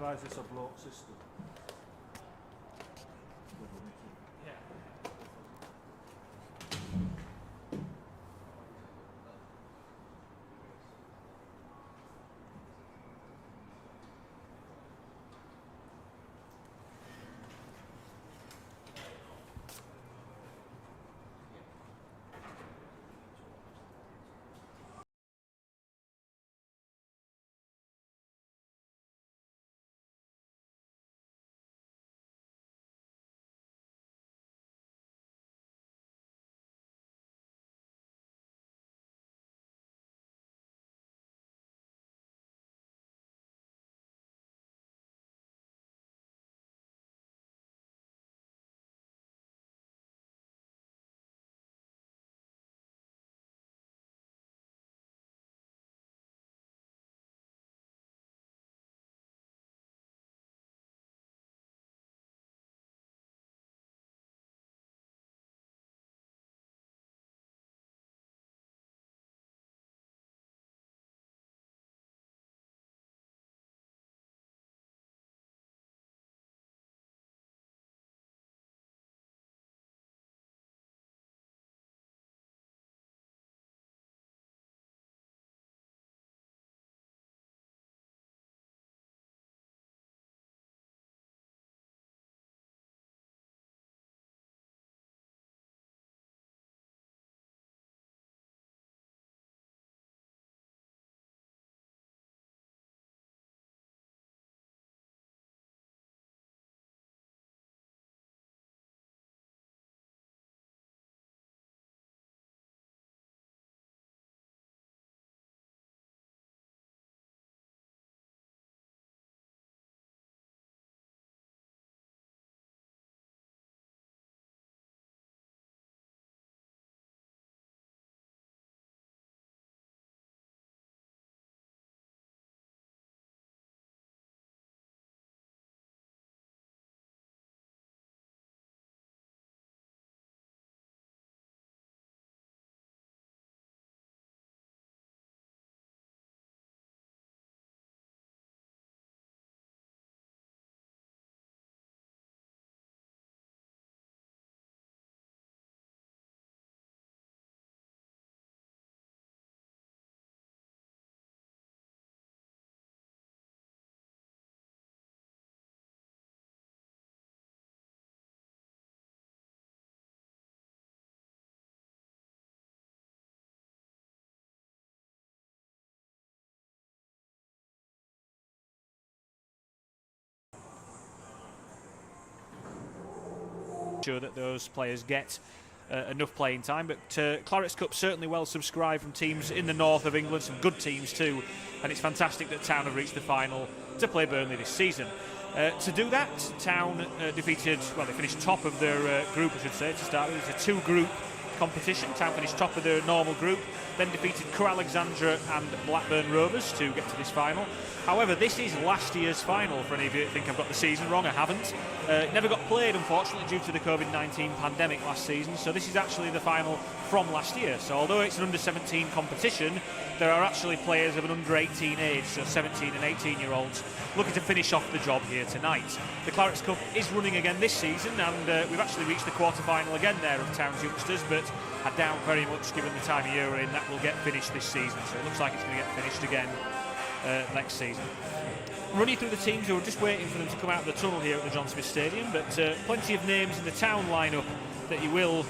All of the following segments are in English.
Why is this a block system? Sure that those players get enough playing time, but Clarets Cup certainly well subscribed from teams in the north of England, some good teams too, and it's fantastic that Town have reached the final to play Burnley this season. To do that, Town defeated, well, they finished top of their group, I should say, to start with. It's a two-group competition. Town finished top of their normal group, then defeated Crewe Alexandra and Blackburn Rovers to get to this final. However, this is last year's final. For any of you that think I've got the season wrong, I haven't. It never got played, unfortunately, due to the COVID-19 pandemic last season, so this is actually the final from last year. So although it's an under-17 competition, there are actually players of an under-18 age, so 17 and 18-year-olds, looking to finish off the job here tonight. The Clarets Cup is running again this season, and we've actually reached the quarter-final again there of Town's youngsters, but I doubt very much, given the time of year we're in, that will get finished this season. So it looks like it's going to get finished again next season. Running through the teams, we were just waiting for them to come out of the tunnel here at the John Smith Stadium, but plenty of names in the Town lineup that you will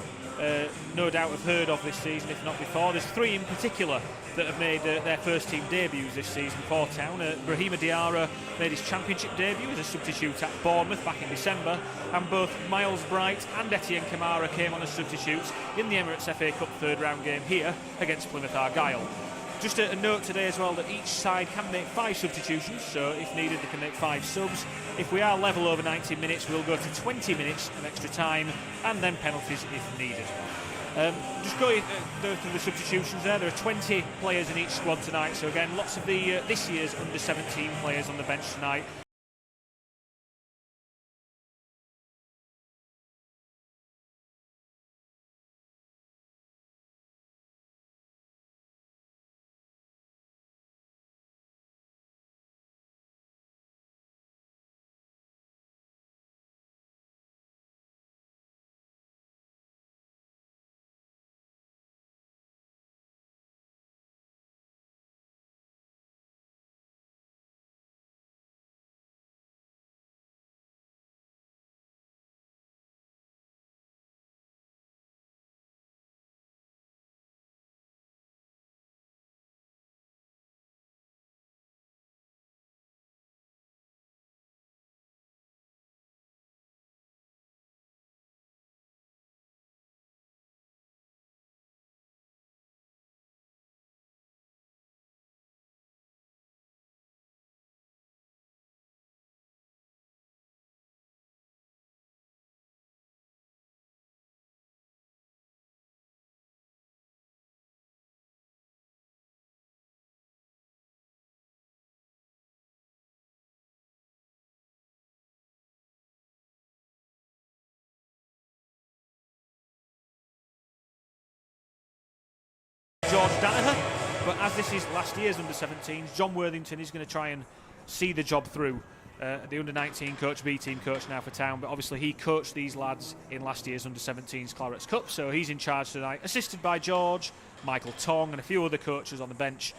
no doubt have heard of this season, if not before. There's three in particular that have made their first team debuts this season for Town. Brahima Diarra made his championship debut as a substitute at Bournemouth back in December, and both Miles Bright and Etienne Kamara came on as substitutes in the Emirates FA Cup third round game here against Plymouth Argyle. Just a note today as well that each side can make 5 substitutions, so if needed they can make 5 subs. If we are level over 90 minutes, we'll go to 20 minutes of extra time and then penalties if needed. Just go through the substitutions there. There are 20 players in each squad tonight, so again lots of the this year's under-17 players on the bench tonight. Danaher. But as this is last year's under-17s, John Worthington is going to try and see the job through. The under-19 coach, B-team coach now for Town, but obviously he coached these lads in last year's under-17s Clarets Cup, so he's in charge tonight, assisted by George, Michael Tong and a few other coaches on the bench.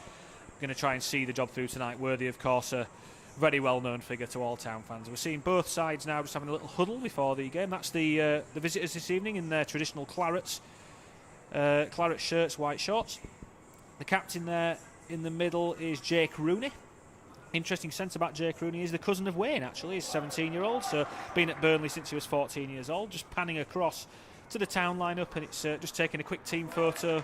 Going to try and see the job through tonight. Worthy, of course, a very well-known figure to all Town fans. We're seeing both sides now just having a little huddle before the game. That's the visitors this evening in their traditional Clarets shirts, white shorts. The captain there in the middle is Jake Rooney. Interesting sense about Jake Rooney is the cousin of Wayne, actually. He's a 17-year-old, so been at Burnley since he was 14 years old. Just panning across to the Town lineup, and it's just taking a quick team photo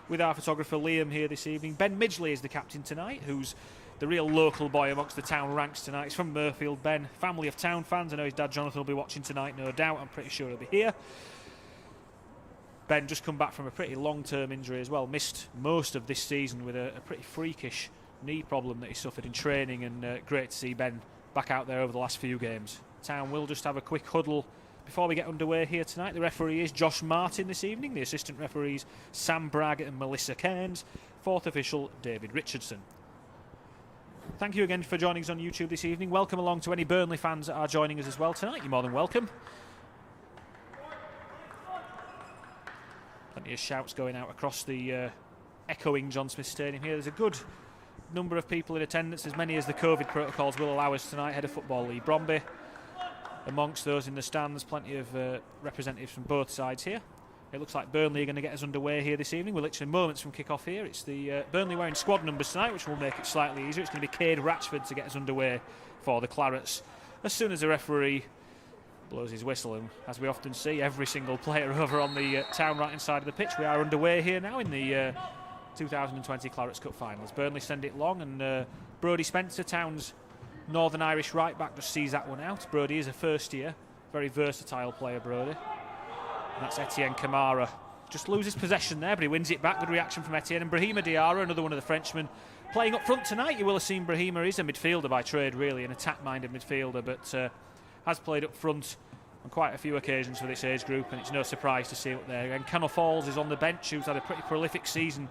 with our photographer Liam here this evening. Ben Midgley is the captain tonight, who's the real local boy amongst the Town ranks tonight. He's from Murfield. Ben, family of Town fans. I know his dad Jonathan will be watching tonight, no doubt. I'm pretty sure he'll be here. Ben just come back from a pretty long-term injury as well. Missed most of this season with a pretty freakish knee problem that he suffered in training, and great to see Ben back out there over the last few games. Town will just have a quick huddle before we get underway here tonight. The referee is Josh Martin this evening. The assistant referees Sam Bragg and Melissa Cairns. Fourth official David Richardson. Thank you again for joining us on YouTube this evening. Welcome along to any Burnley fans that are joining us as well tonight. You're more than welcome. Plenty of shouts going out across the echoing John Smith Stadium here. There's a good number of people in attendance, as many as the COVID protocols will allow us tonight. Head of football Lee Bromby amongst those in the stands. Plenty of representatives from both sides here. It looks like Burnley are going to get us underway here this evening. We're literally moments from kick-off here. It's the Burnley wearing squad numbers tonight, which will make it slightly easier. It's going to be Cade Ratchford to get us underway for the Clarets as soon as the referee blows his whistle. And as we often see, every single player over on the Town right-hand side of the pitch. We are underway here now in the 2020 Clarets Cup Finals. Burnley send it long, and Brodie Spencer, Town's Northern Irish right back, just sees that one out. Brodie is a first year, very versatile player, Brodie. And that's Etienne Kamara. Just loses possession there, but he wins it back. Good reaction from Etienne. And Brahima Diarra, another one of the Frenchmen, playing up front tonight. You will have seen Brahima is a midfielder by trade, really, an attack-minded midfielder, but has played up front on quite a few occasions for this age group, and it's no surprise to see it up there. And Cannell Falls is on the bench, who's had a pretty prolific season.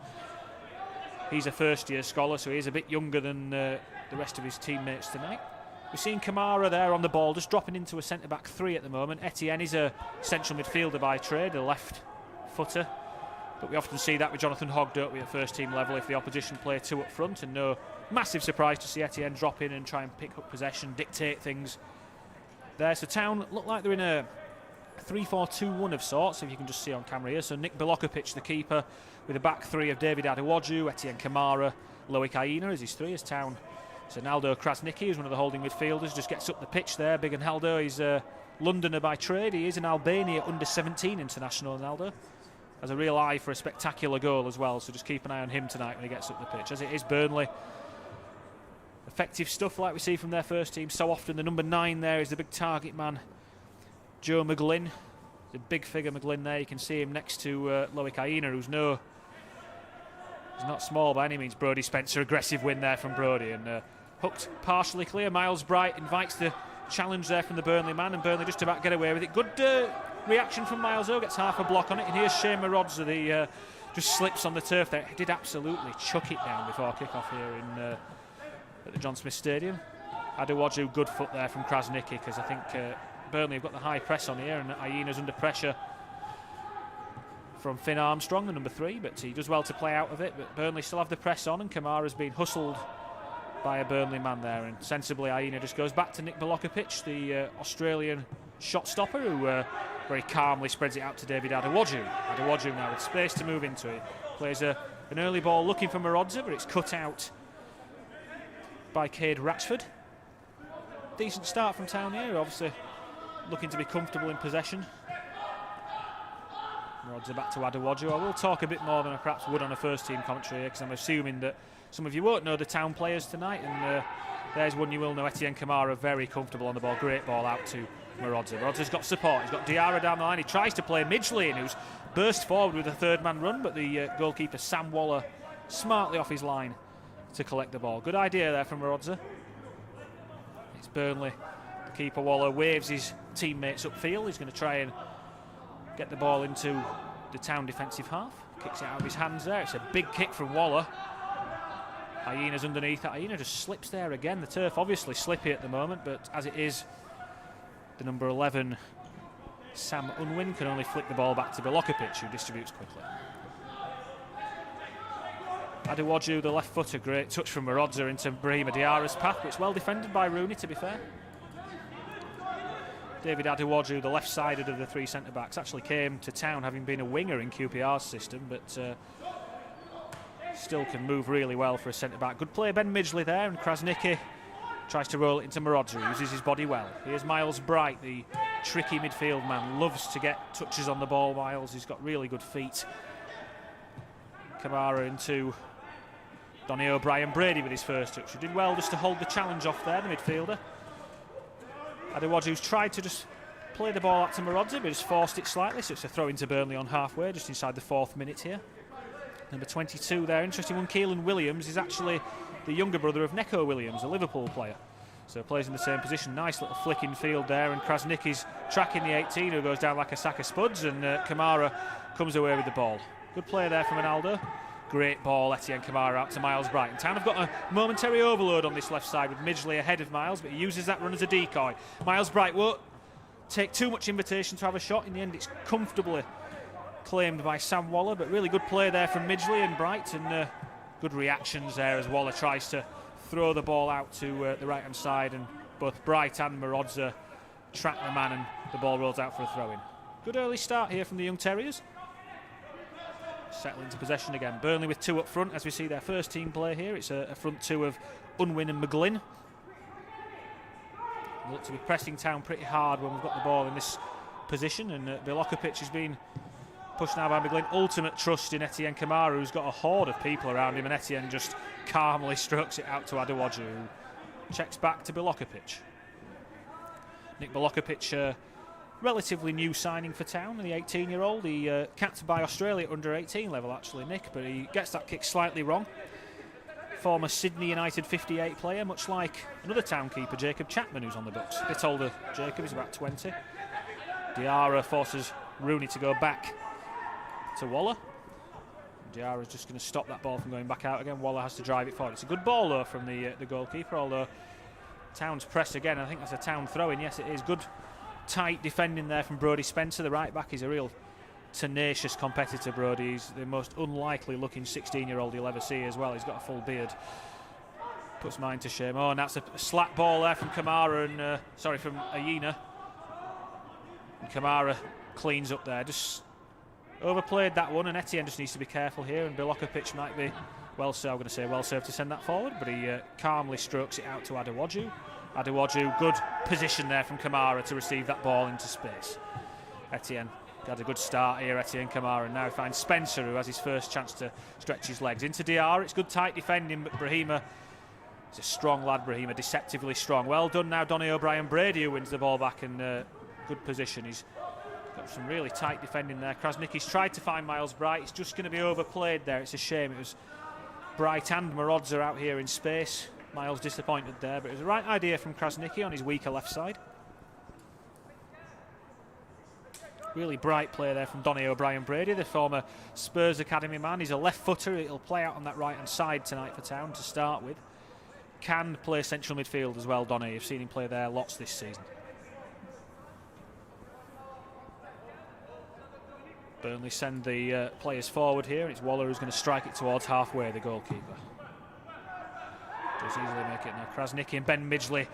He's a first-year scholar, so he's a bit younger than the rest of his teammates tonight. We've seen Kamara there on the ball, just dropping into a centre-back three at the moment. Etienne is a central midfielder by trade, a left footer. But we often see that with Jonathan Hogg, don't we, at first-team level, if the opposition play two up front. And no massive surprise to see Etienne drop in and try and pick up possession, dictate things there. So Town look like they're in a 3-4-2-1 of sorts, if you can just see on camera here. So Nick Belokovic, the keeper, with a back three of David Adewoju, Etienne Kamara, Loic Aina as his three, as Town. So Naldo Krasnicki is one of the holding midfielders, just gets up the pitch there. Big Naldo, he's a Londoner by trade. He is an Albania under-17 international, Naldo. Has a real eye for a spectacular goal as well, so just keep an eye on him tonight when he gets up the pitch. As it is Burnley. Effective stuff like we see from their first team so often. The number 9 there is the big target man, Joe McGlynn. The big figure McGlynn there. You can see him next to Loic Aina, who's he's not small by any means. Brodie Spencer, aggressive win there from Brodie, and hooked partially clear. Miles Bright invites the challenge there from the Burnley man, and Burnley just about get away with it. Good reaction from Miles, though, gets half a block on it. And here's Shane Marodza, the just slips on the turf there. He did absolutely chuck it down before kick-off here at the John Smith Stadium. Adewoju, good foot there from Krasnicki, because I think Burnley have got the high press on here, and Aina's under pressure from Finn Armstrong, the number 3, but he does well to play out of it. But Burnley still have the press on, and Kamara's been hustled by a Burnley man there, and sensibly Aina just goes back to Nick Belokovic, the Australian shot stopper, who very calmly spreads it out to David Adewoju. Adewoju now with space to move into it. Plays an early ball looking for Marodza, but it's cut out by Cade Ratchford. Decent start from Town here, obviously looking to be comfortable in possession. Marodza back to Adewoju. I will talk a bit more than I perhaps would on a first-team commentary here, because I'm assuming that some of you won't know the Town players tonight, and there's one you will know. Etienne Kamara, very comfortable on the ball. Great ball out to Marodza. Marodza's got support. He's got Diarra down the line. He tries to play Midgley in, who's burst forward with a third-man run, but the goalkeeper, Sam Waller, smartly off his line to collect the ball. Good idea there from Marodza. It's Burnley. The keeper, Waller, waves his teammates upfield. He's going to try and get the ball into the Town defensive half. Kicks it out of his hands there. It's a big kick from Waller. Hyena's underneath that. Hyena just slips there again. The turf obviously slippy at the moment, but as it is, the number 11, Sam Unwin, can only flick the ball back to Bilokovic, who distributes quickly. Adewoju, the left footer, great touch from Marodza into Brahima Diarra's path, but it's well defended by Rooney, to be fair. David Adewoju, the left-sided of the three centre-backs, actually came to town having been a winger in QPR's system, but still can move really well for a centre-back. Good play, Ben Midgley there, and Krasniqi tries to roll it into Marodza, uses his body well. Here's Miles Bright, the tricky midfield man, loves to get touches on the ball, Miles. He's got really good feet. Kamara into Donny O'Brien-Brady with his first touch. He did well just to hold the challenge off there, the midfielder. Adewoju's tried to just play the ball out to Marodza, but has forced it slightly, so it's a throw into Burnley on halfway, just inside the 4th minute here. Number 22 there, interesting one, Keelan Williams is actually the younger brother of Neco Williams, a Liverpool player. So plays in the same position. Nice little flick in field there, and Krasniqi's tracking the 18, who goes down like a sack of spuds, and Kamara comes away with the ball. Good play there from Ronaldo. Great ball, Etienne Kamara out to Miles Bright. And Town have got a momentary overload on this left side with Midgley ahead of Miles, but he uses that run as a decoy. Miles Bright won't take too much invitation to have a shot. In the end, it's comfortably claimed by Sam Waller, but really good play there from Midgley and Bright, and good reactions there as Waller tries to throw the ball out to the right-hand side, and both Bright and Marodza track the man, and the ball rolls out for a throw-in. Good early start here from the young Terriers. Settle into possession again. Burnley with 2 up front, as we see their first team play here. It's a front 2 of Unwin and McGlynn. They look to be pressing Town pretty hard when we've got the ball in this position, and Bilokovic has been pushed now by McGlynn. Ultimate trust in Etienne Kamara, who's got a horde of people around him, and Etienne just calmly strokes it out to Adewoju, who checks back to Bilokovic. Nick Bilokovic, relatively new signing for Town, the 18-year-old. He capped by Australia under 18 level, actually, Nick, but he gets that kick slightly wrong. Former Sydney United 58 player, much like another Town keeper, Jacob Chapman, who's on the books. A bit older, Jacob, he's about 20. Diarra forces Rooney to go back to Waller. Diarra's just going to stop that ball from going back out again. Waller has to drive it forward. It's a good ball, though, from the goalkeeper, although Town's press again. I think that's a Town throw-in. Yes, it is. Good tight defending there from Brodie Spencer, the right back. He's a real tenacious competitor, Brodie. He's the most unlikely looking 16-year-old you'll ever see as well. He's got a full beard. Puts mine to shame. Oh, and that's a slack ball there from Kamara and from Hyena. And Kamara cleans up there. Just overplayed that one, and Etienne just needs to be careful here, and Bilokovic might be well served to send that forward, but he calmly strokes it out to Adewoju. Adewoju, good position there from Kamara to receive that ball into space. Etienne had a good start here, Etienne Kamara, and now finds Spencer, who has his first chance to stretch his legs. Into Diarra, it's good tight defending, but Brahima, he's a strong lad, Brahima, deceptively strong. Well done now, Donny O'Brien-Brady, who wins the ball back in good position. He's got some really tight defending there. Krasniqi's tried to find Miles Bright. It's just going to be overplayed there. It's a shame. It was Bright and Marodza out here in space. Miles disappointed there, but it was the right idea from Krasniqi on his weaker left side. Really bright play there from Donny O'Brien-Brady, the former Spurs Academy man. He's a left footer. He'll play out on that right hand side tonight for Town to start with. Can play central midfield as well, Donny. You've seen him play there lots this season. Burnley send the players forward here. It's Waller who's going to strike it towards halfway, the goalkeeper. Does easily make it now. Krasniqi and Ben Midgley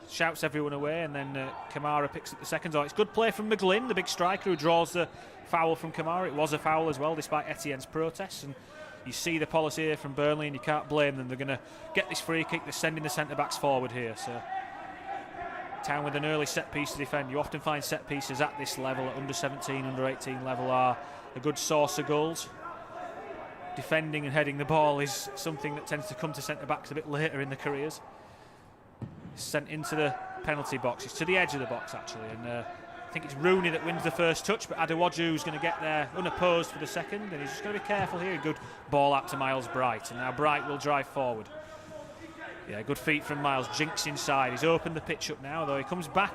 shouts everyone away, and then Kamara picks up the second. Oh, it's good play from McGlynn, the big striker, who draws the foul from Kamara. It was a foul as well, despite Etienne's protests. And you see the policy here from Burnley, and you can't blame them. They're going to get this free kick. They're sending the centre-backs forward here. So Town with an early set piece to defend. You often find set pieces at this level, at under 17, under 18 level, are a good source of goals. Defending and heading the ball is something that tends to come to centre-backs a bit later in their careers. Sent into the penalty box. It's to the edge of the box, actually, and I think it's Rooney that wins the first touch, but Adewoju's going to get there unopposed for the second, and he's just going to be careful here. Good ball out to Miles Bright, and now Bright will drive forward. Yeah, good feet from Miles. Jinks inside. He's opened the pitch up now, though. He comes back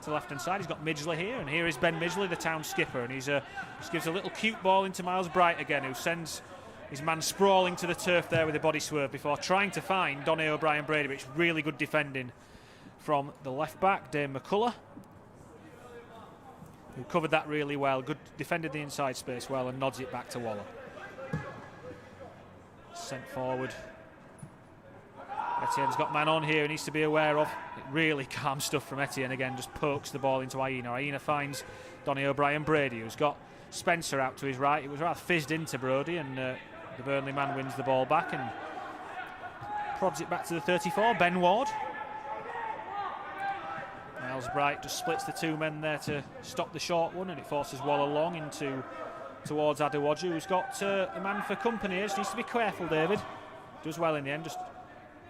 to the left-hand side. He's got Midgley here, and here is Ben Midgley, the Town skipper, and he's just gives a little cute ball into Miles Bright again, who sends his man sprawling to the turf there with a body swerve before trying to find Donny O'Brien-Brady, but it's really good defending from the left-back, Dane McCullough, who covered that really well, defended the inside space well, and nods it back to Waller. Sent forward. Etienne's got man on here, he needs to be aware of. Really calm stuff from Etienne again, just pokes the ball into Aina. Aina finds Donny O'Brien-Brady, who's got Spencer out to his right. It was rather fizzed into Brody, and the Burnley man wins the ball back and prods it back to the 34, Ben Ward. Miles Bright just splits the two men there to stop the short one, and it forces Waller long towards Adewoju, who's got a man for company. Just needs to be careful, David. Does well in the end, just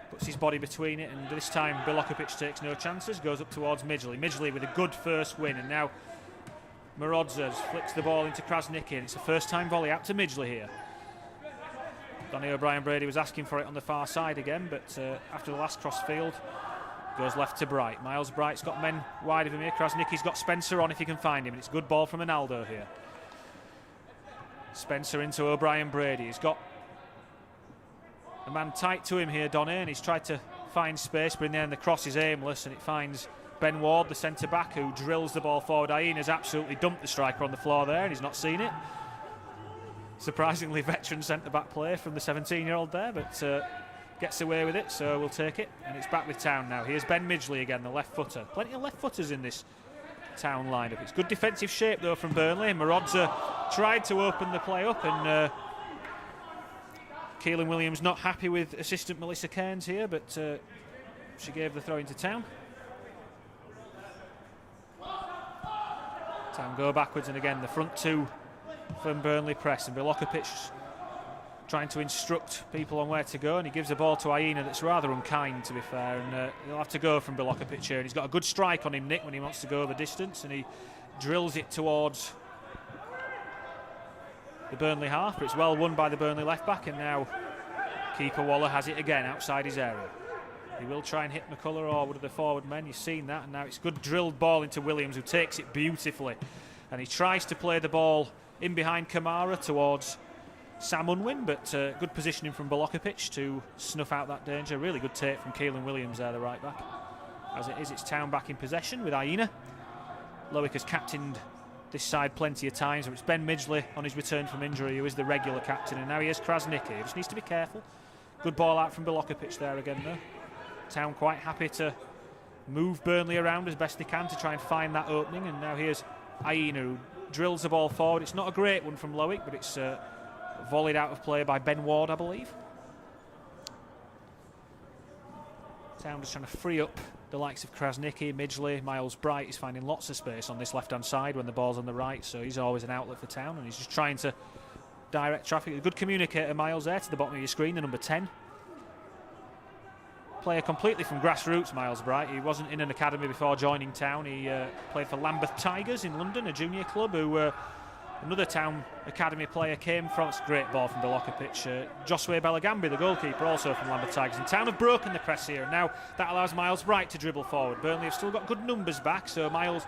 puts his body between it, and this time Bilokovic takes no chances, goes up towards Midgley. Midgley with a good first win, and now Marodza flicks the ball into Krasnicki, and it's a first-time volley out to Midgley here. Donny O'Brien-Brady was asking for it on the far side again, but after the last cross field, goes left to Bright. Miles Bright's got men wide of him here. Krasnicki's got Spencer on if he can find him, and it's a good ball from Ronaldo here. Spencer into O'Brien-Brady. He's got a man tight to him here, Donny, and he's tried to find space, but in the end the cross is aimless, and it finds Ben Ward, the centre-back, who drills the ball forward. Aina's absolutely dumped the striker on the floor there, and he's not seen it. Surprisingly veteran centre-back play from the 17-year-old there, but gets away with it, so we'll take it. And it's back with Town now. Here's Ben Midgley again, the left-footer. Plenty of left-footers in this Town lineup. It's good defensive shape, though, from Burnley. Marodza tried to open the play up, and Keelan Williams not happy with assistant Melissa Cairns here, but she gave the throw into Town. Town go backwards, and again the front two from Burnley press, and Bilokovic trying to instruct people on where to go, and he gives the ball to Aina that's rather unkind, to be fair, and he'll have to go from Bilokovic here, and he's got a good strike on him, Nick, when he wants to go the distance, and he drills it towards the Burnley half, but it's well won by the Burnley left back, and now keeper Waller has it again outside his area. He will try and hit McCullough or one of the forward men. You've seen that, and now it's good drilled ball into Williams, who takes it beautifully, and he tries to play the ball in behind Kamara towards Sam Unwin, but good positioning from Bilokovic to snuff out that danger. Really good take from Keelan Williams there, the right back. As it is, it's Town back in possession with Aina. Loic has captained this side plenty of times, but it's Ben Midgley on his return from injury who is the regular captain, and now he is Krasnicki. He just needs to be careful. Good ball out from Bilokovic there again, though. Town quite happy to move Burnley around as best they can to try and find that opening, and now here's Aina, who drills the ball forward. It's not a great one from Loic, but it's volleyed out of play by Ben Ward, I believe. Town just trying to free up the likes of Krasnicki, Midgley. Miles Bright is finding lots of space on this left-hand side when the ball's on the right, so he's always an outlet for Town, and he's just trying to direct traffic. A good communicator, Miles, there to the bottom of your screen, the number 10. Player completely from grassroots, Miles Bright. He wasn't in an academy before joining Town. He played for Lambeth Tigers in London, a junior club, who another Town academy player came from. It's a great ball from Bilokovic. Josue Belagambi, the goalkeeper, also from Lambeth Tigers. And Town have broken the press here, and now that allows Miles Bright to dribble forward. Burnley have still got good numbers back, so Miles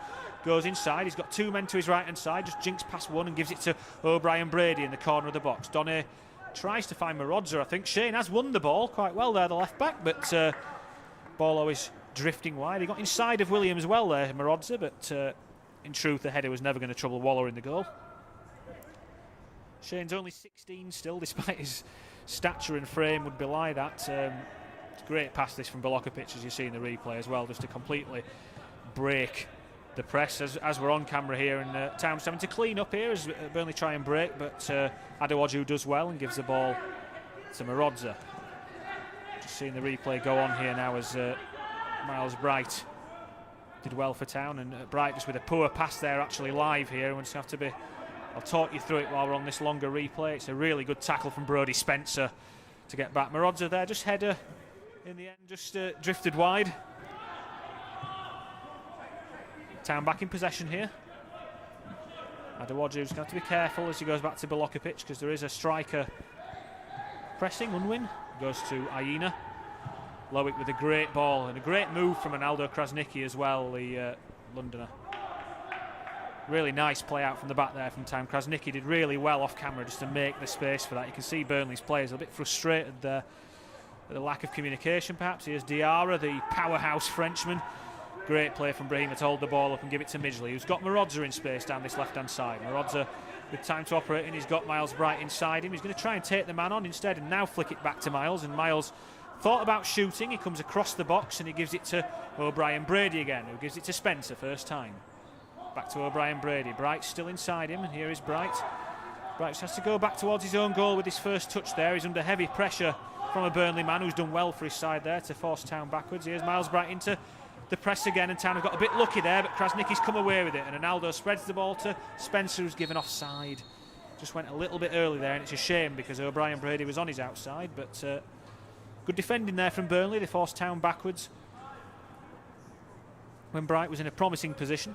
goes inside. He's got two men to his right-hand side, just jinks past one and gives it to O'Brien-Brady in the corner of the box. Donny tries to find Marodza, I think. Shane has won the ball quite well there, the left-back, but ball always drifting wide. He got inside of Williams well there, Marodza, but in truth, the header was never going to trouble Waller in the goal. Shane's only 16 still, despite his stature and frame would belie that. It's a great pass this from Bilokovic, as you see in the replay as well, just to completely break the press as we're on camera here, and Town's having to clean up here as Burnley try and break, but Adewoju does well and gives the ball to Marodza. Just seeing the replay go on here now as Miles Bright did well for Town, and Bright just with a poor pass there actually live here. We'll just have to be, I'll talk you through it while we're on this longer replay. It's a really good tackle from Brody Spencer to get back. Marodza there, just header in the end, just drifted wide. Town back in possession here. Adewoju's going to have to be careful as he goes back to Bilokovic, because there is a striker pressing. Unwin goes to Aina. Loic with a great ball and a great move from Ronaldo Krasnicki as well. The Londoner. Really nice play out from the back there from Town. Krasniqi did really well off camera just to make the space for that. You can see Burnley's players a bit frustrated there at the lack of communication perhaps. Here's Diarra, the powerhouse Frenchman. Great play from Brahima to hold the ball up and give it to Midgley, who's got Marodza in space down this left-hand side. Marodza with time to operate, and he's got Miles Bright inside him. He's going to try and take the man on instead and now flick it back to Miles, and Miles thought about shooting. He comes across the box and he gives it to O'Brien Brady again, who gives it to Spencer first time. Back to O'Brien Brady. Bright's still inside him, and here is Bright. Bright just has to go back towards his own goal with his first touch there. He's under heavy pressure from a Burnley man who's done well for his side there to force Town backwards. Here's Miles Bright into the press again, and Town have got a bit lucky there, but Krasniqi's come away with it, and Ronaldo spreads the ball to Spencer, who's given offside. Just went a little bit early there, and it's a shame because O'Brien Brady was on his outside, but good defending there from Burnley. They forced Town backwards when Bright was in a promising position.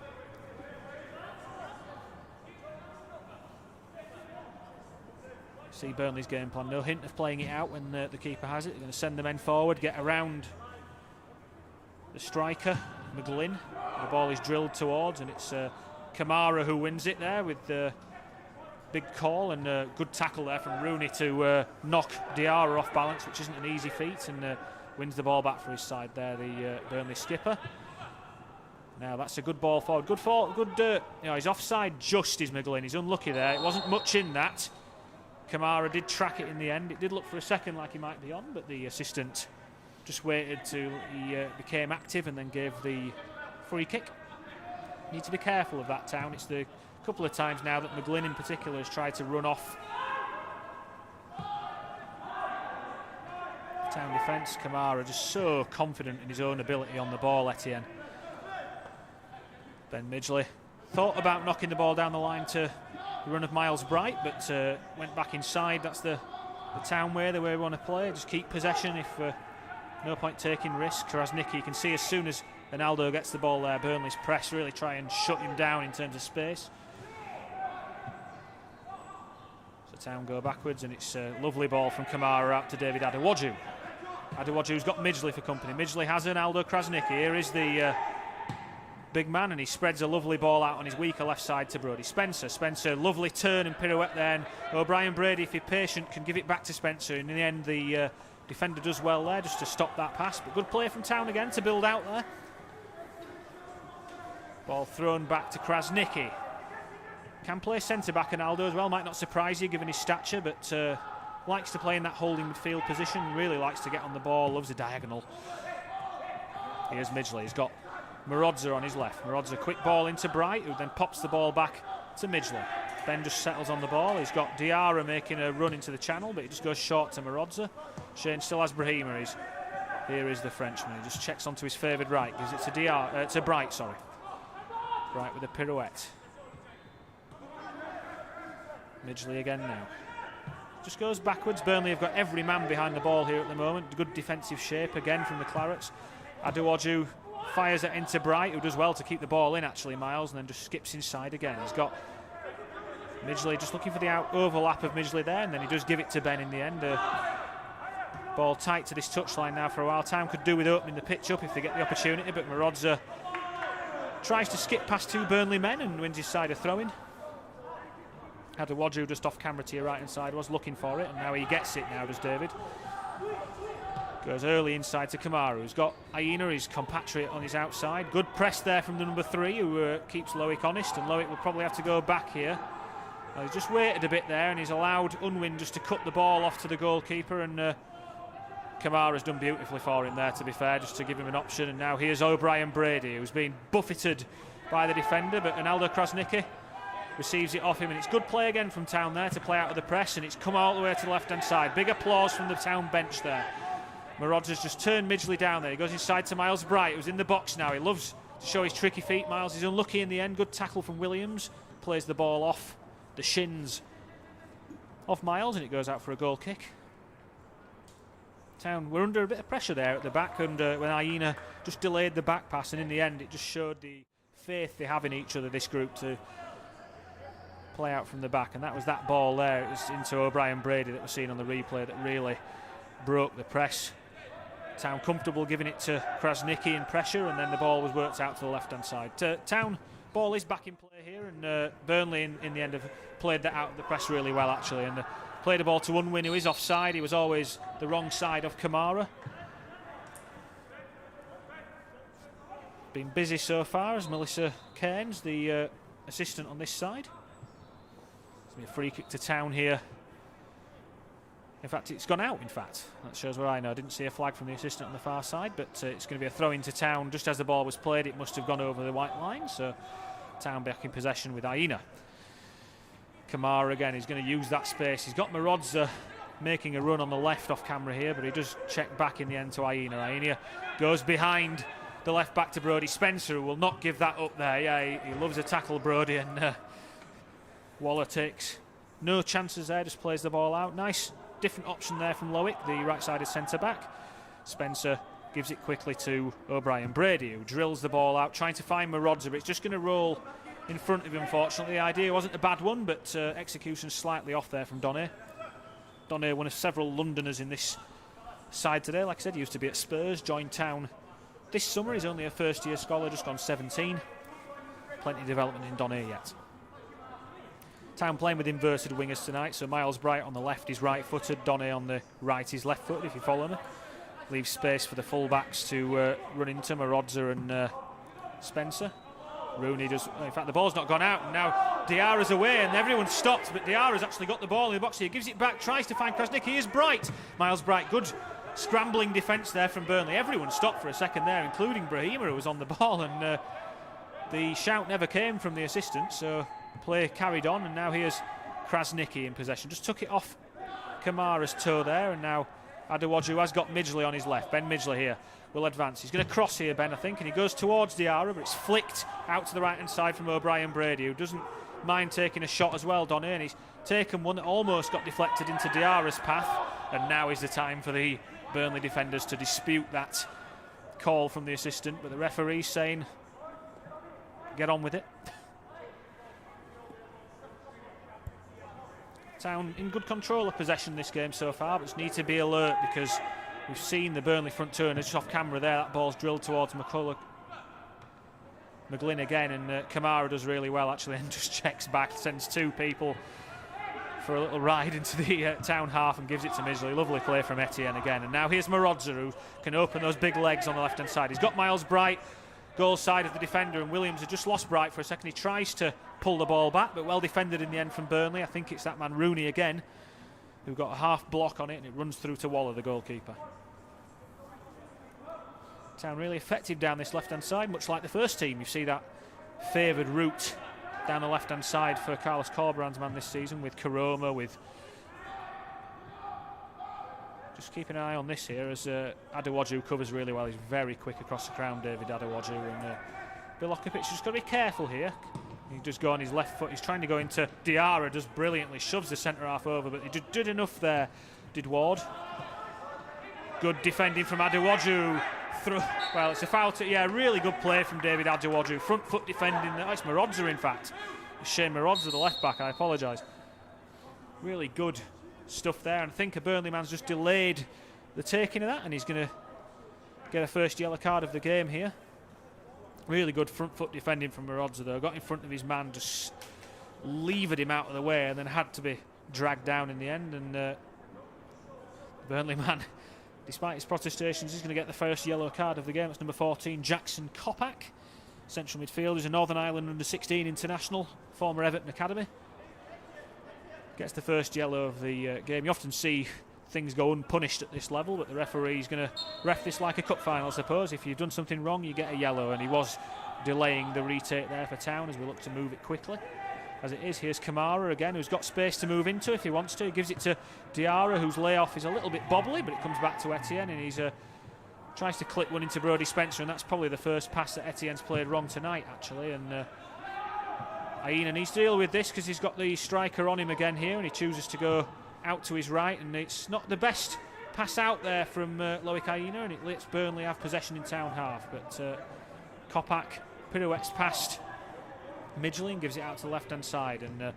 See Burnley's game plan. No hint of playing it out when the keeper has it. They're going to send the men forward, get around the striker, McGlynn. The ball is drilled towards, and it's Kamara who wins it there with the big call, and a good tackle there from Rooney to knock Diarra off balance, which isn't an easy feat, and wins the ball back for his side there, the Burnley skipper. Now that's a good ball forward. He's offside just, is McGlynn. He's unlucky there. It wasn't much in that. Kamara did track it in the end. It did look for a second like he might be on, but the assistant just waited till he became active and then gave the free kick. Need to be careful of that, Town. It's the couple of times now that McGlynn in particular has tried to run off Town defence. Kamara just so confident in his own ability on the ball, Etienne. Ben Midgley thought about knocking the ball down the line to the run of Miles Bright, but went back inside. That's the Town way, the way we want to play. Just keep possession, if no point taking risk. Krasniqi, you can see as soon as Ronaldo gets the ball there, Burnley's press really try and shut him down in terms of space. So Town go backwards, and it's a lovely ball from Kamara out to David Adewoju. Adewoju's got Midgley for company. Midgley has Ronaldo Krasniqi. Here is the big man, and he spreads a lovely ball out on his weaker left side to Brody. Spencer, lovely turn and pirouette there, and O'Brien Brady, if he's patient, can give it back to Spencer, and in the end the defender does well there just to stop that pass. But good play from Town again to build out there. Ball thrown back to Krasniqi. Can play centre-back Ronaldo as well, might not surprise you given his stature, but likes to play in that holding midfield position, really likes to get on the ball, loves a diagonal. Here's Midgley, he's got Marodza on his left. Marodza, quick ball into Bright, who then pops the ball back to Midgley. Ben just settles on the ball. He's got Diarra making a run into the channel, but he just goes short to Marodza. Shane still has Brahima. Here is the Frenchman. He just checks onto his favoured right, gives it to to Bright, sorry. Bright with a pirouette. Midgley again now. Just goes backwards. Burnley have got every man behind the ball here at the moment. Good defensive shape again from the Clarets. Adewoju fires it into Bright, who does well to keep the ball in, actually, Miles, and then just skips inside again. He's got Midgley just looking for the overlap of Midgley there, and then he does give it to Ben in the end. Ball tight to this touchline now for a while. Town could do with opening the pitch up if they get the opportunity, but Marodza tries to skip past two Burnley men and wins his side a throw-in. Adewoju just off camera to your right hand side was looking for it, and now he gets it now, does David. Goes early inside to Kamara, who's got Aina, his compatriot, on his outside. Good press there from the number 3, who keeps Loic honest, and Loic will probably have to go back here. He's just waited a bit there, and he's allowed Unwin just to cut the ball off to the goalkeeper, and Kamara's done beautifully for him there, to be fair, just to give him an option. And now here's O'Brien Brady, who's been buffeted by the defender, but Ronaldo Krasniqi receives it off him, and it's good play again from Town there to play out of the press, and it's come all the way to the left-hand side. Big applause from the Town bench there. Marodza's just turned Midgley down there. He goes inside to Miles Bright, who's in the box now. He loves to show his tricky feet. Miles is unlucky in the end. Good tackle from Williams. Plays the ball off the shins of Miles, and it goes out for a goal kick. Town were under a bit of pressure there at the back, and when Aina just delayed the back pass, and in the end it just showed the faith they have in each other, this group, to play out from the back. And that was that ball there. It was into O'Brien Brady that was seen on the replay that really broke the press Town comfortable giving it to Krasnicki in pressure, and then the ball was worked out to the left-hand side. Town ball is back in play here, and Burnley in the end have played that out of the press really well actually, and played a ball to Unwin, who is offside. He was always the wrong side of Kamara. Been busy so far as Melissa Cairns, the assistant on this side. It's going to be a free kick to Town here. In fact, it's gone out, in fact. That shows where I know. I didn't see a flag from the assistant on the far side, but it's going to be a throw into Town. Just as the ball was played, it must have gone over the white line, so Town back in possession with Aina. Kamara again is going to use that space. He's got Marodza making a run on the left off camera here, but he does check back in the end to Aina. Aina goes behind the left back to Brodie Spencer, who will not give that up there. Yeah, he loves a tackle, Brodie, and Waller takes no chances there, just plays the ball out. Nice different option there from Lowick, the right-sided centre-back. Spencer gives it quickly to O'Brien Brady, who drills the ball out, trying to find Marodza, but it's just going to roll in front of him, unfortunately. The idea wasn't a bad one, but execution slightly off there from Donné. Donné, one of several Londoners in this side today. Like I said, he used to be at Spurs, joined Town this summer. He's only a first-year scholar, just gone 17. Plenty of development in Donné yet. Town playing with inverted wingers tonight, so Miles Bright on the left is right-footed, Donné on the right is left-footed, if you follow me. Leaves space for the full-backs to run into Marodza and Spencer. Rooney does, in fact the ball's not gone out, and now Diarra's away and everyone's stopped, but Diarra's actually got the ball in the box here, gives it back, tries to find Krasnicki. Here's Bright, Miles Bright, good scrambling defence there from Burnley. Everyone stopped for a second there, including Brahima, who was on the ball, and the shout never came from the assistant, so play carried on, and now here's Krasnicki in possession. Just took it off Kamara's toe there, and now Adewaju has got Midgley on his left. Ben Midgley here will advance. He's going to cross here, Ben, I think, and he goes towards Diarra, but it's flicked out to the right-hand side from O'Brien Brady, who doesn't mind taking a shot as well, Donné, and he's taken one that almost got deflected into Diarra's path, and now is the time for the Burnley defenders to dispute that call from the assistant, but the referee's saying, get on with it. Town in good control of possession this game so far, but just need to be alert because we've seen the Burnley front turner just off camera there. That ball's drilled towards McGlynn again, and Kamara does really well actually and just checks back, sends two people for a little ride into the Town half and gives it to Midgley. Lovely play from Etienne again, and now here's Marodza, who can open those big legs on the left hand side. He's got Miles Bright goal side of the defender, and Williams had just lost Bright for a second. He tries to pull the ball back, but well defended in the end from Burnley. I think it's that man Rooney again who got a half block on it, and it runs through to Waller, the goalkeeper. Town really effective down this left hand side, much like the first team. You see that favoured route down the left hand side for Carlos Corberán's man this season, with Karoma, with just keep an eye on this here as Adewaju covers really well. He's very quick across the ground, David Adewaju, and Bilokovic just got to be careful here. He does go on his left foot. He's trying to go into Diarra, does brilliantly, shoves the centre half over, but he did enough there, did Ward. Good defending from Adewaju. Well, it's a foul. Yeah, really good play from David Adewaju. Front foot defending. It's Marodza, in fact. It's Shane Marodza, the left back. I apologise. Really good stuff there, and I think a Burnley man's just delayed the taking of that, and he's going to get a first yellow card of the game here. Really good front foot defending from Marodza though. Got in front of his man, just levered him out of the way, and then had to be dragged down in the end, and the Burnley man, despite his protestations, he's going to get the first yellow card of the game. It's number 14, Jackson Kopak, central midfielder. He's a Northern Ireland under-16 international, former Everton academy. Gets the first yellow of the game. You often see things go unpunished at this level, but the referee's going to ref this like a cup final, I suppose. If you've done something wrong, you get a yellow, and he was delaying the retake there for Town as we look to move it quickly. As it is, here's Kamara again, who's got space to move into if he wants to. He gives it to Diarra, whose layoff is a little bit bobbly, but it comes back to Etienne, and he's tries to clip one into Brodie Spencer, and that's probably the first pass that Etienne's played wrong tonight, actually. And Aina needs to deal with this because he's got the striker on him again here, and he chooses to go out to his right, and it's not the best pass out there from Loic Aina, and it lets Burnley have possession in Town half. But Kopak pirouettes past Midgley and gives it out to the left hand side, and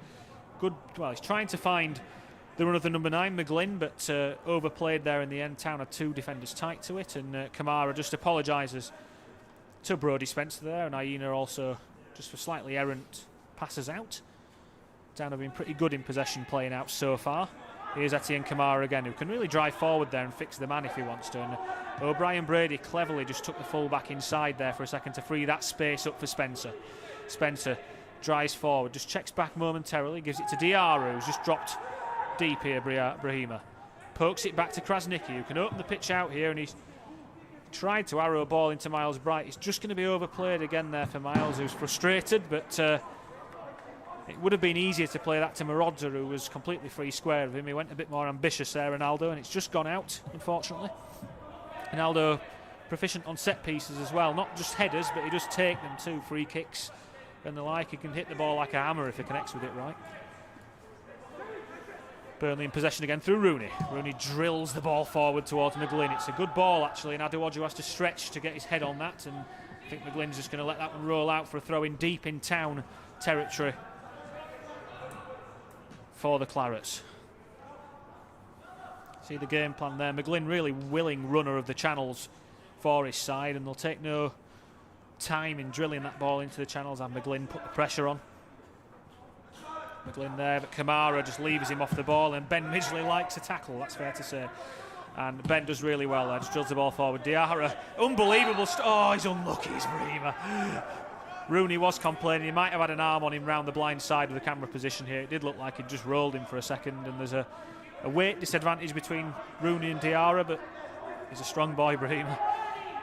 good. Well, he's trying to find the run of the number 9, McGlynn, but overplayed there in the end. Town had 2 defenders tight to it, and Kamara just apologises to Brodie Spencer there, and Aina also just for slightly errant passes out. Town have been pretty good in possession playing out so far. Here's Etienne Kamara again, who can really drive forward there and fix the man if he wants to. And O'Brien Brady cleverly just took the full back inside there for a second to free that space up for Spencer. Spencer drives forward, just checks back momentarily, gives it to Diarra, who's just dropped deep here, Brahima. Pokes it back to Krasniqi, who can open the pitch out here, and he's tried to arrow a ball into Miles Bright. It's just going to be overplayed again there for Miles, who's frustrated, but it would have been easier to play that to Marodza, who was completely free square of him. He went a bit more ambitious there, Ronaldo, and it's just gone out, unfortunately. Ronaldo proficient on set pieces as well, not just headers, but he does take them too, free kicks and the like. He can hit the ball like a hammer if he connects with it right. Burnley in possession again through Rooney. Rooney drills the ball forward towards McGlynn. It's a good ball actually, and Adewoju has to stretch to get his head on that, and I think McGlynn's just going to let that one roll out for a throw in deep in Town territory for the Clarets. See the game plan there. McGlynn really willing runner of the channels for his side, and they'll take no time in drilling that ball into the channels, and McGlynn put the pressure on. McGlynn there, but Kamara just leaves him off the ball, and Ben Midgley likes a tackle, that's fair to say. And Ben does really well there, just drills the ball forward. Diarra, unbelievable. Oh, he's unlucky, he's Brahima. Rooney was complaining he might have had an arm on him round the blind side of the camera position here. It did look like he'd just rolled him for a second, and there's a weight disadvantage between Rooney and Diarra, but he's a strong boy, Brahima.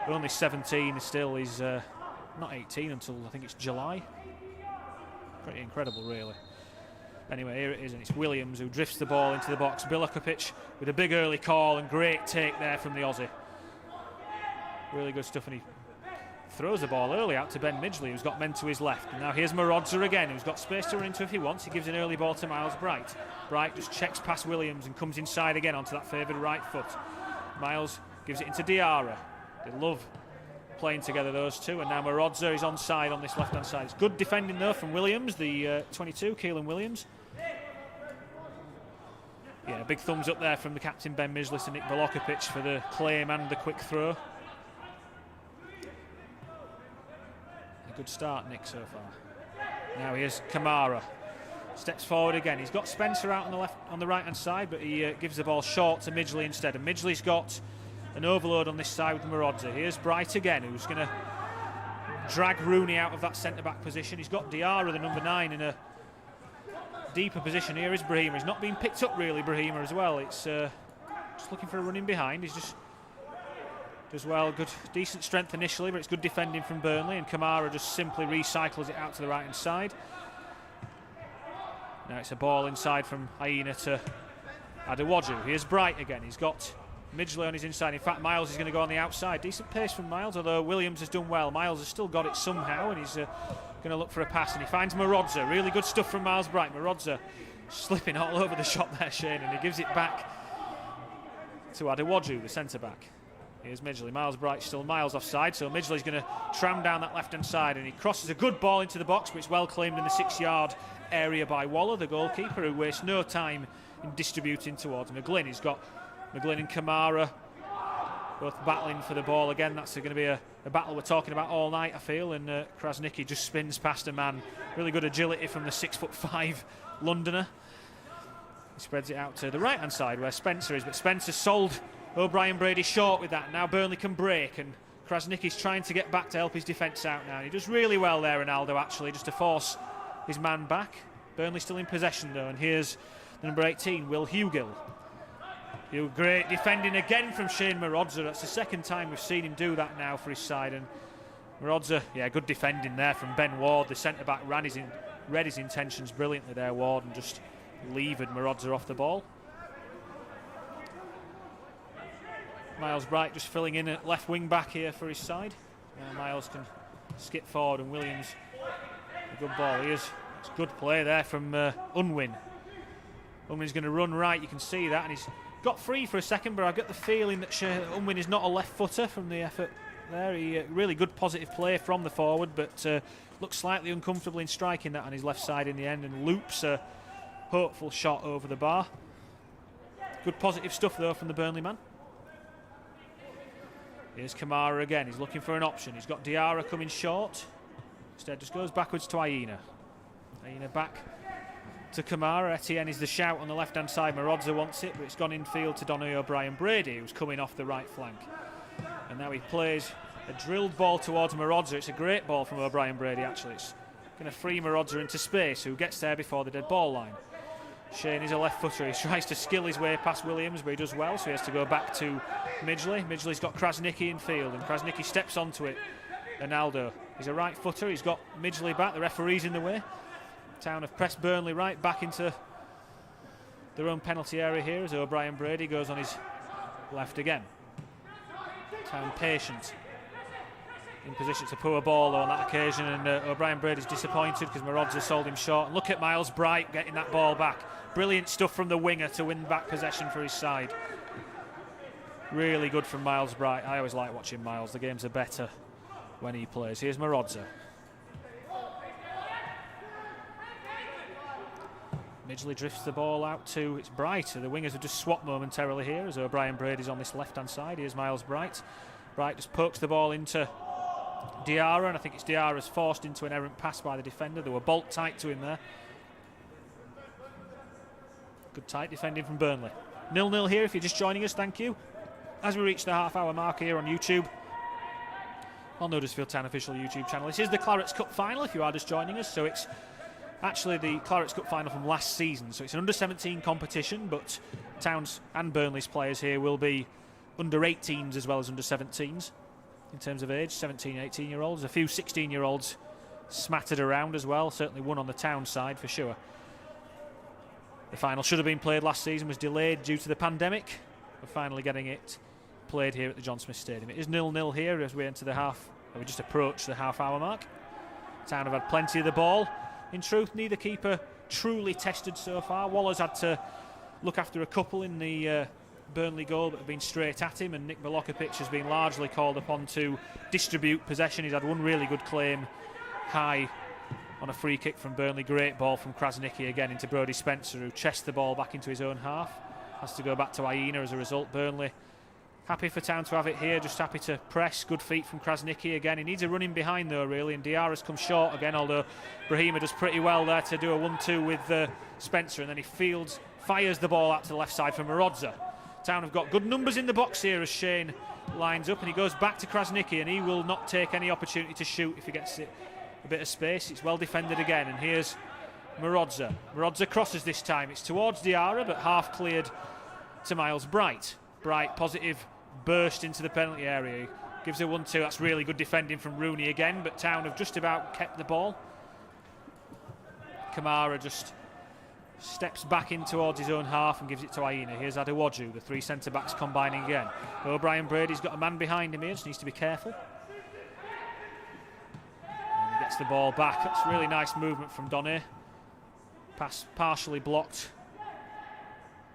But only 17 still. He's not 18 until I think it's July. Pretty incredible, really. Anyway, here it is, and it's Williams who drifts the ball into the box. Bilokovic with a big early call and great take there from the Aussie. Really good stuff, and he throws the ball early out to Ben Midgley, who's got men to his left. And now here's Marodza again, who's got space to run into if he wants. He gives an early ball to Miles Bright. Bright just checks past Williams and comes inside again onto that favoured right foot. Miles gives it into Diarra. They love playing together, those two. And now Marodza is onside on this left-hand side. It's good defending, though, from Williams, the 22, Keelan Williams. Yeah, big thumbs up there from the captain, Ben Midgley, to Nick Bilokovic for the claim and the quick throw. Good start, Nick, so far. Now here's Kamara. Steps forward again. He's got Spencer out on the right-hand side, but he gives the ball short to Midgley instead. And Midgley's got an overload on this side with Marodza. Here's Bright again, who's going to drag Rooney out of that centre-back position. He's got Diarra, the number 9, in a deeper position. Here is Brahima. He's not being picked up, really, Brahima, as well. It's just looking for a run in behind. He's just does well, good, decent strength initially, but it's good defending from Burnley, and Kamara just simply recycles it out to the right-hand side. Now it's a ball inside from Aina to Adewoju. Here's Bright again. He's got Midgley on his inside. In fact, Miles is going to go on the outside. Decent pace from Miles, although Williams has done well. Miles has still got it somehow, and he's going to look for a pass, and he finds Marodza. Really good stuff from Miles Bright. Marodza slipping all over the shop there, Shane, and he gives it back to Adewoju, the centre-back. Here's Midgley. Miles Bright still miles offside, so Midgley's going to tram down that left-hand side, and he crosses a good ball into the box, but it's well claimed in the 6-yard area by Waller, the goalkeeper, who wastes no time in distributing towards McGlynn. He's got McGlynn and Kamara both battling for the ball again. That's going to be a battle we're talking about all night, I feel, and Krasniqi just spins past a man. Really good agility from the 6'5" Londoner. He spreads it out to the right-hand side where Spencer is, but Spencer sold O'Brien Brady short with that. Now Burnley can break, and Krasniqi's trying to get back to help his defence out now. He does really well there, Ronaldo, actually, just to force his man back. Burnley still in possession, though, and here's the number 18, Will Hugill. Great defending again from Shane Marodza. That's the second time we've seen him do that now for his side. And Marodza, yeah, good defending there from Ben Ward. The centre-back read his intentions brilliantly there, Ward, and just levered Marodza off the ball. Miles Bright just filling in at left wing back here for his side. Now Miles can skip forward, and Williams, a good ball. It's good play there from Unwin. Unwin's going to run right, you can see that, and he's got free for a second, but I get the feeling that Unwin is not a left footer from the effort there. Really good positive play from the forward, but looks slightly uncomfortable in striking that on his left side in the end, and loops a hopeful shot over the bar. Good positive stuff though from the Burnley man. Here's Kamara again. He's looking for an option. He's got Diarra coming short. Instead just goes backwards to Aina. Aina back to Kamara. Etienne is the shout on the left-hand side. Marodza wants it, but it's gone infield to Donny O'Brien-Brady, who's coming off the right flank. And now he plays a drilled ball towards Marodza. It's a great ball from O'Brien-Brady, actually. It's going to free Marodza into space, who gets there before the dead ball line. Shane is a left footer. He tries to skill his way past Williams, but he does well, so he has to go back to Midgley. Midgley's got Krasniqi in field, and Krasniqi steps onto it. Arnaldo, he's a right footer. He's got Midgley back. The referee's in the way. Town have pressed Burnley right back into their own penalty area here as O'Brien-Brady goes on his left again. Town patient. In position to pull a ball on that occasion, and O'Brien-Brady's disappointed because Marodza sold him short. And look at Miles Bright getting that ball back. Brilliant stuff from the winger to win back possession for his side. Really good from Miles Bright. I always like watching Miles. The games are better when he plays. Here's Marodza. Midgley drifts the ball out to, it's Bright. The wingers have just swapped momentarily here as O'Brien-Brady's on this left-hand side. Here's Miles Bright. Bright just pokes the ball into Diarra, and I think it's Diarra's forced into an errant pass by the defender. They were bolt tight to him there. Good tight defending from Burnley. 0-0 here if you're just joining us, thank you. As we reach the half-hour mark here on YouTube, on the Huddersfield Town official YouTube channel. This is the Clarets Cup Final if you are just joining us, so it's actually the Clarets Cup Final from last season. So it's an under-17 competition, but Town's and Burnley's players here will be under-18s as well as under-17s in terms of age, 17, 18-year-olds. A few 16-year-olds smattered around as well, certainly one on the Town side for sure. The final should have been played last season, was delayed due to the pandemic. We're finally getting it played here at the John Smith Stadium. It is 0-0 here as we enter we just approach the half-hour mark. Town have had plenty of the ball. In truth, neither keeper truly tested so far. Waller's had to look after a couple in the Burnley goal that have been straight at him, and Nick Milokovic has been largely called upon to distribute possession. He's had one really good claim high on a free kick from Burnley. Great ball from Krasniqi again into Brodie Spencer, who chests the ball back into his own half. Has to go back to Aina as a result. Burnley happy for Town to have it here, just happy to press. Good feet from Krasniqi again. He needs a run in behind though, really, and Diarra's come short again, although Brahima does pretty well there to do a 1-2 with Spencer, and then he fires the ball out to the left side for Marodza. Town have got good numbers in the box here as Shane lines up, and he goes back to Krasniqi, and he will not take any opportunity to shoot if he gets it a bit of space. It's well defended again, and here's Marodza. Marodza crosses this time. It's towards Diarra, but half cleared to Miles Bright. Bright, positive burst into the penalty area. He gives a 1-2. That's really good defending from Rooney again, but Town have just about kept the ball. Kamara just steps back in towards his own half and gives it to Aina. Here's Adewoju, the three centre-backs combining again. O'Brien-Brady's got a man behind him here, just needs to be careful. And he gets the ball back. That's really nice movement from Donny. Pass partially blocked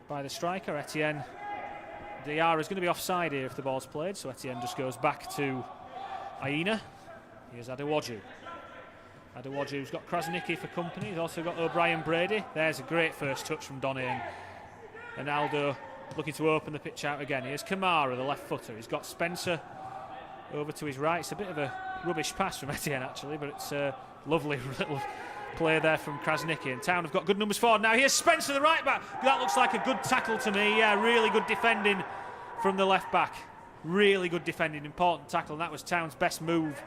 by the striker, Etienne. Diarra is going to be offside here if the ball's played, so Etienne just goes back to Aina. Here's Adewoju. Adewoju's got Krasniqi for company. He's also got O'Brien-Brady. There's a great first touch from Donny, and Arnaldo looking to open the pitch out again. Here's Kamara, the left footer. He's got Spencer over to his right. It's a bit of a rubbish pass from Etienne actually, but it's a lovely little play there from Krasniqi, and Town have got good numbers forward. Now here's Spencer, the right back. That looks like a good tackle to me. Yeah, really good defending from the left back. Really good defending, important tackle, and that was Town's best move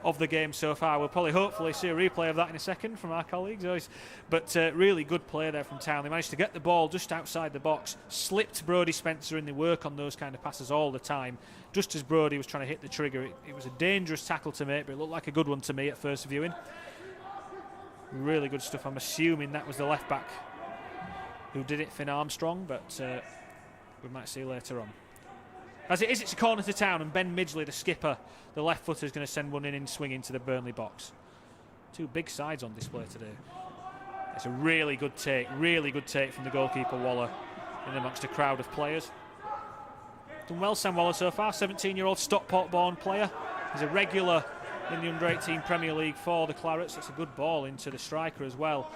of the game so far. We'll probably hopefully see a replay of that in a second from our colleagues, but really good play there from Town. They managed to get the ball just outside the box, slipped Brodie Spencer in. They work on those kind of passes all the time. Just as Brodie was trying to hit the trigger, it was a dangerous tackle to make, but it looked like a good one to me at first viewing. Really good stuff. I'm assuming that was the left back who did it, Finn Armstrong, but we might see later on. As it is, it's a corner to Town, and Ben Midgley, the skipper, the left footer, is going to send one in and swing into the Burnley box. Two big sides on display today. It's a really good take from the goalkeeper Waller in amongst a crowd of players. Done well, Sam Waller so far, 17-year-old Stockport-born player. He's a regular in the under-18 Premier League for the Clarets. It's a good ball into the striker as well.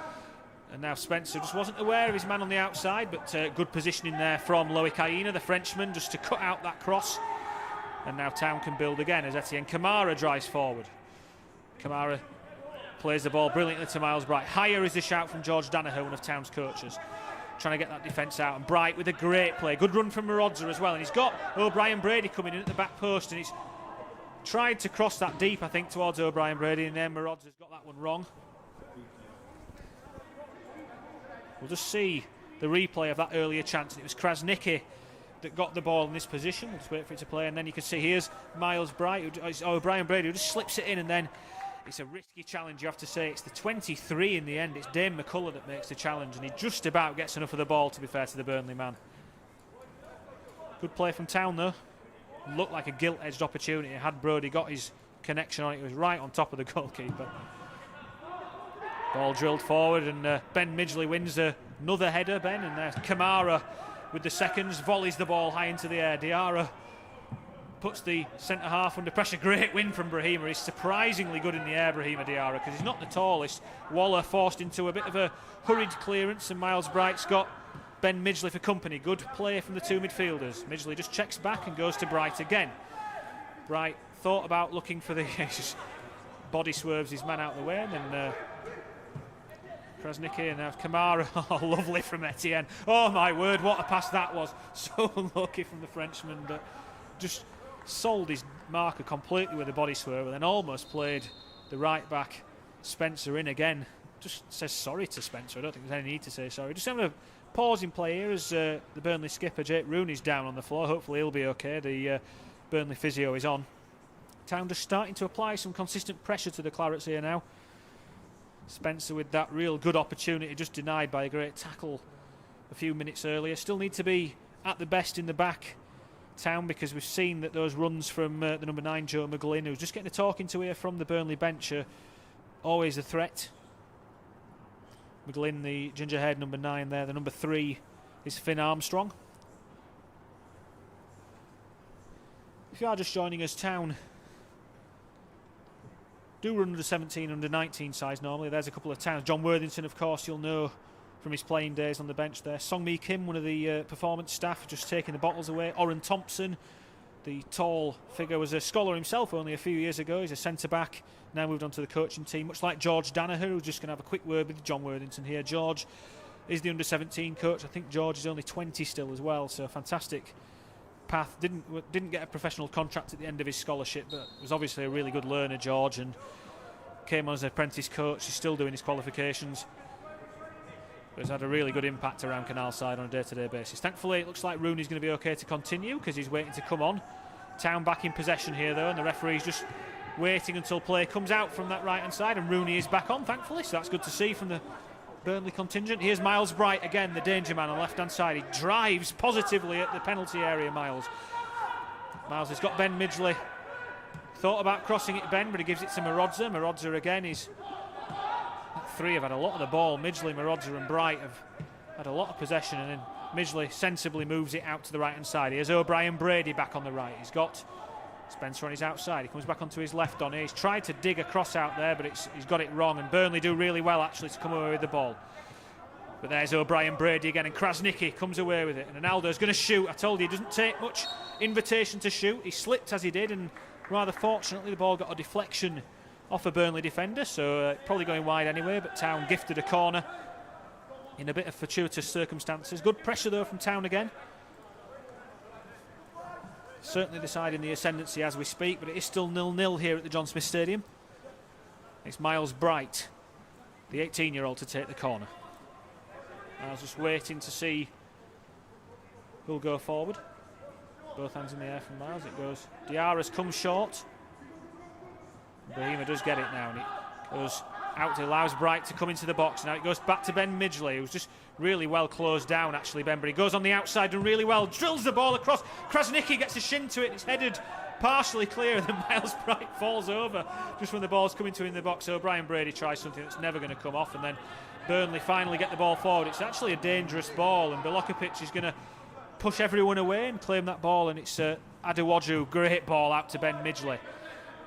And now Spencer just wasn't aware of his man on the outside, but good positioning there from Loic Aina, the Frenchman, just to cut out that cross. And now Town can build again as Etienne Kamara drives forward. Kamara plays the ball brilliantly to Miles Bright. Higher is the shout from George Danaher, one of Town's coaches. Trying to get that defence out. And Bright with a great play. Good run from Marodza as well. And he's got O'Brien Brady coming in at the back post. And he's tried to cross that deep, I think, towards O'Brien Brady. And then Marodza's got that one wrong. We'll just see the replay of that earlier chance. And it was Krasniqi that got the ball in this position. We'll just wait for it to play. And then you can see here's Miles Bright, O'Brien Brady, who just slips it in. And then it's a risky challenge, you have to say. It's the 23 in the end. It's Dane McCullough that makes the challenge, and he just about gets enough of the ball, to be fair to the Burnley man. Good play from Town, though. Looked like a gilt-edged opportunity. Had Brody got his connection on it, it was right on top of the goalkeeper. Ball drilled forward, and Ben Midgley wins another header, Ben, and there's Kamara with the seconds, volleys the ball high into the air. Diarra puts the centre-half under pressure. Great win from Brahima. He's surprisingly good in the air, Brahima Diarra, because he's not the tallest. Waller forced into a bit of a hurried clearance, and Miles Bright's got Ben Midgley for company. Good play from the two midfielders. Midgley just checks back and goes to Bright again. Bright thought about looking for the... just body swerves his man out of the way, and then Krasniqi, and now Kamara. Oh, lovely from Etienne. Oh, my word, what a pass that was. So unlucky from the Frenchman, but just sold his marker completely with a body swerve, and then almost played the right back Spencer in again. Just says sorry to Spencer. I don't think there's any need to say sorry. Just having a pause in play here as the Burnley skipper Jake Rooney's down on the floor. Hopefully he'll be okay. The Burnley physio is on. Town just starting to apply some consistent pressure to the Clarets here now. Spencer with that real good opportunity just denied by a great tackle a few minutes earlier. Still need to be at the best in the back, Town, because we've seen that those runs from the number 9 Joe McGlynn, who's just getting a talking to here from the Burnley bench, are always a threat. McGlynn, the gingerhead number 9 there. The number 3 is Finn Armstrong. If you are just joining us, Town do run under 17, under 19 size normally. There's a couple of Towns. John Worthington, of course, you'll know from his playing days on the bench there. Song-Mi Kim, one of the performance staff, just taking the bottles away. Oren Thompson, the tall figure, was a scholar himself only a few years ago. He's a centre-back, now moved on to the coaching team, much like George Danaher, who's just going to have a quick word with John Worthington here. George is the under-17 coach. I think George is only 20 still as well, so a fantastic path. Didn't get a professional contract at the end of his scholarship, but was obviously a really good learner, George, and came on as an apprentice coach. He's still doing his qualifications, but has had a really good impact around Canalside on a day-to-day basis. Thankfully, it looks like Rooney's going to be okay to continue because he's waiting to come on. Town back in possession here, though, and the referee's just waiting until play comes out from that right-hand side, and Rooney is back on, thankfully, so that's good to see from the Burnley contingent. Here's Miles Bright again, the danger man on the left-hand side. He drives positively at the penalty area, Miles. Miles has got Ben Midgley. Thought about crossing it, Ben, but he gives it to Marodza. Marodza again is... Three have had a lot of the ball. Midgley, Marodza and Bright have had a lot of possession, and then Midgley sensibly moves it out to the right-hand side. Here's O'Brien Brady back on the right. He's got Spencer on his outside. He comes back onto his left on here. He's tried to dig a cross out there, but he's got it wrong, and Burnley do really well, actually, to come away with the ball. But there's O'Brien Brady again, and Krasniqi comes away with it. And Ronaldo's going to shoot. I told you, he doesn't take much invitation to shoot. He slipped as he did, and rather fortunately, the ball got a deflection off a Burnley defender, so probably going wide anyway, but Town gifted a corner in a bit of fortuitous circumstances. Good pressure, though, from Town again. Certainly deciding the ascendancy as we speak, but it is still 0-0 here at the John Smith Stadium. It's Miles Bright, the 18-year-old, to take the corner. I was just waiting to see who'll go forward. Both hands in the air from Miles. It goes. Diarra's come short. Brahima does get it now, and it goes out. It allows Bright to come into the box. Now it goes back to Ben Midgley, who's just really well closed down, actually, Ben, but he goes on the outside and really well drills the ball across. Krasniqi gets a shin to it. It's headed partially clear, and then Miles Bright falls over just when the ball's coming to him in the box. So O'Brien Brady tries something that's never going to come off, and then Burnley finally get the ball forward. It's actually a dangerous ball, and Bilokovic is going to push everyone away and claim that ball, and it's Adewaju, great ball out to Ben Midgley.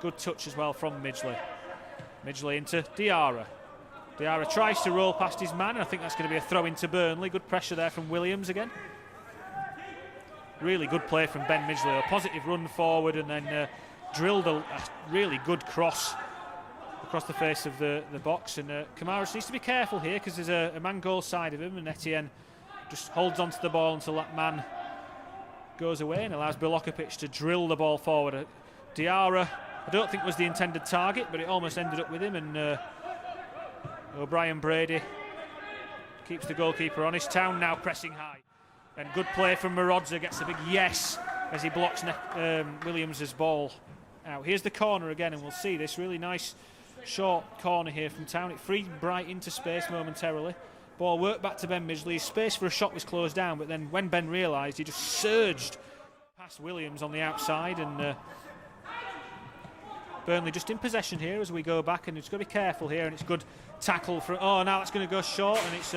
Good touch as well from Midgley. Midgley into Diarra. Diarra tries to roll past his man, and I think that's going to be a throw into Burnley. Good pressure there from Williams again. Really good play from Ben Midgley. A positive run forward and then drilled a really good cross across the face of the box. And Kamara needs to be careful here because there's a man goal side of him, and Etienne just holds onto the ball until that man goes away and allows Bilokovic to drill the ball forward. Diarra, I don't think was the intended target, but it almost ended up with him, and O'Brien Brady keeps the goalkeeper honest. Town now pressing high, and good play from Marodza, gets a big yes as he blocks Williams' ball out. Here's the corner again, and we'll see this really nice short corner here from Town. It freed Bright into space momentarily. Ball worked back to Ben Midgley. His space for a shot was closed down, but then when Ben realised, he just surged past Williams on the outside, and Burnley just in possession here as we go back, and it's got to be careful here, and it's good tackle for. Oh, now it's going to go short, and it's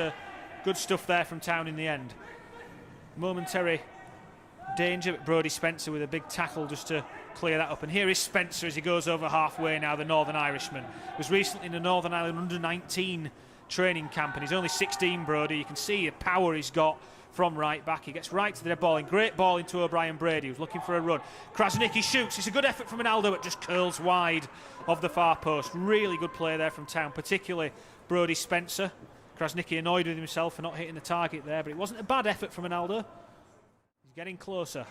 good stuff there from Town in the end. Momentary danger, but Brodie Spencer with a big tackle just to clear that up. And here is Spencer as he goes over halfway now, the Northern Irishman. Was recently in the Northern Ireland under-19 training camp, and he's only 16, Brodie. You can see the power he's got from right back. He gets right to the dead ball, and great ball into O'Brien Brady, who's looking for a run. Krasniqi shoots. It's a good effort from Ronaldo, but just curls wide of the far post. Really good play there from Town, particularly Brodie Spencer. Krasniqi annoyed with himself for not hitting the target there, but it wasn't a bad effort from Ronaldo. He's getting closer.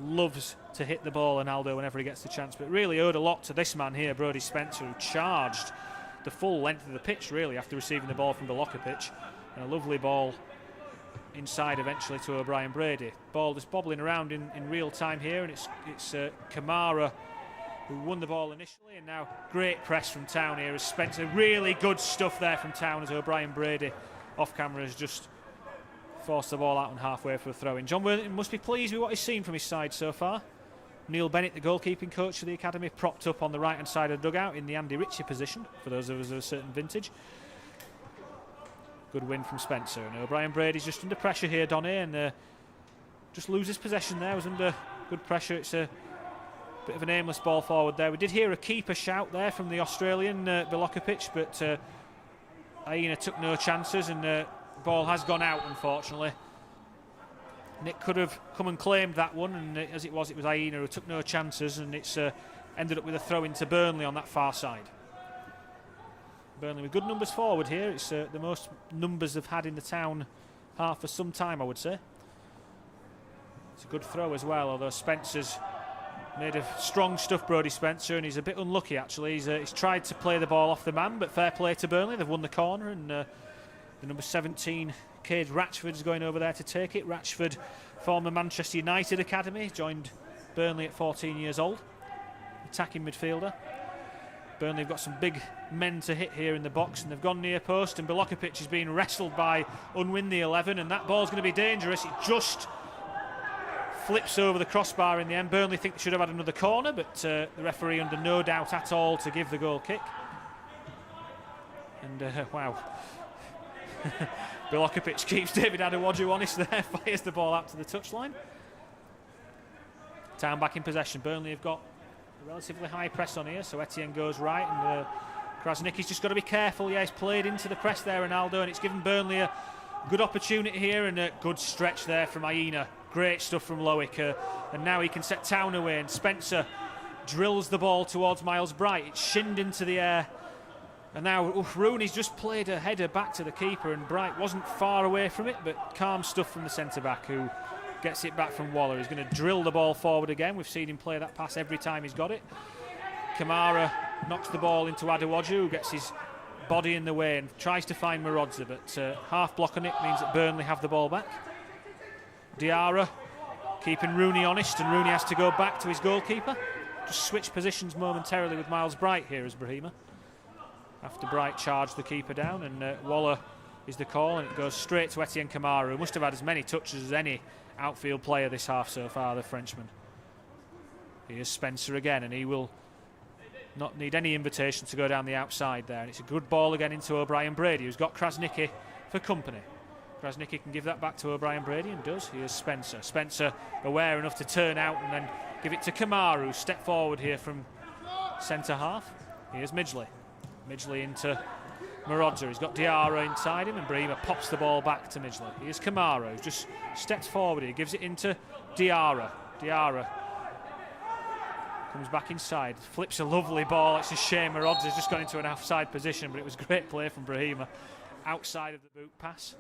Loves to hit the ball, Ronaldo, whenever he gets the chance, but really owed a lot to this man here, Brodie Spencer, who charged the full length of the pitch really after receiving the ball from Bilokovic, and a lovely ball inside eventually to O'Brien Brady. Ball just bobbling around in real time here, and it's Kamara who won the ball initially, and now great press from Town here as Spencer. Really good stuff there from Town as O'Brien Brady off camera has just forced the ball out on halfway for a throw-in. John Worthington must be pleased with what he's seen from his side so far. Neil Bennett, the goalkeeping coach of the academy, propped up on the right hand side of the dugout in the Andy Ritchie position for those of us of a certain vintage. Good win from Spencer, and O'Brien Brady's just under pressure here, Donny, and just loses possession there. Was under good pressure. It's a bit of an aimless ball forward there. We did hear a keeper shout there from the Australian Bilokovic, but Aina took no chances, and the ball has gone out, unfortunately. Nick could have come and claimed that one, and as it was Aina who took no chances, and it's ended up with a throw into Burnley on that far side. Burnley with good numbers forward here. It's the most numbers they've had in the Town half for some time, I would say. It's a good throw as well, although Spencer's made of strong stuff, Brodie Spencer, and he's a bit unlucky actually. He's tried to play the ball off the man, but fair play to Burnley. They've won the corner, and the number 17, Cade Ratchford's going over there to take it. Ratchford, former Manchester United academy, joined Burnley at 14 years old. Attacking midfielder. Burnley have got some big men to hit here in the box, and they've gone near post, and Bilokovic is being wrestled by Unwin the 11, and that ball's going to be dangerous. It just flips over the crossbar in the end. Burnley think they should have had another corner, but the referee under no doubt at all to give the goal kick. And wow. Bilokovic keeps David Adewoju honest there, fires the ball out to the touchline. Town back in possession. Burnley have got a relatively high press on here, so Etienne goes right, and Krasniqi's just got to be careful. Yeah, he's played into the press there, Ronaldo, and it's given Burnley a good opportunity here, and a good stretch there from Aina. Great stuff from Loic, and now he can set Town away, and Spencer drills the ball towards Miles Bright. It's shinned into the air, and now Rooney's just played a header back to the keeper, and Bright wasn't far away from it, but calm stuff from the centre-back who gets it back from Waller. He's going to drill the ball forward again. We've seen him play that pass every time he's got it. Kamara knocks the ball into Adewoju, who gets his body in the way and tries to find Marodza, but half block on it means that Burnley have the ball back. Diarra keeping Rooney honest, and Rooney has to go back to his goalkeeper. Just switch positions momentarily with Miles Bright here as Brahima. After Bright charged the keeper down, and Waller is the call, and it goes straight to Etienne Kamara, who must have had as many touches as any outfield player this half so far, the Frenchman. Here's Spencer again, and he will not need any invitation to go down the outside there, and it's a good ball again into O'Brien Brady, who's got Krasniqi for company. Krasniqi can give that back to O'Brien Brady, and does. Here's Spencer. Spencer aware enough to turn out and then give it to Kamara, who step forward here from centre half. Here's Midgley. Midgley into Marodza. He's got Diarra inside him, and Brahima pops the ball back to Midgley. Here's Kamara, who just steps forward. He gives it into Diarra. Diarra comes back inside, flips a lovely ball. It's a shame Marodza's just got into an offside position, but it was great play from Brahima outside of the boot pass.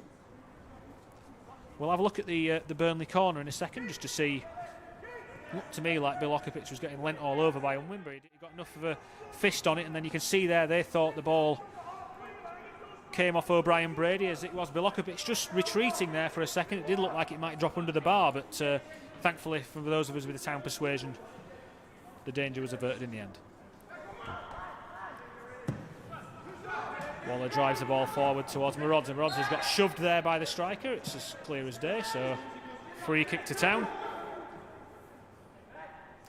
We'll have a look at the Burnley corner in a second, just to see. Looked to me like Bilokovic was getting lent all over by Unwin, but he got enough of a fist on it, and then you can see there they thought the ball came off O'Brien Brady, as it was Bilokovic just retreating there for a second. It did look like it might drop under the bar, but thankfully for those of us with the town persuasion, the danger was averted in the end. Waller drives the ball forward towards Marodza. Marodza's got shoved there by the striker. It's as clear as day, so free kick to Town.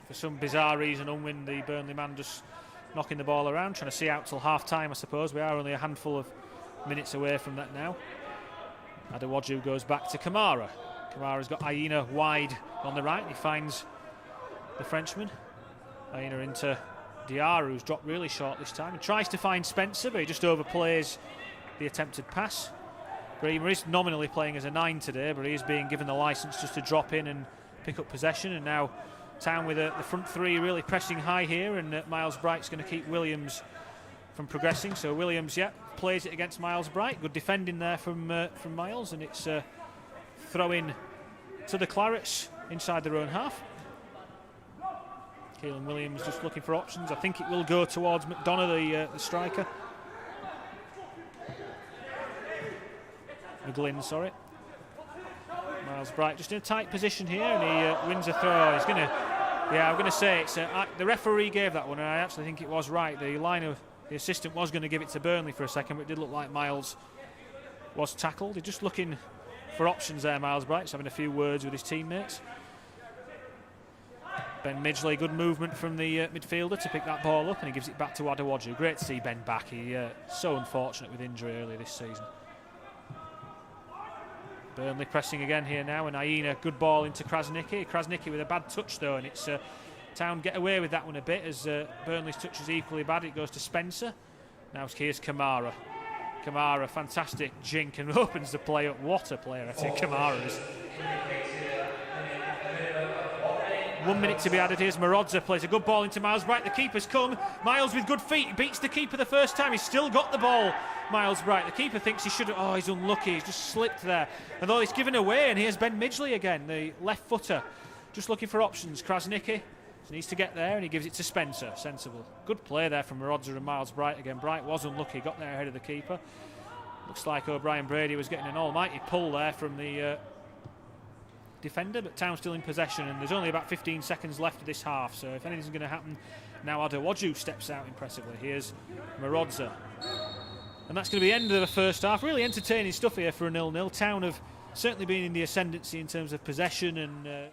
For some bizarre reason, Unwin, the Burnley man, just knocking the ball around, trying to see out till half-time, I suppose. We are only a handful of minutes away from that now. Adewaju goes back to Kamara. Kamara's got Aina wide on the right, and he finds the Frenchman. Aina into Diarra, who's dropped really short this time. He tries to find Spencer, but he just overplays the attempted pass. Brahima is nominally playing as a 9 today, but he is being given the licence just to drop in and pick up possession, and now Town with the front three really pressing high here, and Miles Bright's going to keep Williams from progressing. So Williams, plays it against Miles Bright. Good defending there from Miles, and it's throw in to the Clarets inside their own half. Keelan Williams just looking for options. I think it will go towards McDonough, the striker. McGlynn, sorry. Miles Bright just in a tight position here, and he wins a throw. He's going to, I'm going to say it's the referee gave that one, and I actually think it was right. The assistant was going to give it to Burnley for a second, but it did look like Miles was tackled. He's just looking for options there, Miles Bright. He's having a few words with his teammates. Ben Midgley, good movement from the midfielder to pick that ball up, and he gives it back to Adewaju. Great to see Ben back. He so unfortunate with injury earlier this season. Burnley pressing again here now, and Aina, good ball into Krasniqi. Krasniqi with a bad touch though, and it's Town get away with that one a bit, as Burnley's touch is equally bad. It goes to Spencer. Now here's Kamara. Kamara, fantastic jink, and opens the play up. What a player, I think Kamara is. 1 minute to be added. Here's Marodza, plays a good ball into Miles Bright. The keeper's come. Miles with good feet. He beats the keeper the first time. He's still got the ball, Miles Bright. The keeper thinks he should have. Oh, he's unlucky. He's just slipped there. And though he's given away, and here's Ben Midgley again, the left footer. Just looking for options. Krasniqi needs to get there, and he gives it to Spencer. Sensible. Good play there from Marodza and Miles Bright again. Bright was unlucky. Got there ahead of the keeper. Looks like O'Brien Brady was getting an almighty pull there from the defender, but Town still in possession, and there's only about 15 seconds left of this half, so if anything's going to happen, now Adewaju steps out impressively. Here's Marodza, and that's going to be the end of the first half. Really entertaining stuff here for a 0-0. Town have certainly been in the ascendancy in terms of possession and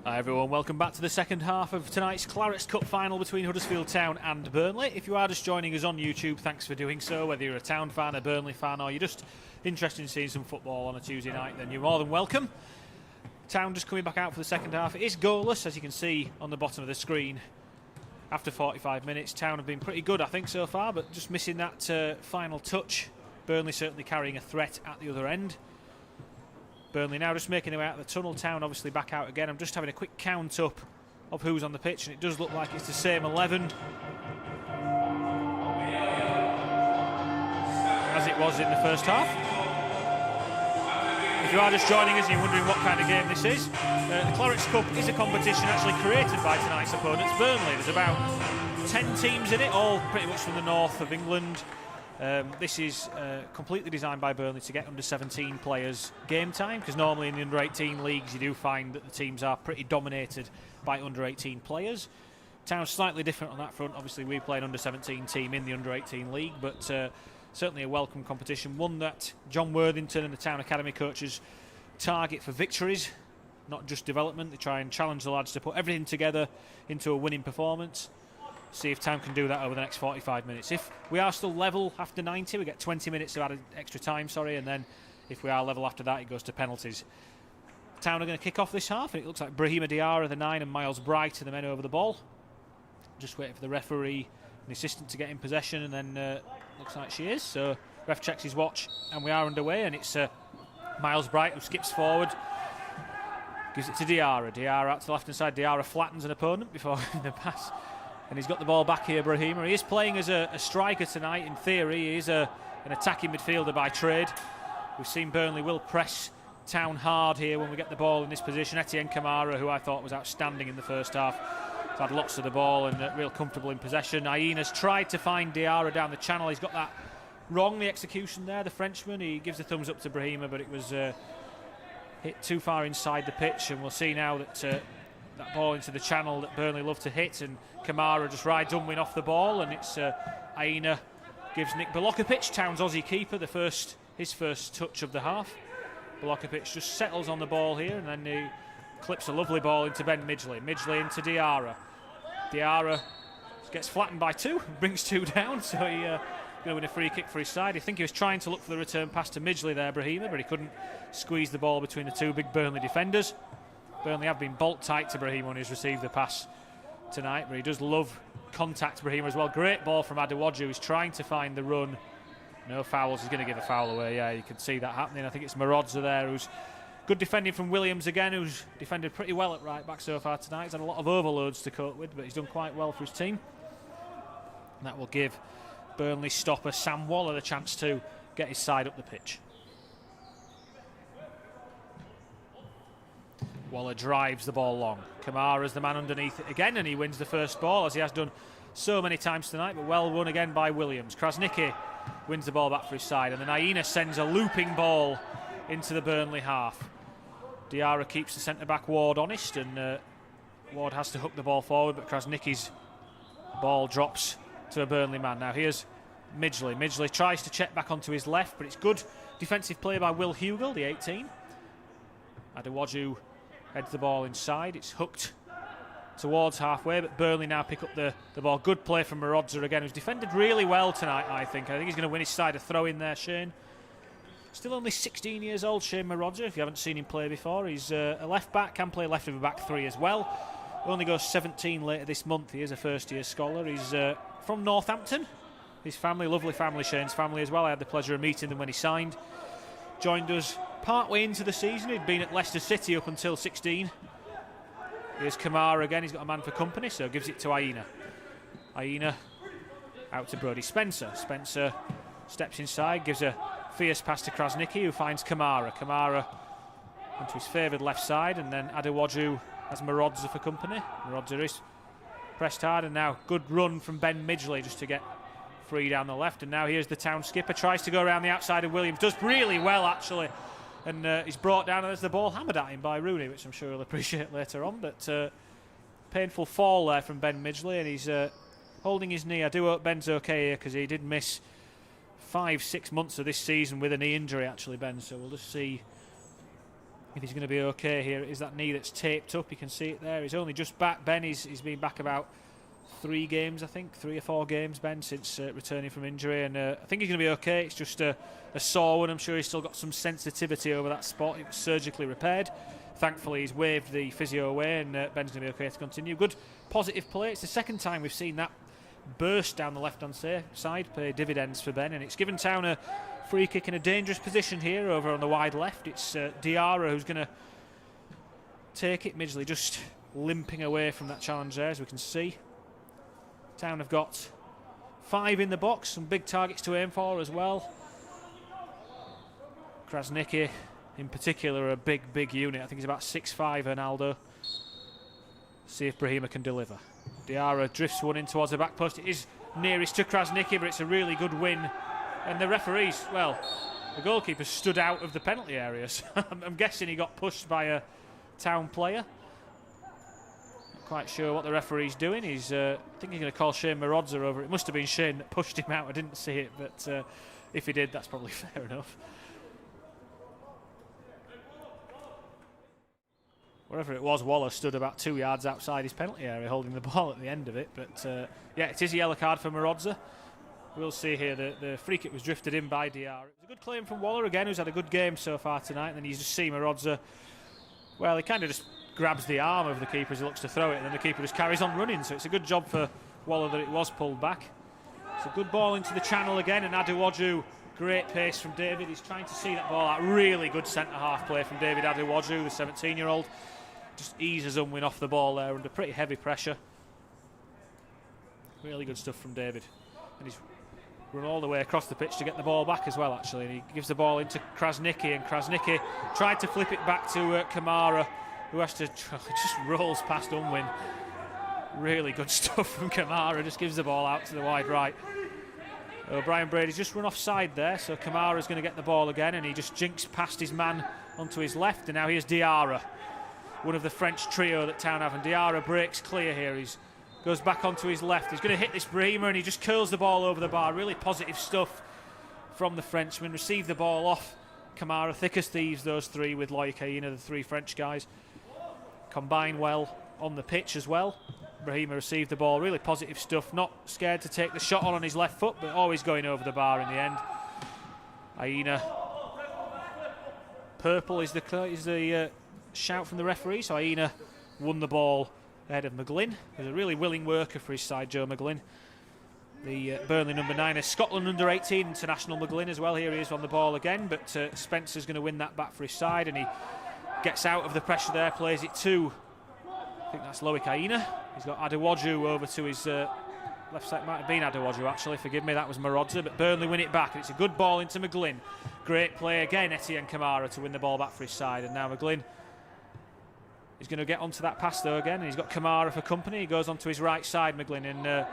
Hi everyone, welcome back to the second half of tonight's Clarets Cup Final between Huddersfield Town and Burnley. If you are just joining us on YouTube, thanks for doing so. Whether you're a Town fan, a Burnley fan, or you're just interested in seeing some football on a Tuesday night, then you're more than welcome. Town just coming back out for the second half. It is goalless, as you can see on the bottom of the screen. After 45 minutes, Town have been pretty good, I think, so far, but just missing that final touch. Burnley certainly carrying a threat at the other end. Burnley now just making their way out of the tunnel. Town obviously back out again. I'm just having a quick count up of who's on the pitch, and it does look like it's the same 11 as it was in the first half. If you are just joining us and you're wondering what kind of game this is, the Clarets Cup is a competition actually created by tonight's opponents, Burnley. There's about 10 teams in it, all pretty much from the north of England. This is completely designed by Burnley to get under 17 players game time, because normally in the under 18 leagues you do find that the teams are pretty dominated by under 18 players. Town's slightly different on that front. Obviously we play an under 17 team in the under 18 league, but certainly a welcome competition, one that John Worthington and the Town Academy coaches target for victories, not just development. They try and challenge the lads to put everything together into a winning performance. See if Town can do that over the next 45 minutes. If we are still level after 90, we get 20 minutes of added extra time, and then if we are level after that, it goes to penalties. Town are going to kick off this half, and it looks like Brahima Diarra, the 9, and Miles Bright are the men over the ball. Just waiting for the referee and the assistant to get in possession, and then looks like she is. So ref checks his watch, and we are underway, and it's Miles Bright who skips forward, gives it to Diarra. Diarra out to the left-hand side. Diarra flattens an opponent before the pass. And he's got the ball back here, Brahima. He is playing as a striker tonight. In theory, he is an attacking midfielder by trade. We've seen Burnley will press Town hard here when we get the ball in this position. Etienne Kamara, who I thought was outstanding in the first half, has had lots of the ball and real comfortable in possession. Aina's tried to find Diarra down the channel. He's got that wrong, the execution there, the Frenchman. He gives the thumbs up to Brahima, but it was hit too far inside the pitch. And we'll see now that that ball into the channel that Burnley love to hit, and Kamara just rides Unwin off the ball, and it's Aina gives Nick Balokovic, Town's Aussie keeper, his first touch of the half. Balokovic just settles on the ball here, and then he clips a lovely ball into Ben Midgley. Midgley into Diarra. Diarra gets flattened by 2, brings 2 down, so he going to win a free kick for his side. I think he was trying to look for the return pass to Midgley there, Brahima, but he couldn't squeeze the ball between the 2 big Burnley defenders. Burnley have been bolt tight to Brahima when he's received the pass tonight, but he does love contact, Brahima, as well. Great ball from Adewoju. He's trying to find the run. No fouls. He's going to give a foul away. Yeah, you can see that happening. I think it's Marodza there, who's good defending from Williams again, who's defended pretty well at right back so far tonight. He's had a lot of overloads to cope with, but he's done quite well for his team. And that will give Burnley stopper Sam Waller the chance to get his side up the pitch. Waller drives the ball long. Kamara's the man underneath it again, and he wins the first ball, as he has done so many times tonight, but well won again by Williams. Krasniqi wins the ball back for his side, and then Aina sends a looping ball into the Burnley half. Diarra keeps the centre-back Ward honest, and Ward has to hook the ball forward, but Krasniqi's ball drops to a Burnley man. Now here's Midgley. Midgley tries to check back onto his left, but it's good defensive play by Will Hugel, the 18. Adewoju heads the ball inside. It's hooked towards halfway, but Burnley now pick up the ball. Good play from Marodza again, who's defended really well tonight, I think. I think he's going to win his side a throw in there, Shane. Still only 16 years old, Shane Marodza, if you haven't seen him play before. He's a left-back, can play left of a back 3 as well. Only goes 17 later this month. He is a first-year scholar. He's from Northampton. His family, lovely family, Shane's family as well. I had the pleasure of meeting them when he signed. Joined us partway into the season. He'd been at Leicester City up until 16. Here's Kamara again. He's got a man for company, so gives it to Aina. Aina out to Brody Spencer. Spencer steps inside, gives a fierce pass to Krasniqi, who finds Kamara. Kamara onto his favoured left side, and then Adewoju has Marodza for company. Marodza is pressed hard, and now good run from Ben Midgley just to get free down the left. And now here's the Town skipper, tries to go around the outside of Williams, does really well actually, and he's brought down, and there's the ball hammered at him by Rooney, which I'm sure he'll appreciate later on. But painful fall there from Ben Midgley, and he's holding his knee. I do hope Ben's okay here, because he did miss 5-6 months of this season with a knee injury actually, Ben, so we'll just see if he's going to be okay here. It is that knee that's taped up. You can see it there. He's only just back. Ben, he's been back about 3 games, I think, 3 or 4 games, Ben, since returning from injury, and I think he's going to be okay. It's just a sore one. I'm sure he's still got some sensitivity over that spot. It was surgically repaired. Thankfully, he's waved the physio away, and Ben's going to be okay to continue. Good positive play. It's the second time we've seen that burst down the left-hand side pay dividends for Ben, and it's given Town a free kick in a dangerous position here over on the wide left. It's Diarra who's going to take it. Midgley just limping away from that challenge there, as we can see. Town have got 5 in the box, some big targets to aim for as well. Krasniqi in particular, a big unit. I think he's about 6'5", Ronaldo. See if Brahima can deliver. Diarra drifts one in towards the back post. It is nearest to Krasniqi, but it's a really good win. And the referees, well, the goalkeeper stood out of the penalty areas. I'm guessing he got pushed by a Town player. Not quite sure what the referee's doing. He's, I think he's going to call Shane Marodza over. It must have been Shane that pushed him out. I didn't see it, but if he did, that's probably fair enough. Wherever it was, Waller stood about 2 yards outside his penalty area holding the ball at the end of it. But yeah, it is a yellow card for Marodza. We'll see here the free kick was drifted in by Diarra. It was a good claim from Waller again, who's had a good game so far tonight. And then you just see Marodza, well, he kind of just grabs the arm of the keeper as he looks to throw it, and then the keeper just carries on running. So it's a good job for Waller that it was pulled back. It's a good ball into the channel again, and Adewoju, great pace from David. He's trying to see that ball out. Really good centre-half play from David Adewoju, the 17-year-old. Just eases Unwin off the ball there under pretty heavy pressure. Really good stuff from David. And he's run all the way across the pitch to get the ball back as well, actually. And he gives the ball into Krasniqi, and Krasniqi tried to flip it back to Kamara, who has to just rolls past Unwin. Really good stuff from Kamara. Just gives the ball out to the wide right. Brian Brady's just run offside there, so Kamara's going to get the ball again, and he just jinks past his man onto his left, and now here's Diarra, one of the French trio that Town have, and Diarra breaks clear here. He goes back onto his left. He's going to hit this Brahima, and he just curls the ball over the bar. Really positive stuff from the Frenchman. Receive the ball off Kamara. Thick as thieves, those 3 with Loic Aina, the 3 French guys. Combine well on the pitch as well. Brahima received the ball. Really positive stuff. Not scared to take the shot on his left foot, but always going over the bar in the end. Aina. Purple is the shout from the referee, so Aina won the ball ahead of McGlynn. He's a really willing worker for his side, Joe McGlynn. The Burnley number 9 is Scotland under 18 international McGlynn as well. Here he is on the ball again, but Spencer's going to win that back for his side, and he gets out of the pressure there, plays it to, I think that's Loic Aina. He's got Adewoju over to his left side. Might have been Adewoju, actually, forgive me, that was Marodza, but Burnley win it back, and it's a good ball into McGlynn. Great play again, Etienne Kamara to win the ball back for his side, and now McGlynn is going to get onto that pass though again, and he's got Kamara for company. He goes onto his right side, McGlynn, and I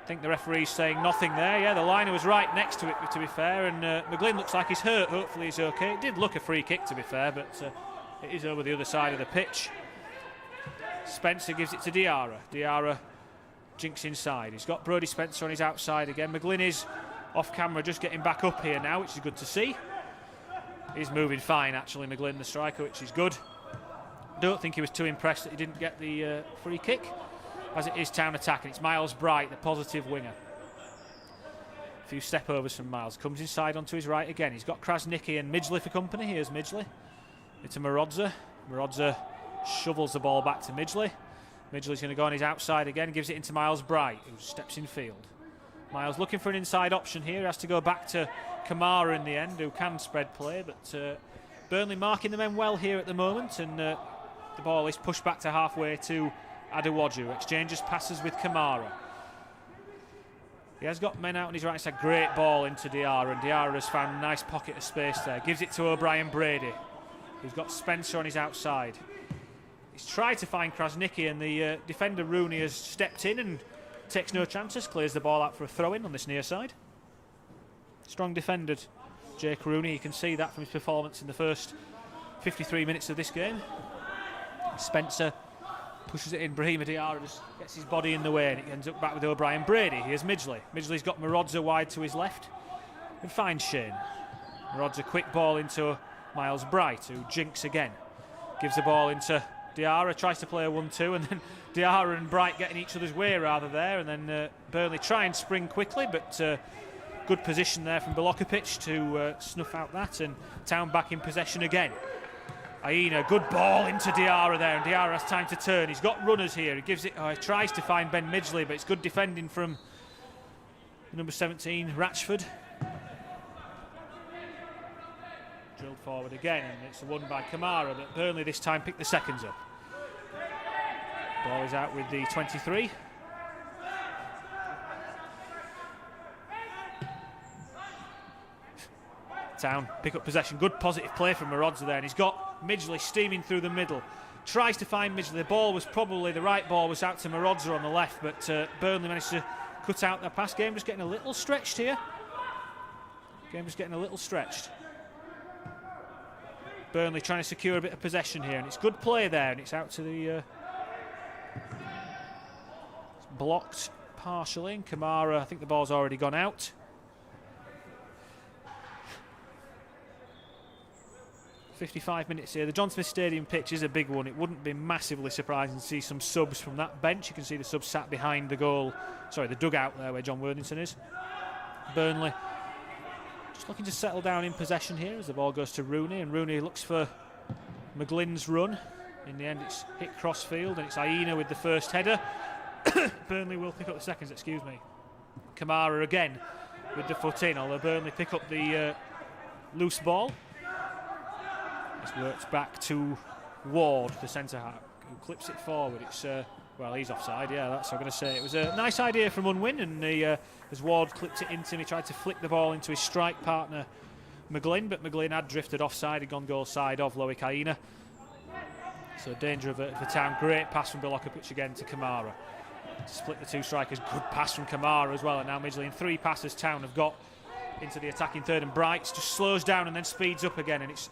think the referee's saying nothing there. Yeah, the liner was right next to it, to be fair, and McGlynn looks like he's hurt. Hopefully he's okay. It did look a free kick, to be fair, but it is over the other side of the pitch. Spencer gives it to Diarra. Diarra jinks inside. He's got Brodie Spencer on his outside again. McGlynn is off camera, just getting back up here now, which is good to see. He's moving fine, actually, McGlynn, the striker, which is good. Don't think he was too impressed that he didn't get the free kick, as it is Town attack, and it's Miles Bright, the positive winger. A few step overs from Miles. Comes inside onto his right again. He's got Krasniqi and Midgley for company. Here's Midgley. It's a Marodza. Marodza shovels the ball back to Midgley. Midgley's going to go on his outside again. Gives it into Miles Bright, who steps in field. Miles looking for an inside option here. He has to go back to Kamara in the end, who can spread play, but Burnley marking the men well here at the moment, and the ball is pushed back to halfway to Adewoju. Exchanges passes with Kamara. He has got men out on his right side. Great ball into Diarra, and Diarra has found a nice pocket of space there. Gives it to O'Brien Brady, who's got Spencer on his outside. He's tried to find Krasniqi, and the defender Rooney has stepped in and takes no chances. Clears the ball out for a throw-in on this near side. Strong defended Jake Rooney. You can see that from his performance in the first 53 minutes of this game. Spencer pushes it in. Brahima Diarra just gets his body in the way, and it ends up back with O'Brien Brady. Here's Midgley. Midgley's got Marodza wide to his left and finds Shane. Marodza, quick ball into Miles Bright, who jinks again. Gives the ball into Diarra, tries to play a 1-2, and then Diarra and Bright getting each other's way rather there, and then Burnley try and spring quickly, but good position there from Belokovic to snuff out that, and Town back in possession again. Aina, good ball into Diarra there, and Diarra has time to turn. He's got runners here. He gives it. He tries to find Ben Midgley, but it's good defending from number 17, Ratchford. Drilled forward again, and it's a one by Kamara, but Burnley this time picked the seconds up. Ball is out with the 23. Town pick up possession. Good positive play from Marodza there, and he's got Midgley steaming through the middle. Tries to find Midgley. The ball was probably, the right ball was out to Marodza on the left, but Burnley managed to cut out their pass. Game just getting a little stretched here. Game just getting a little stretched. Burnley trying to secure a bit of possession here, and it's good play there, and it's out to the it's blocked partially, and Kamara, I think the ball's already gone out. 55 minutes here. The John Smith Stadium pitch is a big one. It wouldn't be massively surprising to see some subs from that bench. You can see the subs sat behind the goal, sorry, the dugout there where John Worthington is. Burnley just looking to settle down in possession here as the ball goes to Rooney, and Rooney looks for McGlynn's run. In the end, it's hit crossfield, and it's Aina with the first header. Burnley will pick up the seconds, excuse me. Kamara again with the foot in, although Burnley pick up the loose ball. This works back to Ward, the centre half, who clips it forward. It's well, he's offside, yeah, that's what I'm going to say. It was a nice idea from Unwin, and as Ward clipped it into him, he tried to flick the ball into his strike partner McGlynn, but McGlynn had drifted offside, had gone goal side of Loic Aina. So danger of a Town. Great pass from Belokovic again to Kamara. Split the two strikers, good pass from Kamara as well, and now Midgley in 3 passes Town have got into the attacking third, and Bright just slows down and then speeds up again, and it's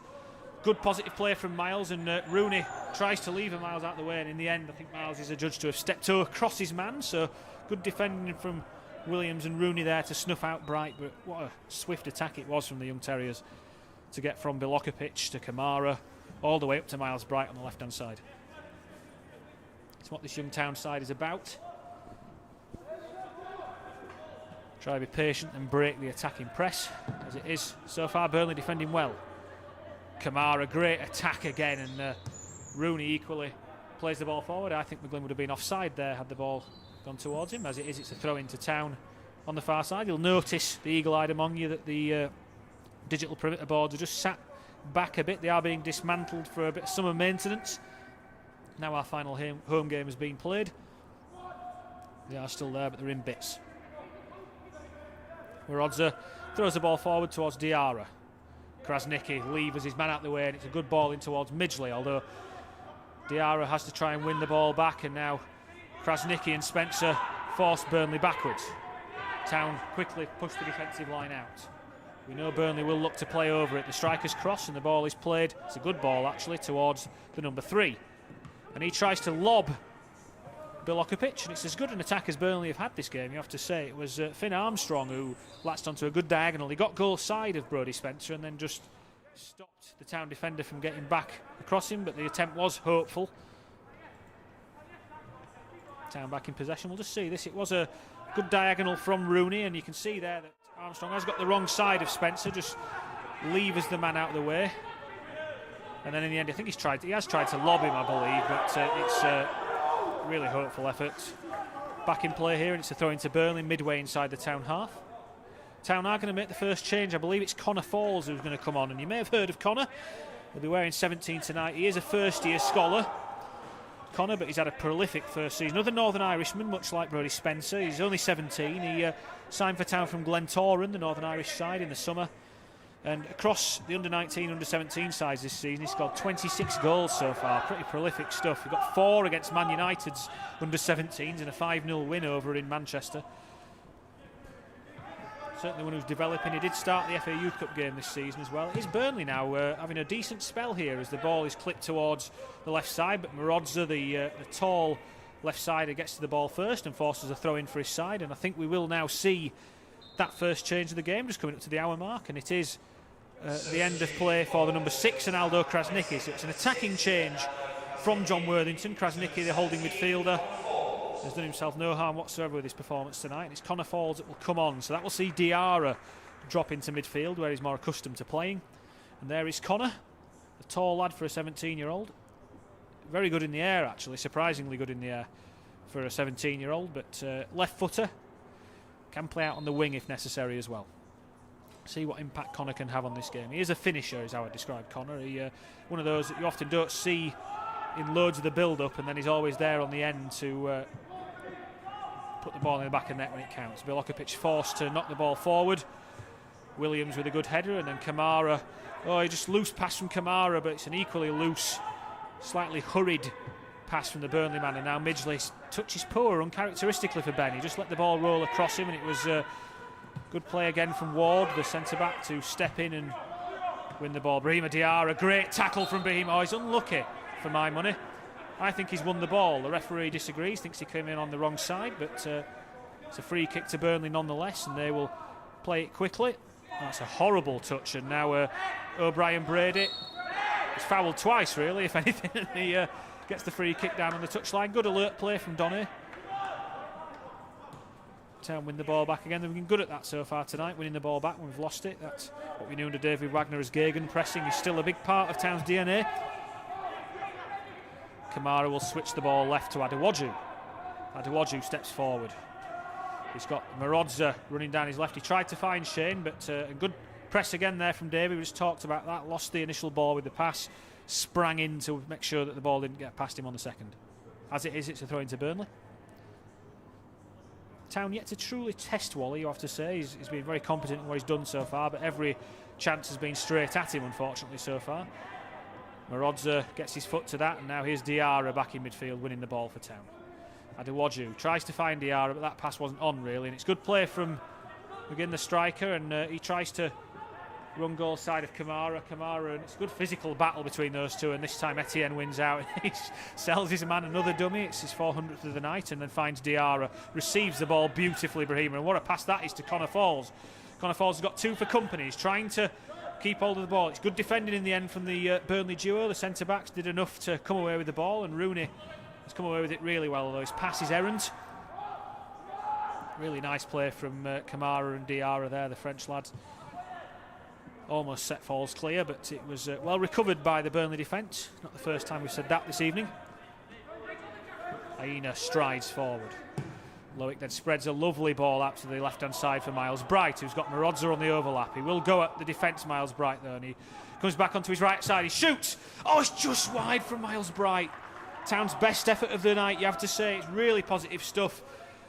good positive play from Miles, and Rooney tries to leave Miles out of the way, and in the end I think Miles is adjudged to have stepped across his man, so good defending from Williams and Rooney there to snuff out Bright, but what a swift attack it was from the young Terriers to get from Belokovic to Kamara all the way up to Miles Bright on the left hand side. It's what this young Town side is about. Try to be patient and break the attacking press, as it is so far. Burnley defending well. Kamara, great attack again, and Rooney equally plays the ball forward. I think McGlynn would have been offside there had the ball gone towards him. As it is, it's a throw into Town on the far side. You'll notice, the eagle-eyed among you, that the digital perimeter boards are just sat back a bit. They are being dismantled for a bit of summer maintenance. Now our final home game has been played. They are still there, but they're in bits. Marodza throws the ball forward towards Diarra. Krasniqi levers his man out the way, and it's a good ball in towards Midgley, although Diarra has to try and win the ball back, and now Krasniqi and Spencer force Burnley backwards. Town quickly push the defensive line out. We know Burnley will look to play over it. The striker's cross, and the ball is played, it's a good ball actually, towards the number 3. And he tries to lob Belokovic, and it's as good an attack as Burnley have had this game, you have to say. It was Finn Armstrong who latched onto a good diagonal. He got goal side of Brodie Spencer and then just stopped the Town defender from getting back across him, but the attempt was hopeful. Town back in possession. We'll just see this. It was a good diagonal from Rooney, and you can see there that Armstrong has got the wrong side of Spencer, just levers the man out of the way. And then in the end, I think he has tried to lob him, I believe, but it's really hopeful effort. Back in play here, and it's a throw into Burnley midway inside the Town half. Town are going to make the first change. I believe it's Connor Falls who's going to come on, and you may have heard of Connor. He'll be wearing 17 tonight. He is a first-year scholar, Connor, but he's had a prolific first season. Another Northern Irishman, much like Brodie Spencer. He's only 17. He signed for Town from Glentoran, the Northern Irish side, in the summer. And across the under-19, under-17 sides this season, he's scored 26 goals so far. Pretty prolific stuff. He got 4 against Man United's under-17s in a 5-0 win over in Manchester. Certainly one who's developing. He did start the FA Youth Cup game this season as well. It is Burnley now having a decent spell here as the ball is clipped towards the left side, but Marodza, the tall left-sider, gets to the ball first and forces a throw in for his side. And I think we will now see that first change of the game just coming up to the hour mark, and it is the end of play for the number 6, Ronaldo Krasniqi. So it's an attacking change from John Worthington. Krasniqi, the holding midfielder, has done himself no harm whatsoever with his performance tonight. And it's Connor Falls that will come on. So that will see Diarra drop into midfield, where he's more accustomed to playing. And there is Connor, a tall lad for a 17-year-old. Very good in the air, actually, surprisingly good in the air for a 17-year-old, but left footer, can play out on the wing if necessary as well. See what impact Connor can have on this game. He is a finisher, is how I describe Connor. He one of those that you often don't see in loads of the build-up, and then he's always there on the end to put the ball in the back of the net when it counts. Bilokovic forced to knock the ball forward. Williams with a good header, and then Kamara. Oh, he just loose pass from Kamara, but it's an equally loose, slightly hurried pass from the Burnley man. And now Midgley's touch is poor, uncharacteristically for Ben. He just let the ball roll across him, and it was good play again from Ward, the centre-back, to step in and win the ball. Brahima Diarra, great tackle from Brahima. Oh, he's unlucky for my money. I think he's won the ball. The referee disagrees, thinks he came in on the wrong side, but it's a free kick to Burnley nonetheless, and they will play it quickly. That's a horrible touch, and now O'Brien Brady is fouled twice, really, if anything, and he gets the free kick down on the touchline. Good alert play from Donny. Town win the ball back again. They've been good at that so far tonight, winning the ball back when we've lost it. That's what we knew under David Wagner as Gagan. Pressing is still a big part of Town's DNA. Kamara will switch the ball left to Adewaju. Adewaju steps forward. He's got Marodza running down his left. He tried to find Shane, but a good press again there from Davey. We just talked about that. Lost the initial ball with the pass. Sprang in to make sure that the ball didn't get past him on the second. As it is, it's a throw into Burnley. Town yet to truly test Wally, you have to say. He's been very competent in what he's done so far, but every chance has been straight at him, unfortunately, so far. Marodza gets his foot to that, and now here's Diarra back in midfield, winning the ball for Town. Adewaju tries to find Diarra, but that pass wasn't on, really. And it's good play from, again, the striker, and he tries to run goal side of Kamara, and it's a good physical battle between those two, and this time Etienne wins out. He sells his man another dummy. It's his 400th of the night, and then finds Diarra, receives the ball beautifully, Brahima, and what a pass that is to Connor Falls. Connor Falls has got 2 for company. He's trying to keep hold of the ball. It's good defending in the end from the Burnley duo. The centre-backs did enough to come away with the ball, and Rooney has come away with it really well, although his pass is errant. Really nice play from Kamara and Diarra there, the French lads. Almost set Falls clear, but it was well recovered by the Burnley defence. Not the first time we've said that this evening. Aina strides forward. Loic then spreads a lovely ball out to the left-hand side for Miles Bright, who's got Marodza on the overlap. He will go at the defence, Miles Bright, though, and he comes back onto his right side. He shoots! Oh, it's just wide from Miles Bright. Town's best effort of the night, you have to say. It's really positive stuff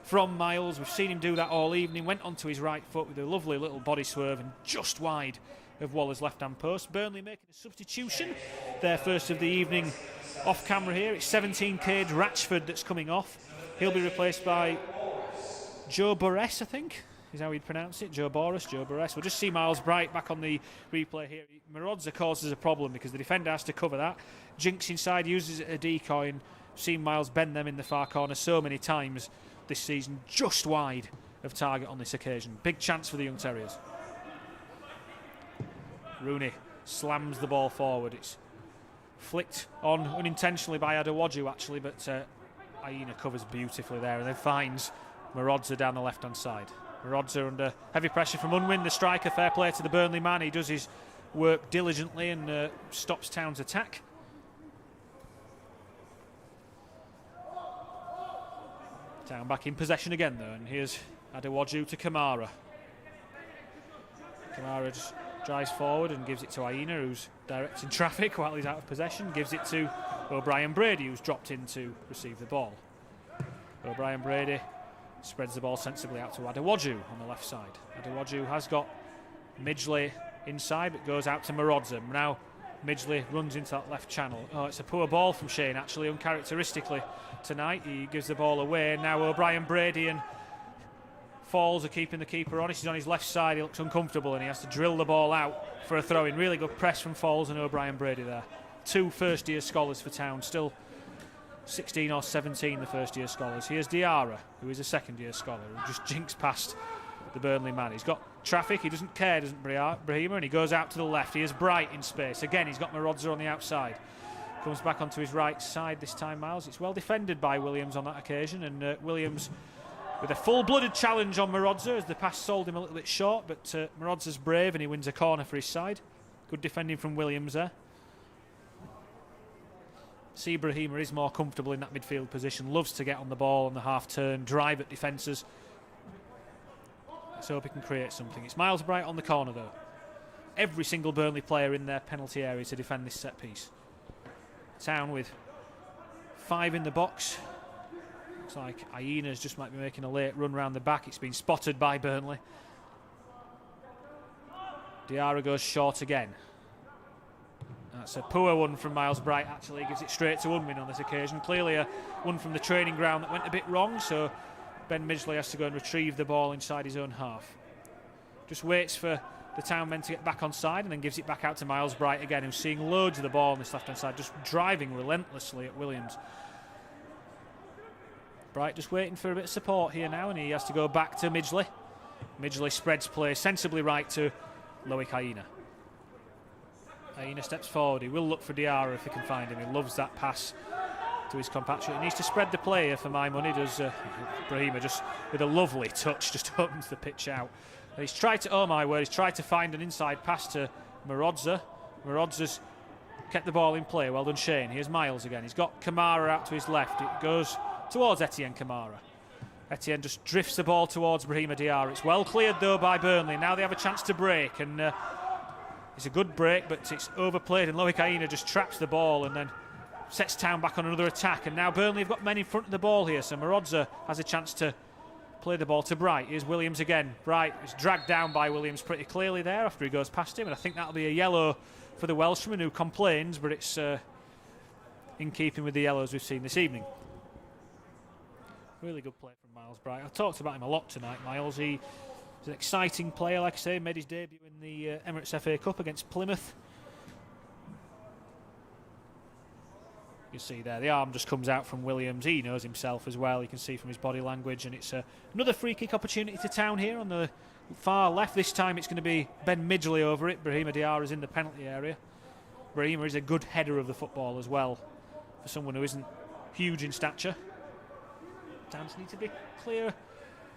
from Miles. We've seen him do that all evening. Went onto his right foot with a lovely little body swerve and just wide of Waller's left-hand post. Burnley making a substitution. Their first of the evening off camera here. It's 17-Cade Ratchford that's coming off. He'll be replaced by Joe Borres, I think, is how he'd pronounce it. Joe Borres. We'll just see Miles Bright back on the replay here. Marodza causes a problem because the defender has to cover that. Jinks inside, uses it as a decoy, and seen Miles bend them in the far corner so many times this season, just wide of target on this occasion. Big chance for the young Terriers. Rooney slams the ball forward. It's flicked on unintentionally by Adewaju, actually, but Aina covers beautifully there and then finds Marodza down the left-hand side. Marodza under heavy pressure from Unwin, the striker. Fair play to the Burnley man. He does his work diligently and stops Town's attack. Town back in possession again, though, and here's Adewaju to Kamara. Kamara just drives forward and gives it to Aina, who's directing traffic while he's out of possession. Gives it to O'Brien Brady, who's dropped in to receive the ball. O'Brien Brady spreads the ball sensibly out to Adewaju on the left side. Adewaju has got Midgley inside, but goes out to Marodza. Now Midgley runs into that left channel. Oh, it's a poor ball from Shane, actually, uncharacteristically tonight. He gives the ball away. Now O'Brien Brady and Falls are keeping the keeper honest. He's on his left side. He looks uncomfortable and he has to drill the ball out for a throw-in. Really good press from Falls and O'Brien Brady there. 2 first-year scholars for Town. Still 16 or 17, the first-year scholars. Here's Diarra, who is a second-year scholar, who just jinks past the Burnley man. He's got traffic, he doesn't care, doesn't Brahima, and he goes out to the left. He is Bright in space. Again, he's got Marodza on the outside. Comes back onto his right side this time, Miles. It's well defended by Williams on that occasion, and Williams with a full-blooded challenge on Marodza as the pass sold him a little bit short, but Marodza's brave and he wins a corner for his side. Good defending from Williams there. See, Brahima is more comfortable in that midfield position, loves to get on the ball on the half-turn, drive at defences. Let's hope he can create something. It's Miles Bright on the corner though. Every single Burnley player in their penalty area to defend this set piece. Town with 5 in the box. Looks like Hyenas just might be making a late run round the back. It's been spotted by Burnley. Diarra goes short again. That's a poor one from Miles Bright, actually. He gives it straight to Unwin on this occasion. Clearly a one from the training ground that went a bit wrong, so Ben Midgley has to go and retrieve the ball inside his own half. Just waits for the Town men to get back on side and then gives it back out to Miles Bright again, who's seeing loads of the ball on this left-hand side, just driving relentlessly at Williams. Bright just waiting for a bit of support here now, and he has to go back to Midgley. Midgley spreads play sensibly right to Loic Hyena. Hyena steps forward. He will look for Diarra if he can find him. He loves that pass to his compatriot. He needs to spread the play here for my money. Does Brahima just with a lovely touch just opens the pitch out. And he's tried to, oh my word, he's tried to find an inside pass to Marodza. Marodza's kept the ball in play. Well done, Shane. Here's Miles again. He's got Kamara out to his left. It goes towards Etienne Kamara. Etienne just drifts the ball towards Brahima Diarra. It's well cleared though by Burnley. Now they have a chance to break, and it's a good break, but it's overplayed, and Loic Hyena just traps the ball and then sets Town back on another attack. And now Burnley have got men in front of the ball here, so Marodza has a chance to play the ball to Bright. Here's Williams again. Bright is dragged down by Williams pretty clearly there after he goes past him, and I think that'll be a yellow for the Welshman, who complains, but it's in keeping with the yellows we've seen this evening. Really good play from Miles Bright. I've talked about him a lot tonight, Miles. He's an exciting player, like I say, made his debut in the Emirates FA Cup against Plymouth. You see there, the arm just comes out from Williams. He knows himself as well. You can see from his body language, and it's another free kick opportunity to Town here on the far left. This time it's going to be Ben Midgley over it. Brahima Diarra is in the penalty area. Brahima is a good header of the football as well for someone who isn't huge in stature. Town need to be clear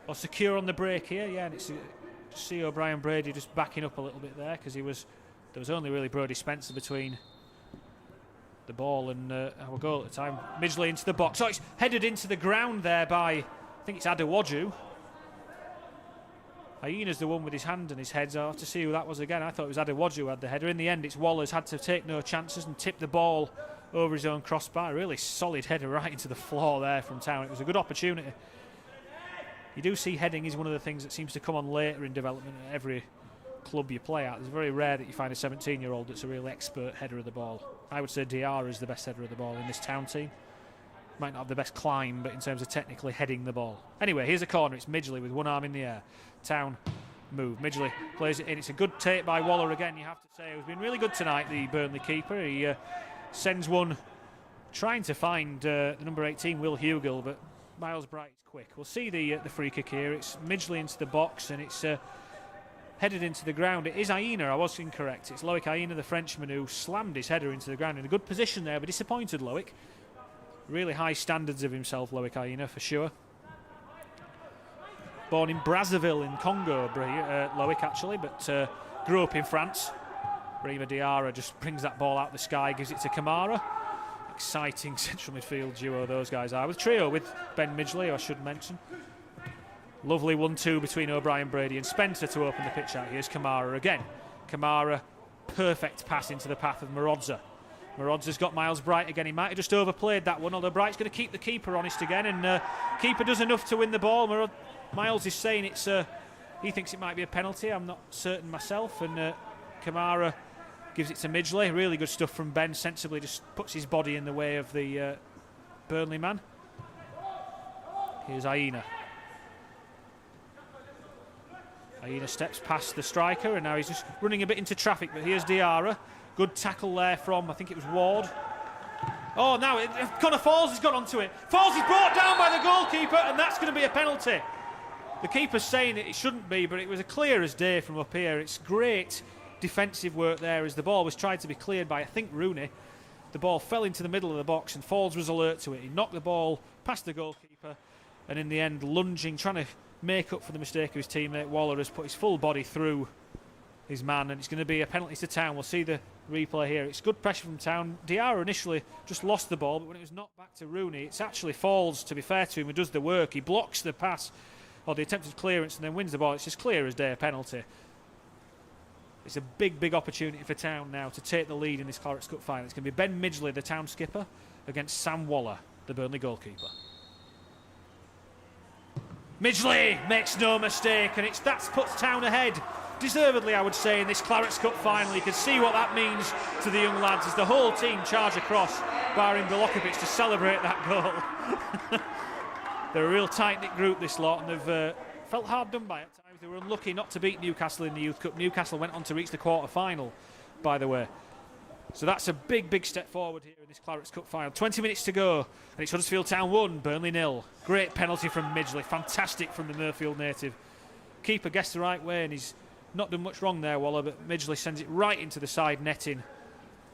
or secure on the break here. Yeah, and it's see O'Brien Brady just backing up a little bit there, because there was only really Brodie Spencer between the ball and our goal at the time. Midgley into the box. Oh, it's headed into the ground there by, I think it's Adewaju. Hyena's the one with his hand and his head. I'll have to see who that was again. I thought it was Adewaju who had the header. In the end, it's Waller's had to take no chances and tip the ball over his own crossbar. Really solid header right into the floor there from Town. It was a good opportunity. You do see heading is one of the things that seems to come on later in development at every club you play at. It's very rare that you find a 17-year-old that's a real expert header of the ball. I would say Diarra is the best header of the ball in this Town team. Might not have the best climb, but in terms of technically heading the ball. Anyway, here's a corner. It's Midgley with one arm in the air. Town move. Midgley plays it in. It's a good take by Waller again, you have to say. He's been really good tonight, the Burnley keeper. He sends one trying to find the number 18, Will Hugel, but Miles Bright is quick. We'll see the free kick here. It's Midgley into the box, and it's headed into the ground. It is Hyena, I was incorrect. It's Loic Hyena, the Frenchman, who slammed his header into the ground. In a good position there, but disappointed Loic. Really high standards of himself, Loic Hyena, for sure. Born in Brazzaville in Congo, Loic actually, but grew up in France. Brahima Diarra just brings that ball out of the sky, gives it to Kamara. Exciting central midfield duo those guys are. With trio with Ben Midgley, I should mention. Lovely 1-2 between O'Brien Brady and Spencer to open the pitch out. Here's Kamara again. Kamara, perfect pass into the path of Marodza. Marodza's got Miles Bright again. He might have just overplayed that one, although Bright's going to keep the keeper honest again, and keeper does enough to win the ball. Miles is saying he thinks it might be a penalty. I'm not certain myself, and Kamara gives it to Midgley. Really good stuff from Ben. Sensibly just puts his body in the way of the Burnley man. Here's Hyena. Hyena steps past the striker, and now he's just running a bit into traffic, but here's Diarra. Good tackle there from, I think it was Ward. Oh, now Connor Falls has got onto it. Falls is brought down by the goalkeeper, and that's going to be a penalty. The keeper's saying it shouldn't be, but it was a clear as day from up here. It's great defensive work there as the ball was tried to be cleared by, I think, Rooney. The ball fell into the middle of the box and Falls was alert to it. He knocked the ball past the goalkeeper, and in the end, lunging, trying to make up for the mistake of his teammate, Waller has put his full body through his man, and it's going to be a penalty to Town. We'll see the replay here. It's good pressure from Town. Diarra initially just lost the ball, but when it was knocked back to Rooney, it's actually Falls, to be fair to him, who does the work. He blocks the pass or the attempted clearance and then wins the ball. It's just clear as day, a penalty. It's a big, big opportunity for Town now to take the lead in this Clarets Cup Final. It's going to be Ben Midgley, the Town skipper, against Sam Waller, the Burnley goalkeeper. Midgley makes no mistake, and that puts Town ahead. Deservedly, I would say, in this Clarets Cup Final. You can see what that means to the young lads as the whole team charge across, barring Belokovic, to celebrate that goal. They're a real tight-knit group, this lot, and they've felt hard done by at times. They were unlucky not to beat Newcastle in the Youth Cup. Newcastle went on to reach the quarter-final, by the way. So that's a big, big step forward here in this Clarets Cup Final. 20 minutes to go, and it's Huddersfield Town 1, Burnley 0. Great penalty from Midgley. Fantastic from the Murfield native. Keeper guessed the right way, and he's not done much wrong there, Waller, but Midgley sends it right into the side netting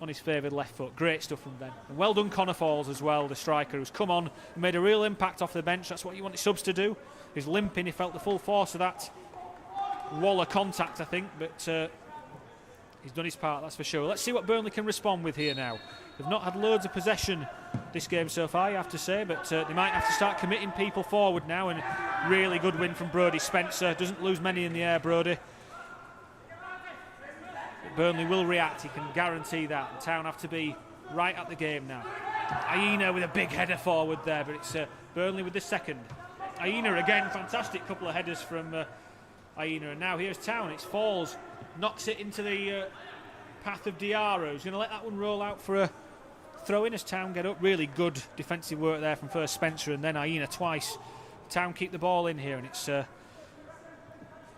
on his favoured left foot. Great stuff from Ben. And well done Connor Falls as well, the striker, who's come on and made a real impact off the bench. That's what you want the subs to do. He's limping, he felt the full force of that Waller contact, I think, but he's done his part, that's for sure. Let's see what Burnley can respond with here now. They've not had loads of possession this game so far, you have to say, but they might have to start committing people forward now, and really good win from Brodie Spencer. Doesn't lose many in the air, Brodie. Burnley will react, he can guarantee that. And Town have to be right at the game now. Aina with a big header forward there, but it's Burnley with the second. Aina again, fantastic couple of headers from Aina. And now here's Town, it's Falls, knocks it into the path of Diarra, who's going to let that one roll out for a throw-in as Town get up. Really good defensive work there from first Spencer and then Aina twice. Town keep the ball in here, and it's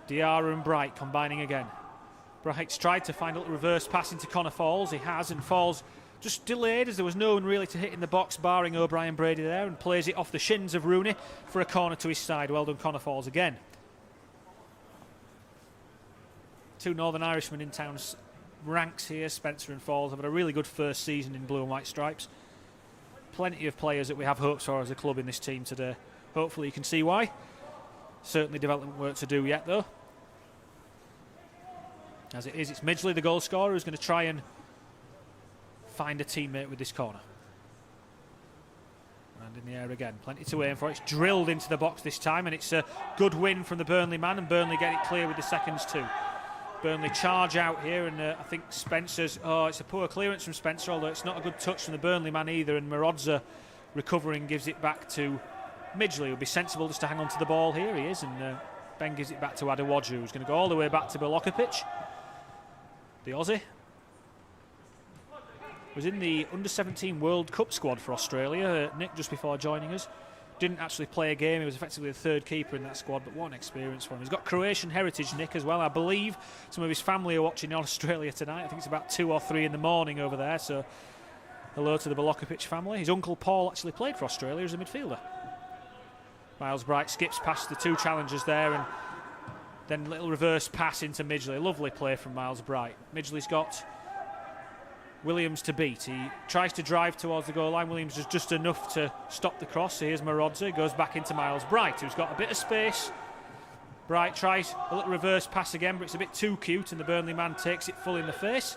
Diarra and Bright combining again. Bright's tried to find a little reverse pass into Connor Falls. He has, and Falls just delayed as there was no one really to hit in the box, barring O'Brien Brady there, and plays it off the shins of Rooney for a corner to his side. Well done, Connor Falls again. Two Northern Irishmen in Town's ranks here, Spencer and Falls, have had a really good first season in blue and white stripes. Plenty of players that we have hopes for as a club in this team today. Hopefully you can see why. Certainly development work to do yet, though. As it is, it's Midgley, the goal scorer, who's going to try and find a teammate with this corner. And in the air again, plenty to aim for. It's drilled into the box this time, and it's a good win from the Burnley man, and Burnley get it clear with the seconds too. Burnley charge out here, and I think Spencer's... Oh, it's a poor clearance from Spencer, although it's not a good touch from the Burnley man either, and Marodza recovering gives it back to Midgley, who'll be sensible just to hang on to the ball here. He is, and Ben gives it back to Adewoju, who's going to go all the way back to Belokovic. The Aussie was in the Under-17 World Cup squad for Australia, Nick, just before joining us. Didn't actually play a game, he was effectively the third keeper in that squad, but what an experience for him. He's got Croatian heritage, Nick, as well. I believe some of his family are watching in Australia tonight. I think it's about 2 or 3 in the morning over there, so hello to the Belokovic family. His uncle Paul actually played for Australia as a midfielder. Miles Bright skips past the two challengers there, and then a little reverse pass into Midgley. Lovely play from Miles Bright. Midgley's got Williams to beat. He tries to drive towards the goal line. Williams does just enough to stop the cross. Here's Marodza, goes back into Miles Bright, who's got a bit of space. Bright tries a little reverse pass again, but it's a bit too cute, and the Burnley man takes it full in the face.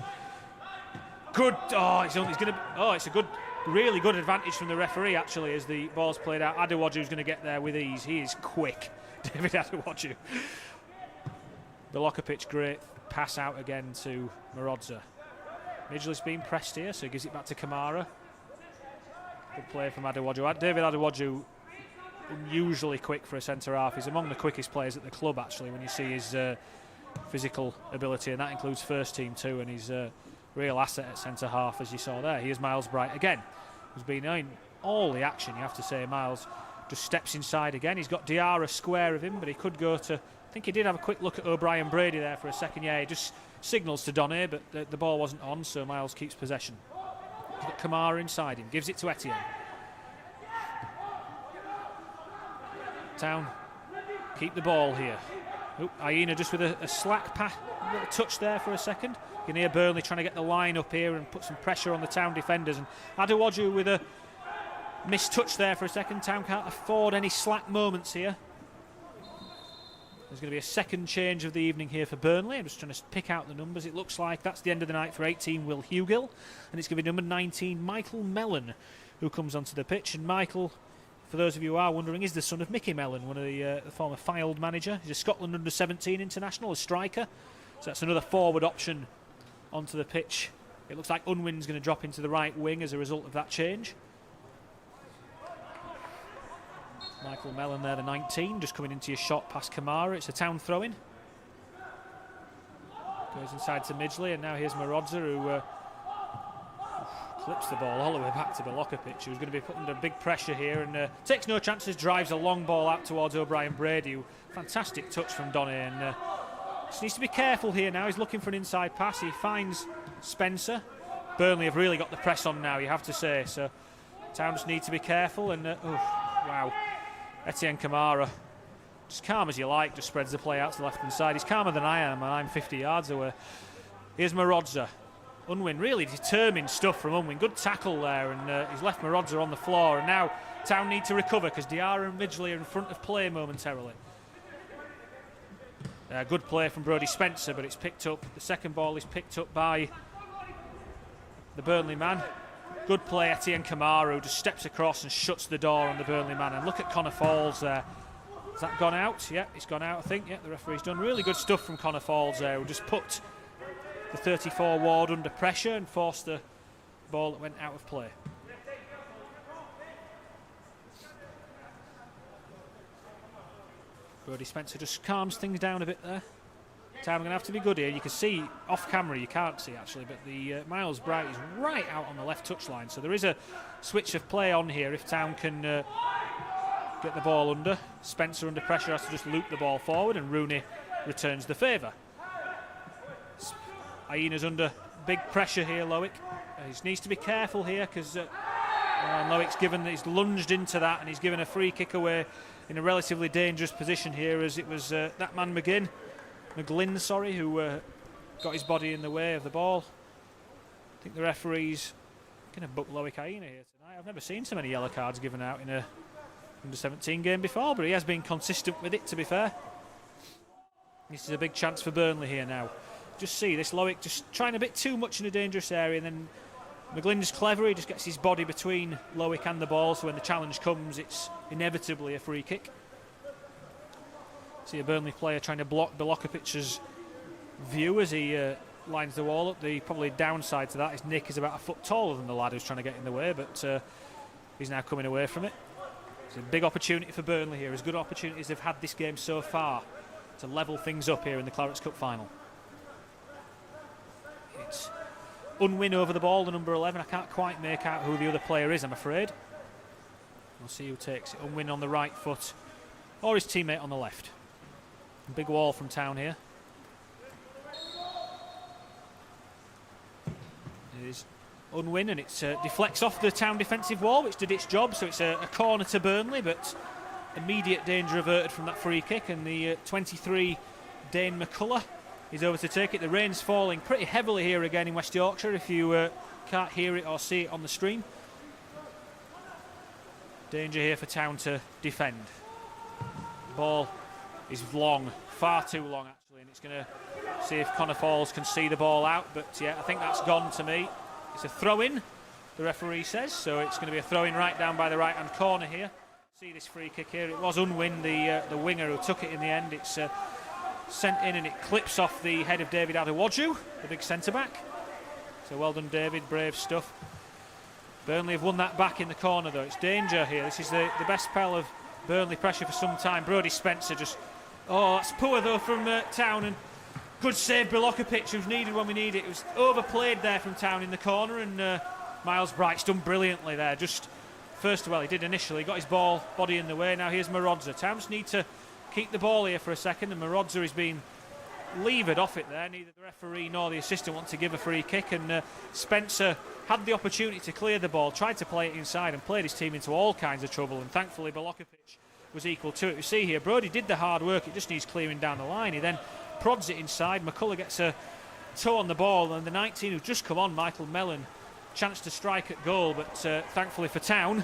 Good. Oh, it's a good, really good advantage from the referee, actually, as the ball's played out. Adewoju's going to get there with ease. He is quick, David Adewoju. Belokovic, great pass out again to Marodza. Midgley's being pressed here, so he gives it back to Kamara. Good play from Adewoju. David Adewoju, unusually quick for a centre-half. He's among the quickest players at the club, actually, when you see his physical ability, and that includes first team too, and he's a real asset at centre-half, as you saw there. Here's Miles Bright again, who's been in all the action, you have to say. Miles just steps inside again. He's got Diarra square of him, but he could go to... I think he did have a quick look at O'Brien Brady there for a second. Yeah, he just signals to Donné, but the ball wasn't on, so Miles keeps possession. He's got Kamara inside him, gives it to Etienne. Town keep the ball here. Oh, Aina just with a slack little touch there for a second. You can hear Burnley trying to get the line up here and put some pressure on the Town defenders. And Adewoju with a missed touch there for a second. Town can't afford any slack moments here. There's going to be a second change of the evening here for Burnley. I'm just trying to pick out the numbers. It looks like that's the end of the night for 18, Will Hugill. And it's going to be number 19, Michael Mellon, who comes onto the pitch. And Michael, for those of you who are wondering, is the son of Mickey Mellon, one of the former Fylde manager. He's a Scotland under-17 international, a striker. So that's another forward option onto the pitch. It looks like Unwin's going to drop into the right wing as a result of that change. Michael Mellon there, the 19, just coming into your shot past Kamara. It's a Town throw-in. Goes inside to Midgley, and now here's Marodza, who clips the ball all the way back to Belokovic, who's going to be put under big pressure here and takes no chances, drives a long ball out towards O'Brien Brady, who fantastic touch from Donny, and just needs to be careful here now. He's looking for an inside pass. He finds Spencer. Burnley have really got the press on now, you have to say, so Town just need to be careful. And wow, Etienne Kamara, just calm as you like, just spreads the play out to the left hand side. He's calmer than I am, and I'm 50 yards away. Here's Marodza. Unwin, really determined stuff from Unwin. Good tackle there, and he's left Marodza on the floor. And now Town need to recover because Diarra and Midgley are in front of play momentarily. Good play from Brodie Spencer, but it's picked up. The second ball is picked up by the Burnley man. Good play, Etienne Kamara, who just steps across and shuts the door on the Burnley man. And look at Connor Falls there. Has that gone out? Yeah, it's gone out, I think. Yeah, the referee's done really good stuff from Connor Falls there, who just put the 34 Ward under pressure and forced the ball that went out of play. Brodie Spencer just calms things down a bit there. Town are going to have to be good here. You can see off camera, you can't see actually, but the Miles Bright is right out on the left touchline. So there is a switch of play on here if Town can get the ball under. Spencer under pressure has to just loop the ball forward, and Rooney returns the favour. Aina's under big pressure here, Loic. He needs to be careful here because Loic's given, he's lunged into that and he's given a free kick away in a relatively dangerous position here, as it was that man McGlynn, who got his body in the way of the ball. I think the referee's going to book Loic Aina here tonight. I've never seen so many yellow cards given out in a under-17 game before, but he has been consistent with it, to be fair. This is a big chance for Burnley here now. Just see this Loic just trying a bit too much in a dangerous area, and then McGlynn's clever. He just gets his body between Loic and the ball, so when the challenge comes, it's inevitably a free kick. See a Burnley player trying to block Belokovic's view as he lines the wall up. The probably downside to that is Nick is about a foot taller than the lad who's trying to get in the way, but he's now coming away from it. It's a big opportunity for Burnley here, as good opportunities they've had this game so far to level things up here in the Clarets Cup Final. It's Unwin over the ball, the number 11. I can't quite make out who the other player is, I'm afraid. We'll see who takes it. Unwin on the right foot, or his teammate on the left. Big wall from Town here. It is Unwin, and it deflects off the Town defensive wall, which did its job, so it's a corner to Burnley, but immediate danger averted from that free kick, and the 23 Dane McCullough is over to take it. The rain's falling pretty heavily here again in West Yorkshire, if you can't hear it or see it on the stream. Danger here for Town to defend. Ball is long, far too long actually, and it's going to see if Connor Falls can see the ball out, but yeah, I think that's gone to me. It's a throw-in, the referee says, so it's going to be a throw-in right down by the right-hand corner here. See this free kick here. It was Unwin, the winger, who took it in the end. It's sent in and it clips off the head of David Adewoju, the big centre-back. So well done, David, brave stuff. Burnley have won that back in the corner though. It's danger here. This is the best spell of Burnley pressure for some time. Brodie Spencer just, oh, that's poor though from Town, and good save Belokovic, who's needed when we need it. It was overplayed there from Town in the corner, and Miles Bright's done brilliantly there. Just first of all, he did initially, got his body in the way. Now here's Marodza. Town just need to keep the ball here for a second, and Marodza is being levered off it there. Neither the referee nor the assistant want to give a free kick, and Spencer had the opportunity to clear the ball, tried to play it inside and played his team into all kinds of trouble, and thankfully Belokovic was equal to it. We see here, Brodie did the hard work, it just needs clearing down the line. He then prods it inside, McCullough gets a toe on the ball, and the 19 who's just come on, Michael Mellon, chance to strike at goal, but thankfully for Town,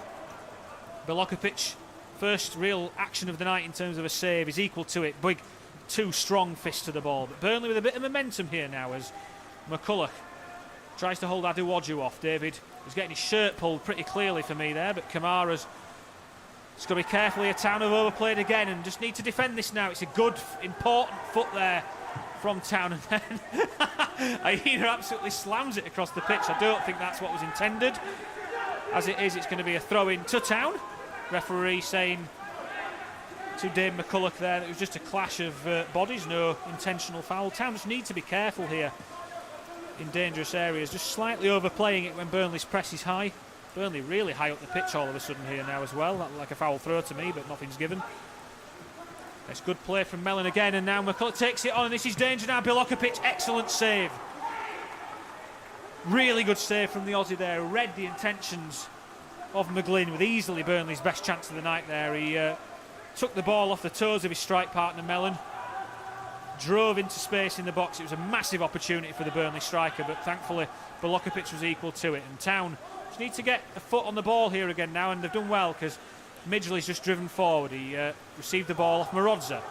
Belokovic, first real action of the night in terms of a save, is equal to it. Big, two strong fists to the ball. But Burnley with a bit of momentum here now as McCullough tries to hold Adewoju off. David is getting his shirt pulled pretty clearly for me there, but Kamara's just got to be careful here. Town have overplayed again and just need to defend this now. It's a good, important foot there from Town, and then Aina absolutely slams it across the pitch. I don't think that's what was intended. As it is, it's going to be a throw-in to Town. Referee saying to Dave McCullough there that it was just a clash of bodies, no intentional foul. Town just need to be careful here in dangerous areas, just slightly overplaying it when Burnley's press is high. Burnley really high up the pitch all of a sudden here now as well. That looked like a foul throw to me, but nothing's given. It's good play from Mellon again, and now McCullough takes it on, and this is danger now. Belokovic, excellent save. Really good save from the Aussie there, who read the intentions of McGlynn with easily Burnley's best chance of the night there. He took the ball off the toes of his strike partner Mellon, drove into space in the box. It was a massive opportunity for the Burnley striker, but thankfully Belokovic was equal to it, and Town just need to get a foot on the ball here again now, and they've done well because Midgley's just driven forward. He received the ball off Marodza.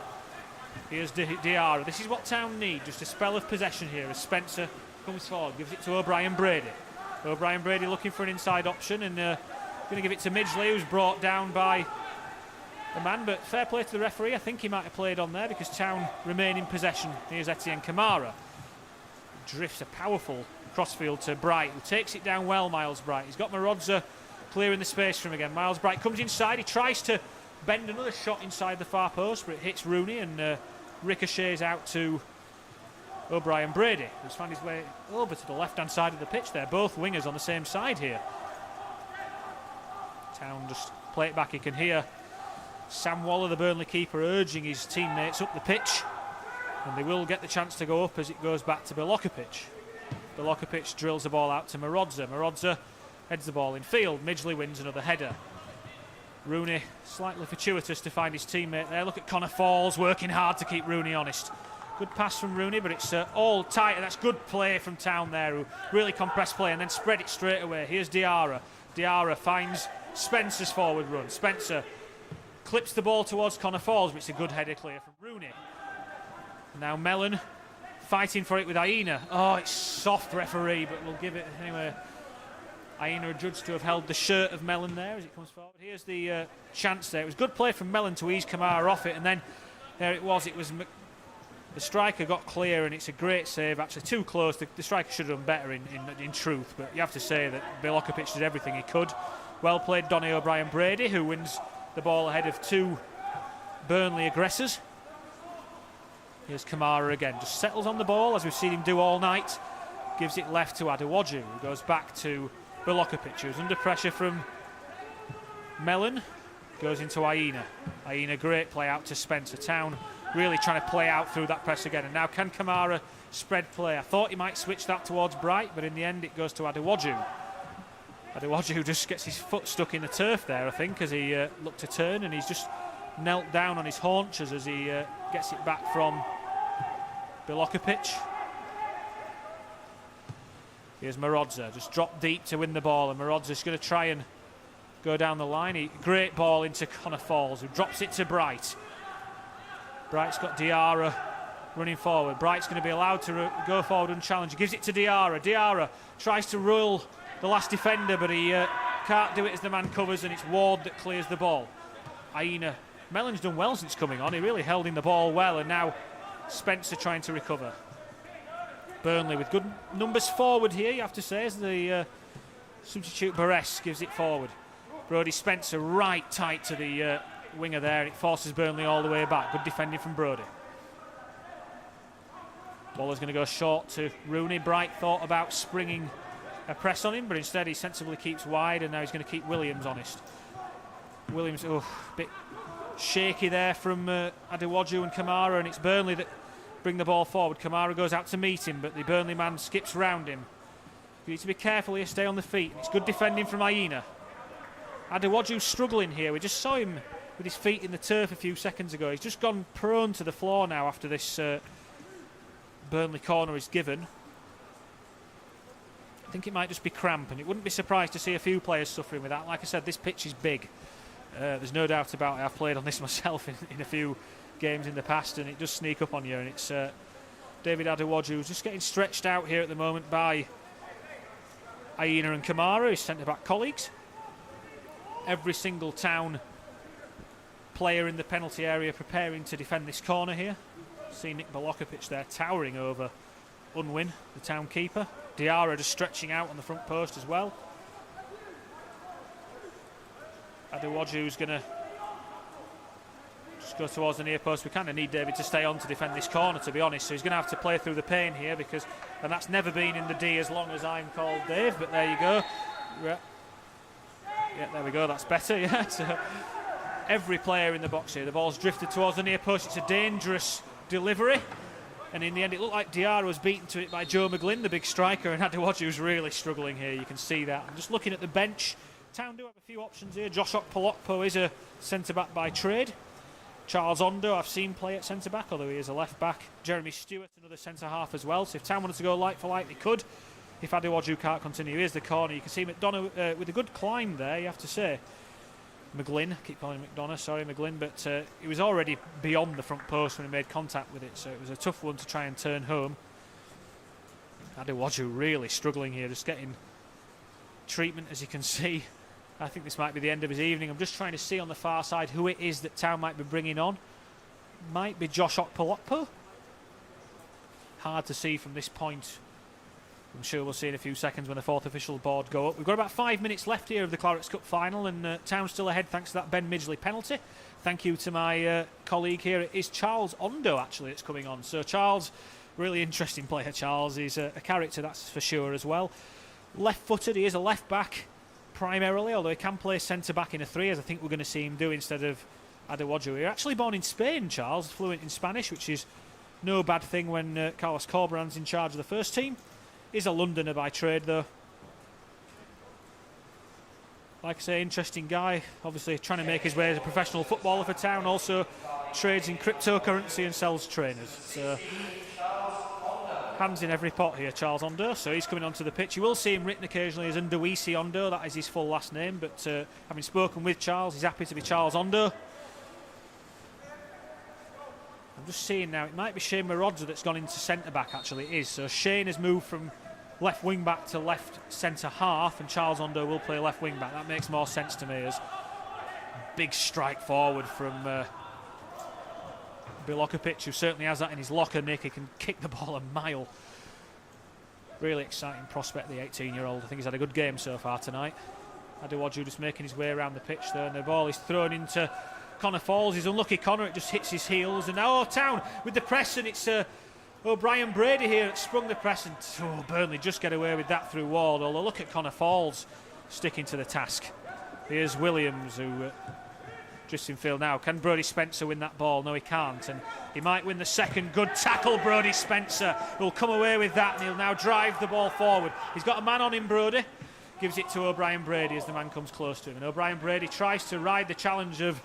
Here's Diarra. This is what Town need, just a spell of possession here as Spencer comes forward, gives it to O'Brien Brady. O'Brien Brady looking for an inside option, and going to give it to Midgley, who's brought down by the man, but fair play to the referee. I think he might have played on there because Town remain in possession. Here's Etienne Kamara. Drifts a powerful crossfield to Bright, who takes it down well, Miles Bright. He's got Marodza clearing the space for him again. Miles Bright comes inside, he tries to bend another shot inside the far post, but it hits Rooney and ricochets out to O'Brien Brady, who's found his way over to the left-hand side of the pitch there. Both wingers on the same side here. Town just play it back. You can hear Sam Waller, the Burnley keeper, urging his teammates up the pitch, and they will get the chance to go up as it goes back to Belokovic. Belokovic drills the ball out to Marodza. Marodza heads the ball in field. Midgley wins another header. Rooney slightly fortuitous to find his teammate there. Look at Connor Falls working hard to keep Rooney honest. Good pass from Rooney, but it's all tight, and that's good play from Town there, who really compressed play and then spread it straight away. Here's Diarra. Diarra finds Spencer's forward run. Spencer clips the ball towards Connor Falls, but it's a good header clear from Rooney. Now Mellon fighting for it with Aina. Oh, it's soft, referee, but we'll give it anyway. Aina adjudged to have held the shirt of Mellon there as it comes forward. Here's the chance there. It was good play from Mellon to ease Kamara off it, and then there it was. It was the striker got clear, and it's a great save. Actually, too close. The striker should have done better in truth, but you have to say that Belokovic did everything he could. Well played, Donny O'Brien Brady, who wins the ball ahead of two Burnley aggressors. Here's Kamara again, just settles on the ball as we've seen him do all night. Gives it left to Adewoju, who goes back to Belokovic, who's under pressure from Mellon. Goes into Aina. Aina, great play out to Spencer. Town really trying to play out through that press again. And now can Kamara spread play? I thought he might switch that towards Bright, but in the end it goes to Adewoju. Adewoju just gets his foot stuck in the turf there, I think, as he looked to turn, and he's just knelt down on his haunches as he gets it back from Belokovic. Here's Marodza, just dropped deep to win the ball, and Marodza's going to try and go down the line. Great ball into Connor Falls, who drops it to Bright. Bright's got Diarra running forward. Bright's going to be allowed to go forward and challenge. He gives it to Diarra. Diarra tries to roll the last defender, but he can't do it as the man covers, and it's Ward that clears the ball. Aina. Mellon's done well since coming on. He really held in the ball well, and now Spencer trying to recover. Burnley with good numbers forward here, you have to say, as the substitute Barres gives it forward. Brodie Spencer right tight to the winger there, and it forces Burnley all the way back. Good defending from Brodie. Waller's going to go short to Rooney. Bright thought about springing a press on him, but instead he sensibly keeps wide, and now he's going to keep Williams honest. Williams, a bit shaky there from Adewoju and Kamara, and it's Burnley that bring the ball forward. Kamara goes out to meet him, but the Burnley man skips round him. You need to be careful here, stay on the feet. It's good defending from Aina. Adewoju's struggling here. We just saw him with his feet in the turf a few seconds ago. He's just gone prone to the floor now after this Burnley corner is given. I think it might just be cramp, and it wouldn't be surprised to see a few players suffering with that. Like I said, this pitch is big. There's no doubt about it. I've played on this myself in a few games in the past, and it does sneak up on you. And it's David Adewoju who's just getting stretched out here at the moment by Aina and Kamara, his centre-back colleagues. Every single Town player in the penalty area preparing to defend this corner here. See Nick Balokovic there towering over Unwin, the Town keeper. Diarra just stretching out on the front post as well. Adewoju's going to just go towards the near post. We kind of need David to stay on to defend this corner, to be honest. So he's going to have to play through the pain here, because, and that's never been in the D as long as I'm called Dave, but there you go. Yeah, there we go, that's better, yeah. So every player in the box here, the ball's drifted towards the near post. It's a dangerous delivery, and in the end it looked like Diarra was beaten to it by Joe McGlynn, the big striker, and Adewoju's really struggling here. You can see that. I'm just looking at the bench. Town do have a few options here. Josh Okpolokpo is a centre-back by trade. Charles Ondo I've seen play at centre-back, although he is a left-back. Jeremy Stewart, another centre-half as well. So if Town wanted to go like for like, they could. If Adewoju can't continue, here's the corner. You can see McDonough with a good climb there, you have to say. McGlynn, I keep calling him McDonough, sorry McGlynn, but he was already beyond the front post when he made contact with it, so it was a tough one to try and turn home. Adewoju really struggling here, just getting treatment, as you can see. I think this might be the end of his evening. I'm just trying to see on the far side who it is that Town might be bringing on. Might be Josh Okpolokpo. Hard to see from this point. I'm sure we'll see in a few seconds when the fourth official board go up. We've got about 5 minutes left here of the Clarets Cup Final, and Town still ahead thanks to that Ben Midgley penalty. Thank you to my colleague here. It is Charles Ondo, actually, that's coming on. So Charles, really interesting player, Charles. He's a character, that's for sure, as well. Left-footed, he is a left-back primarily, although he can play centre-back in a three, as I think we're going to see him do instead of Adewoju. He's actually born in Spain, Charles, fluent in Spanish, which is no bad thing when Carlos Corberan's in charge of the first team. He's a Londoner by trade, though. Like I say, interesting guy. Obviously trying to make his way as a professional footballer for Town. Also trades in cryptocurrency and sells trainers. So, hands in every pot here, Charles Ondo. So he's coming onto the pitch. You will see him written occasionally as Ndawisi Ondo. That is his full last name. But having spoken with Charles, he's happy to be Charles Ondo. I'm just seeing now, it might be Shane Marodza that's gone into centre-back, actually. It is. So Shane has moved from left wing-back to left centre-half, and Charles Ondo will play left wing-back. That makes more sense to me, as big strike forward from Balokovic, who certainly has that in his locker, Nick. He can kick the ball a mile. Really exciting prospect, the 18-year-old. I think he's had a good game so far tonight. Adewoju just making his way around the pitch there, and the ball is thrown into Connor Falls. He's unlucky, Connor. It just hits his heels, and now Town with the press, and it's O'Brien Brady here that sprung the press, and Burnley just get away with that through Ward. Although look at Connor Falls sticking to the task. Here's Williams, who just in field now. Can Brodie Spencer win that ball? No, he can't, and he might win the second. Good tackle, Brodie Spencer will come away with that, and he'll now drive the ball forward. He's got a man on him, Brodie. Gives it to O'Brien Brady as the man comes close to him, and O'Brien Brady tries to ride the challenge of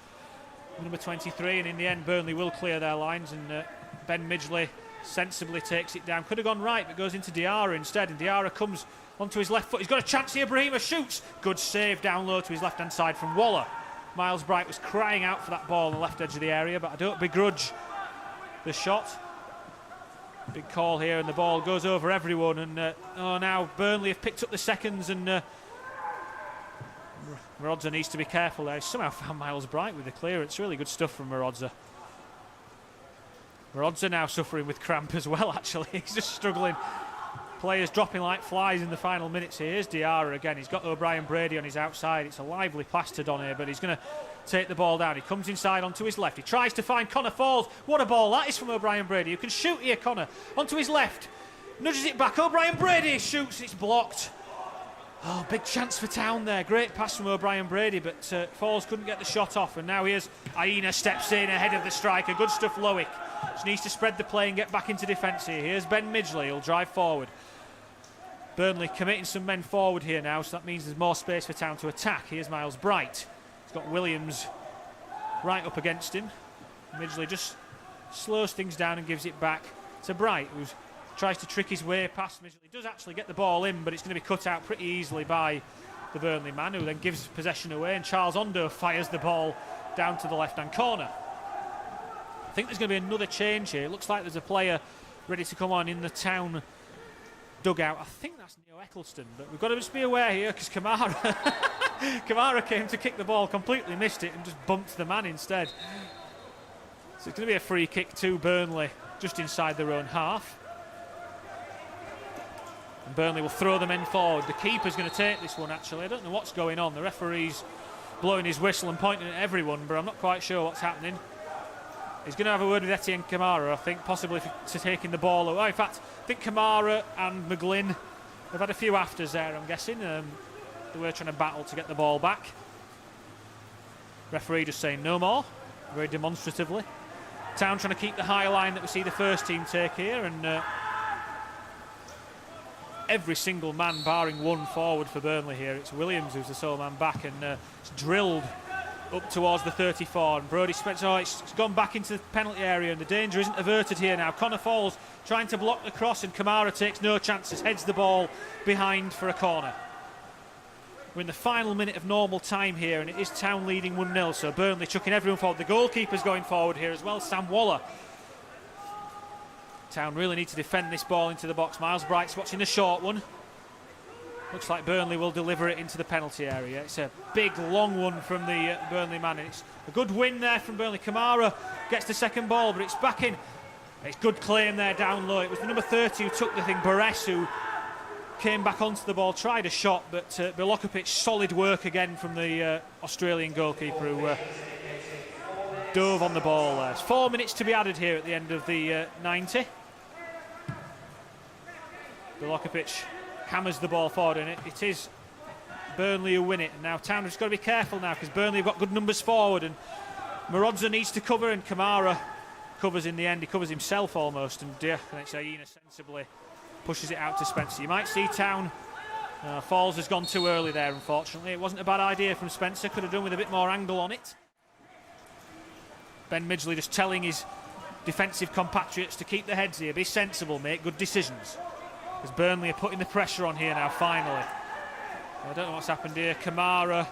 number 23, and in the end Burnley will clear their lines, and Ben Midgley sensibly takes it down. Could have gone right, but goes into Diarra instead, and Diarra comes onto his left foot. He's got a chance here. Brahima shoots. Good save down low to his left hand side from Waller. Miles Bright was crying out for that ball on the left edge of the area, but I don't begrudge the shot. Big call here, and the ball goes over everyone, and now Burnley have picked up the seconds, and Marodza needs to be careful there. He's somehow found Miles Bright with the clearance. Really good stuff from Marodza. Marodza now suffering with cramp as well, actually. He's just struggling. Players dropping like flies in the final minutes here. Here's Diarra again. He's got O'Brien Brady on his outside. It's a lively plastodon here, but he's going to take the ball down. He comes inside onto his left. He tries to find Connor Falls. What a ball that is from O'Brien Brady, who can shoot here, Connor. Onto his left. Nudges it back. O'Brien Brady shoots. It's blocked. Oh, big chance for Town there. Great pass from O'Brien Brady, but Falls couldn't get the shot off. And now here's Aina steps in ahead of the striker. Good stuff, Loic. Just needs to spread the play and get back into defence here. Here's Ben Midgley. He'll drive forward. Burnley committing some men forward here now, so that means there's more space for Town to attack. Here's Miles Bright. He's got Williams right up against him. Midgley just slows things down and gives it back to Bright, who tries to trick his way past Midgley. He does actually get the ball in, but it's going to be cut out pretty easily by the Burnley man, who then gives possession away, and Charles Ondo fires the ball down to the left-hand corner. I think there's going to be another change here. It looks like there's a player ready to come on in the Town dugout. I think that's Neo Eccleston, but we've got to just be aware here because Kamara came to kick the ball, completely missed it and just bumped the man instead. So it's going to be a free kick to Burnley just inside their own half. And Burnley will throw the men forward. The keeper's going to take this one, actually. I don't know what's going on. The referee's blowing his whistle and pointing at everyone, but I'm not quite sure what's happening. He's going to have a word with Etienne Kamara, I think, possibly to taking the ball away. In fact, I think Kamara and McGlynn have had a few afters there, I'm guessing. They were trying to battle to get the ball back. Referee just saying no more, very demonstratively. Town trying to keep the high line that we see the first team take here, and every single man barring one forward for Burnley here. It's Williams who's the sole man back, and it's drilled up towards the 34, and Brodie Spencer, it's gone back into the penalty area, and the danger isn't averted here now. Connor Falls trying to block the cross, and Kamara takes no chances, heads the ball behind for a corner. We're in the final minute of normal time here, and it is Town leading 1-0, so Burnley chucking everyone forward. The goalkeeper's going forward here as well, Sam Waller. Town really need to defend this ball into the box. Miles Bright's watching the short one. Looks like Burnley will deliver it into the penalty area. It's a big, long one from the Burnley man. And it's a good win there from Burnley. Kamara gets the second ball, but it's back in. It's good claim there down low. It was the number 30 who took the thing, Barres, who came back onto the ball, tried a shot, but Bilokovic, solid work again from the Australian goalkeeper, who dove on the ball there. It's 4 minutes to be added here at the end of the 90. Bilokovic hammers the ball forward, and it is Burnley who win it. And now Town have just got to be careful now, because Burnley have got good numbers forward, and Marodza needs to cover, and Kamara covers in the end. He covers himself almost, and it's Aina sensibly pushes it out to Spencer. You might see Town, Falls has gone too early there, unfortunately. It wasn't a bad idea from Spencer, could have done with a bit more angle on it. Ben Midgley just telling his defensive compatriots to keep their heads here, be sensible, make good decisions. As Burnley are putting the pressure on here now, finally. I don't know what's happened here. Kamara.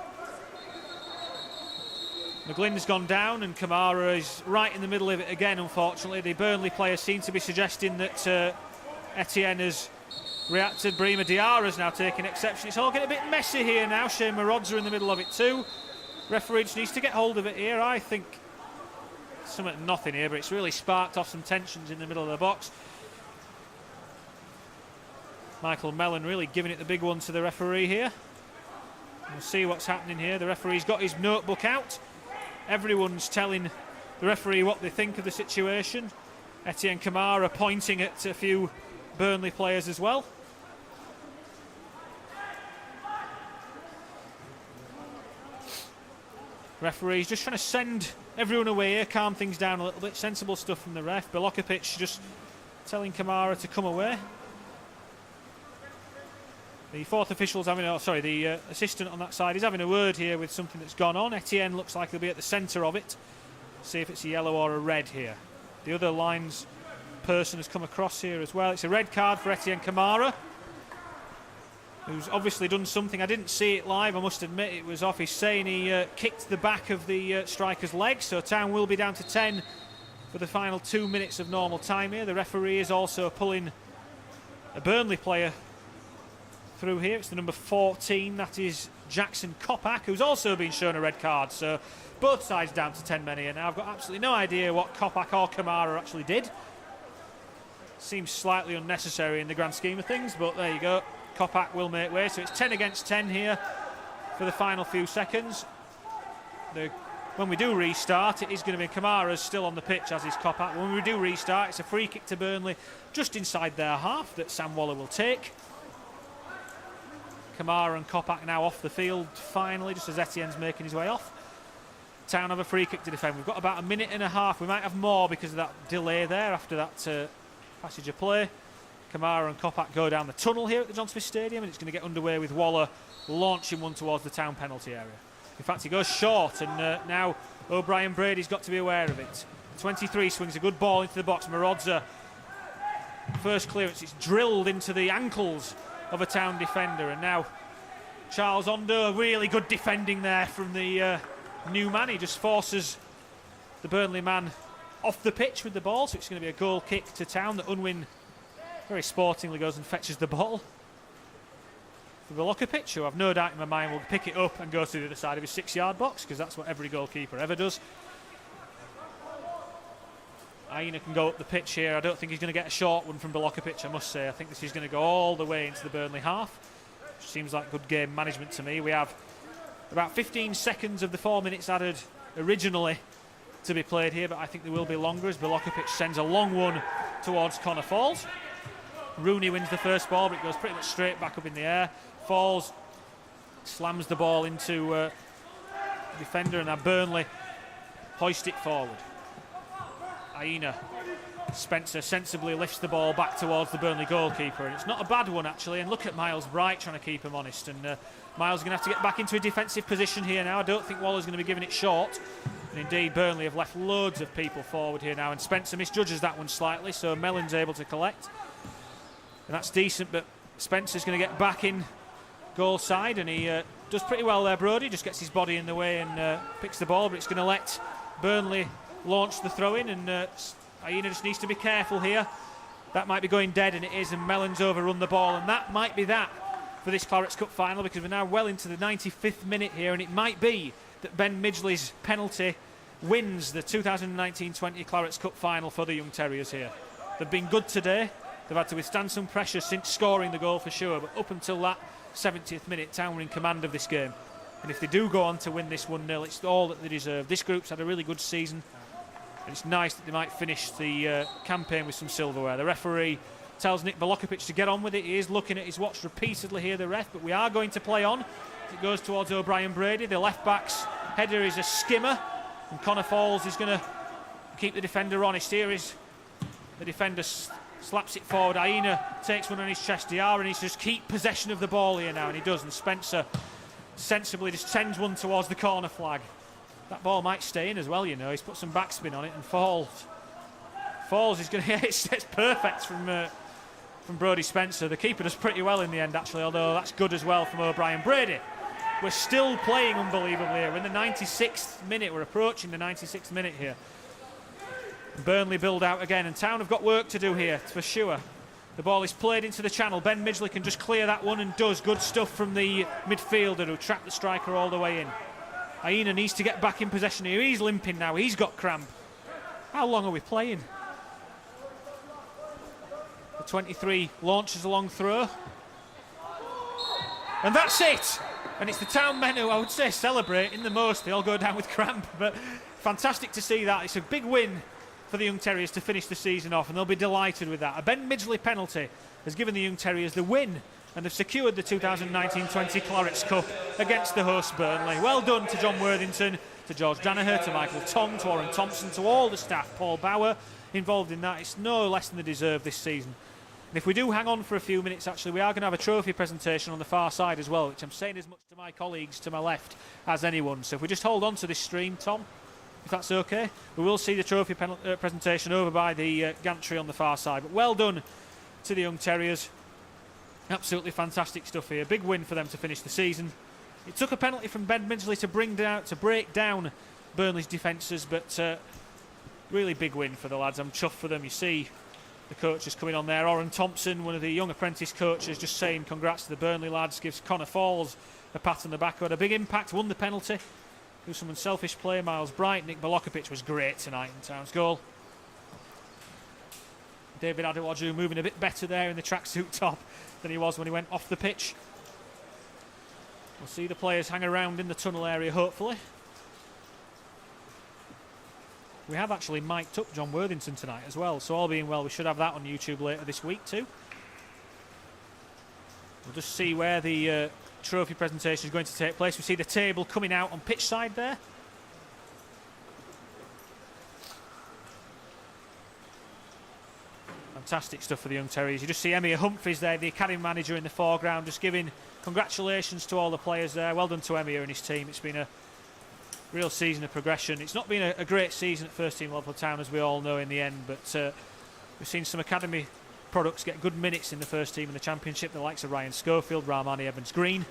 McGlynn's gone down, and Kamara is right in the middle of it again, unfortunately. The Burnley players seem to be suggesting that Etienne has reacted. Brima Diarra's now taking exception. It's all getting a bit messy here now. Shane Marodza in the middle of it too. Referee just needs to get hold of it here. I think nothing here, but it's really sparked off some tensions in the middle of the box. Michael Mellon really giving it the big one to the referee here. We'll see what's happening here. The referee's got his notebook out. Everyone's telling the referee what they think of the situation. Etienne Kamara pointing at a few Burnley players as well. Referee's just trying to send everyone away here, calm things down a little bit. Sensible stuff from the ref. Bilokovic just telling Kamara to come away. The fourth official's the assistant on that side is having a word here with something that's gone on. Etienne looks like he'll be at the centre of it. See if it's a yellow or a red here. The other lines person has come across here as well. It's a red card for Etienne Kamara, who's obviously done something. I didn't see it live, I must admit. It was off. He's saying he kicked the back of the striker's leg, so Town will be down to 10 for the final 2 minutes of normal time here. The referee is also pulling a Burnley player through here. It's the number 14, that is Jackson Kopak, who's also been shown a red card. So both sides down to 10 men here now. I've got absolutely no idea what Kopak or Kamara actually did. Seems slightly unnecessary in the grand scheme of things, but there you go. Kopak will make way, so it's 10 against 10 here for the final few seconds. When we do restart, it is going to be Kamara's still on the pitch, as is Kopak. When we do restart, it's a free kick to Burnley just inside their half that Sam Waller will take. Kamara and Kopak now off the field finally, just as Etienne's making his way off. Town have a free kick to defend. We've got about a minute and a half. We might have more because of that delay there after that passage of play. Kamara and Kopak go down the tunnel here at the John Smith Stadium, and it's going to get underway with Waller launching one towards the Town penalty area. In fact, he goes short, and now O'Brien Brady's got to be aware of it. 23 swings a good ball into the box. Marodza, first clearance, it's drilled into the ankles of a Town defender, and now Charles Ondo, really good defending there from the new man. He just forces the Burnley man off the pitch with the ball, so it's going to be a goal kick to Town that Unwin very sportingly goes and fetches the ball. The Velokovic, who I've no doubt in my mind will pick it up and go to the other side of his 6-yard box, because that's what every goalkeeper ever does. Aina can go up the pitch here. I don't think he's going to get a short one from Velokovic, I must say. I think this is going to go all the way into the Burnley half, which seems like good game management to me. We have about 15 seconds of the 4 minutes added originally to be played here, but I think there will be longer as Velokovic sends a long one towards Connor Falls. Rooney wins the first ball, but it goes pretty much straight back up in the air. Falls slams the ball into the defender, and now Burnley hoist it forward. Aina, Spencer sensibly lifts the ball back towards the Burnley goalkeeper, and it's not a bad one actually. And look at Miles Bright trying to keep him honest, and Miles is going to have to get back into a defensive position here now. I don't think Waller's going to be giving it short, and indeed Burnley have left loads of people forward here now, and Spencer misjudges that one slightly, so Mellon's able to collect, and that's decent. But Spencer's going to get back in goal side, and he does pretty well there. Brodie just gets his body in the way and picks the ball, but it's going to let Burnley launch the throw-in, and Aina just needs to be careful here. That might be going dead, and it is, and Mellon's overrun the ball, and that might be that for this Clarets Cup final, because we're now well into the 95th minute here, and it might be that Ben Midgley's penalty wins the 2019-20 Clarets Cup final for the Young Terriers here. They've been good today. They've had to withstand some pressure since scoring the goal for sure, but up until that 70th minute, Town were in command of this game. And if they do go on to win this 1-0, it's all that they deserve. This group's had a really good season, and it's nice that they might finish the campaign with some silverware. The referee tells Nick Velokovic to get on with it. He is looking at his watch repeatedly here, the ref, but we are going to play on. It goes towards O'Brien Brady. The left back's header is a skimmer, and Connor Falls is going to keep the defender honest. Here is the defender, slaps it forward. Aina takes one on his chest. Diarra needs to just keep possession of the ball here now, and he does. And Spencer sensibly just sends one towards the corner flag. That ball might stay in as well, you know. He's put some backspin on it, and Falls is going to... it's perfect from Brodie Spencer. The keeper does pretty well in the end, actually, although that's good as well from O'Brien Brady. We're still playing unbelievably here. We're in the 96th minute. We're approaching the 96th minute here. Burnley build out again, and Town have got work to do here, for sure. The ball is played into the channel. Ben Midgley can just clear that one, and does. Good stuff from the midfielder who trapped the striker all the way in. Aina needs to get back in possession here. He's limping now. He's got cramp. How long are we playing? The 23 launches a long throw. And that's it! And it's the Town men who I would say celebrate in the most. They all go down with cramp. But fantastic to see that. It's a big win for the Young Terriers to finish the season off, and they'll be delighted with that. A Ben Midgley penalty has given the Young Terriers the win, and they've secured the 2019-20 Clarets Cup against the host Burnley. Well done to John Worthington, to George Danaher, to Michael Tong, to Warren Thompson, to all the staff, Paul Bauer involved in that. It's no less than they deserve this season. And if we do hang on for a few minutes, actually, we are going to have a trophy presentation on the far side as well, which I'm saying as much to my colleagues to my left as anyone. So if we just hold on to this stream, Tom, if that's okay, we will see the trophy presentation over by the gantry on the far side. But well done to the Young Terriers. Absolutely fantastic stuff here. Big win for them to finish the season. It took a penalty from Ben Midgley to break down Burnley's defences, but really big win for the lads. I'm chuffed for them. You see the coaches coming on there. Warren Thompson, one of the young apprentice coaches, just saying congrats to the Burnley lads, gives Connor Falls a pat on the back, who had a big impact, won the penalty. Do some unselfish play. Miles Bright, Nick Velokovic was great tonight in Town's goal. David Adewaju moving a bit better there in the tracksuit top than he was when he went off the pitch. We'll see the players hang around in the tunnel area, hopefully. We have actually mic'd up John Worthington tonight as well, so all being well, we should have that on YouTube later this week too. We'll just see where the trophy presentation is going to take place. We see the table coming out on pitch side there. Fantastic stuff for the Young Terriers. You just see Emir Humphries there, the academy manager in the foreground, just giving congratulations to all the players there. Well done to Emir and his team. It's been a Real season of progression. It's not been a great season at first team level for Town, as we all know in the end, but we've seen some academy products get good minutes in the first team in the Championship, the likes of Ryan Schofield, Rahmani Evans-Green,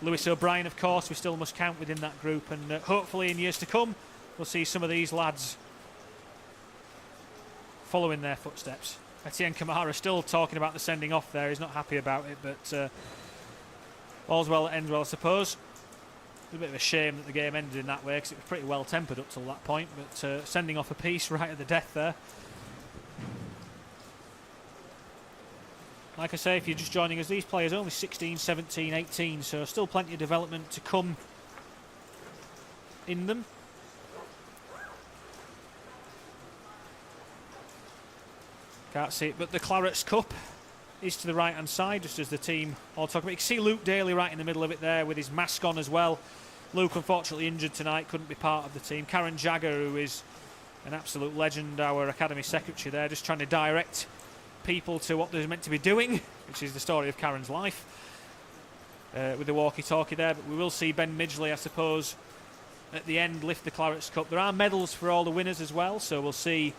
Lewis O'Brien, of course, we still must count within that group, and hopefully in years to come we'll see some of these lads following their footsteps. Etienne Kamara still talking about the sending off there. He's not happy about it, but all's well that ends well, I suppose. It's a bit of a shame that the game ended in that way, because it was pretty well tempered up till that point, but sending off a piece right at the death there. Like I say, if you're just joining us, these players are only 16, 17, 18, so still plenty of development to come in them. Can't see it, but the Clarets Cup is to the right hand side, just as the team all talk about. You can see Luke Daly right in the middle of it there with his mask on as well. Luke unfortunately injured tonight, couldn't be part of the team. Karen Jagger, who is an absolute legend, our academy secretary there, just trying to direct people to what they're meant to be doing, which is the story of Karen's life, with the walkie-talkie there. But we will see Ben Midgley, I suppose, at the end lift the Clarets Cup. There are medals for all the winners as well, so we'll see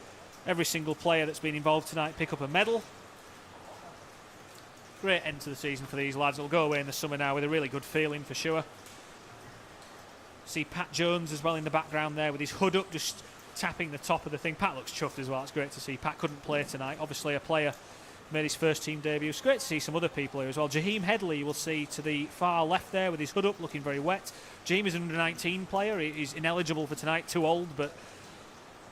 every single player that's been involved tonight pick up a medal. Great end to the season for these lads. They'll go away in the summer now with a really good feeling for sure. See Pat Jones as well in the background there with his hood up, just tapping the top of the thing. Pat looks chuffed as well. It's great to see. Pat couldn't play tonight. Obviously a player made his first team debut. It's great to see some other people here as well. Jaheim Headley you will see to the far left there with his hood up, looking very wet. Jaheim is an under-19 player. He's ineligible for tonight, too old, but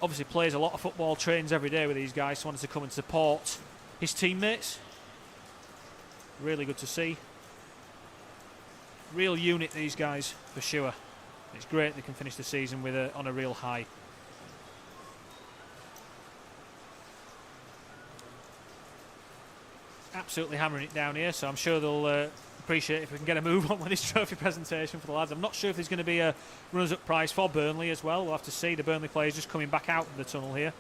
obviously plays a lot of football, trains every day with these guys, so wanted to come and support his teammates. Really good to see. Real unit, these guys, for sure. It's great they can finish the season with on a real high. Absolutely hammering it down here, so I'm sure they'll appreciate if we can get a move on with this trophy presentation for the lads. I'm not sure if there's going to be a runners-up prize for Burnley as well. We'll have to see. The Burnley players just coming back out of the tunnel here.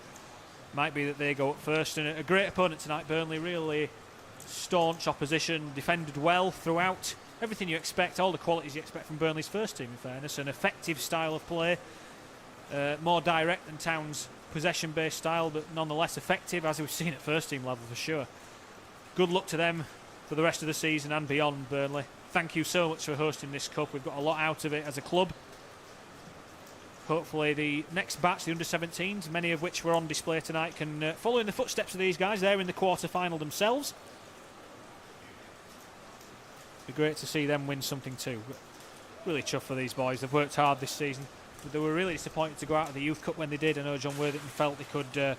Might be that they go up first. And a great opponent tonight, Burnley. Really staunch opposition, defended well throughout. Everything you expect, all the qualities you expect from Burnley's first team, in fairness. An effective style of play, more direct than Town's possession-based style, but nonetheless effective, as we've seen at first team level for sure. Good luck to them for the rest of the season and beyond, Burnley. Thank you so much for hosting this cup. We've got a lot out of it as a club. Hopefully the next batch, the under-17s, many of which were on display tonight, can follow in the footsteps of these guys. They're in the quarter-final themselves. Be great to see them win something too. Really chuffed for these boys. They've worked hard this season. But they were really disappointed to go out of the Youth Cup when they did. I know John Worthington felt they could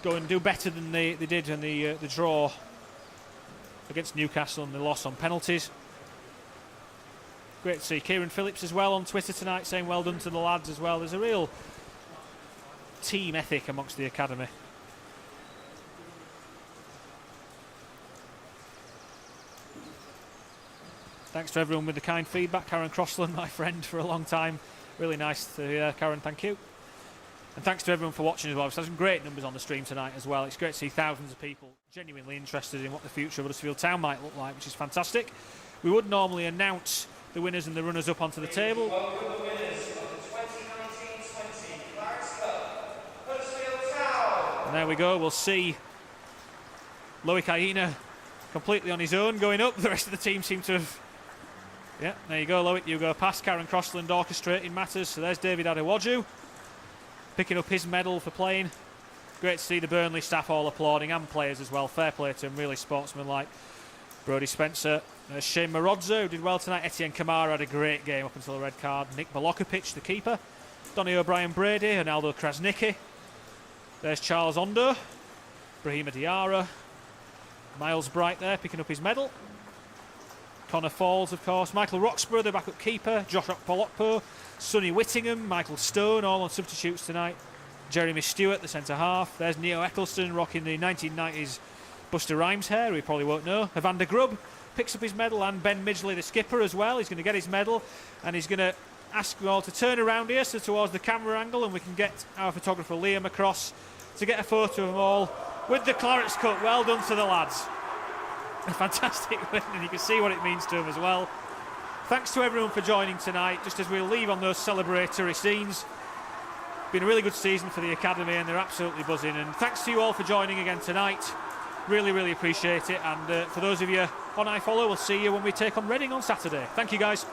go and do better than they did in the draw against Newcastle and the loss on penalties. Great to see Kieran Phillips as well on Twitter tonight saying well done to the lads as well. There's a real team ethic amongst the academy. Thanks to everyone with the kind feedback. Karen Crossland, my friend for a long time. Really nice to hear, Karen, thank you. And thanks to everyone for watching as well. We've had some great numbers on the stream tonight as well. It's great to see thousands of people genuinely interested in what the future of Huddersfield Town might look like, which is fantastic. We would normally announce the winners and the runners-up onto the table. Welcome the winners of the 2019-20 Clarets Cup, Huddersfield Town. And there we go. We'll see Loic Aina completely on his own going up. The rest of the team seem to have... Yeah, there you go, Loic. You go past Karen Crossland orchestrating matters. So there's David Adewoju picking up his medal for playing. Great to see the Burnley staff all applauding, and players as well. Fair play to him, really sportsmanlike. Brodie Spencer. There's Shane Marodza, who did well tonight. Etienne Kamara had a great game up until the red card. Nick Balokovic, the keeper. Donny O'Brien-Brady, Ronaldo Krasnicki. There's Charles Ondo. Brahima Diarra. Miles Bright there, picking up his medal. Connor Falls, of course. Michael Roxburgh, the backup keeper. Josh Okpolokpo. Sonny Whittingham. Michael Stone, all on substitutes tonight. Jeremy Stewart, the centre-half. There's Neo Eccleston, rocking the 1990s Buster Rhymes hair, who you probably won't know. Evander Grubb picks up his medal, and Ben Midgley, the skipper, as well. He's going to get his medal, and he's going to ask you all to turn around here, so towards the camera angle, and we can get our photographer Liam across to get a photo of them all with the Clarets Cup. Well done to the lads. A fantastic win, and you can see what it means to them as well. Thanks to everyone for joining tonight, just as we'll leave on those celebratory scenes. Been a really good season for the academy and they're absolutely buzzing, and thanks to you all for joining again tonight. Really appreciate it, and for those of you on iFollow, we'll see you when we take on Reading on Saturday. Thank you guys.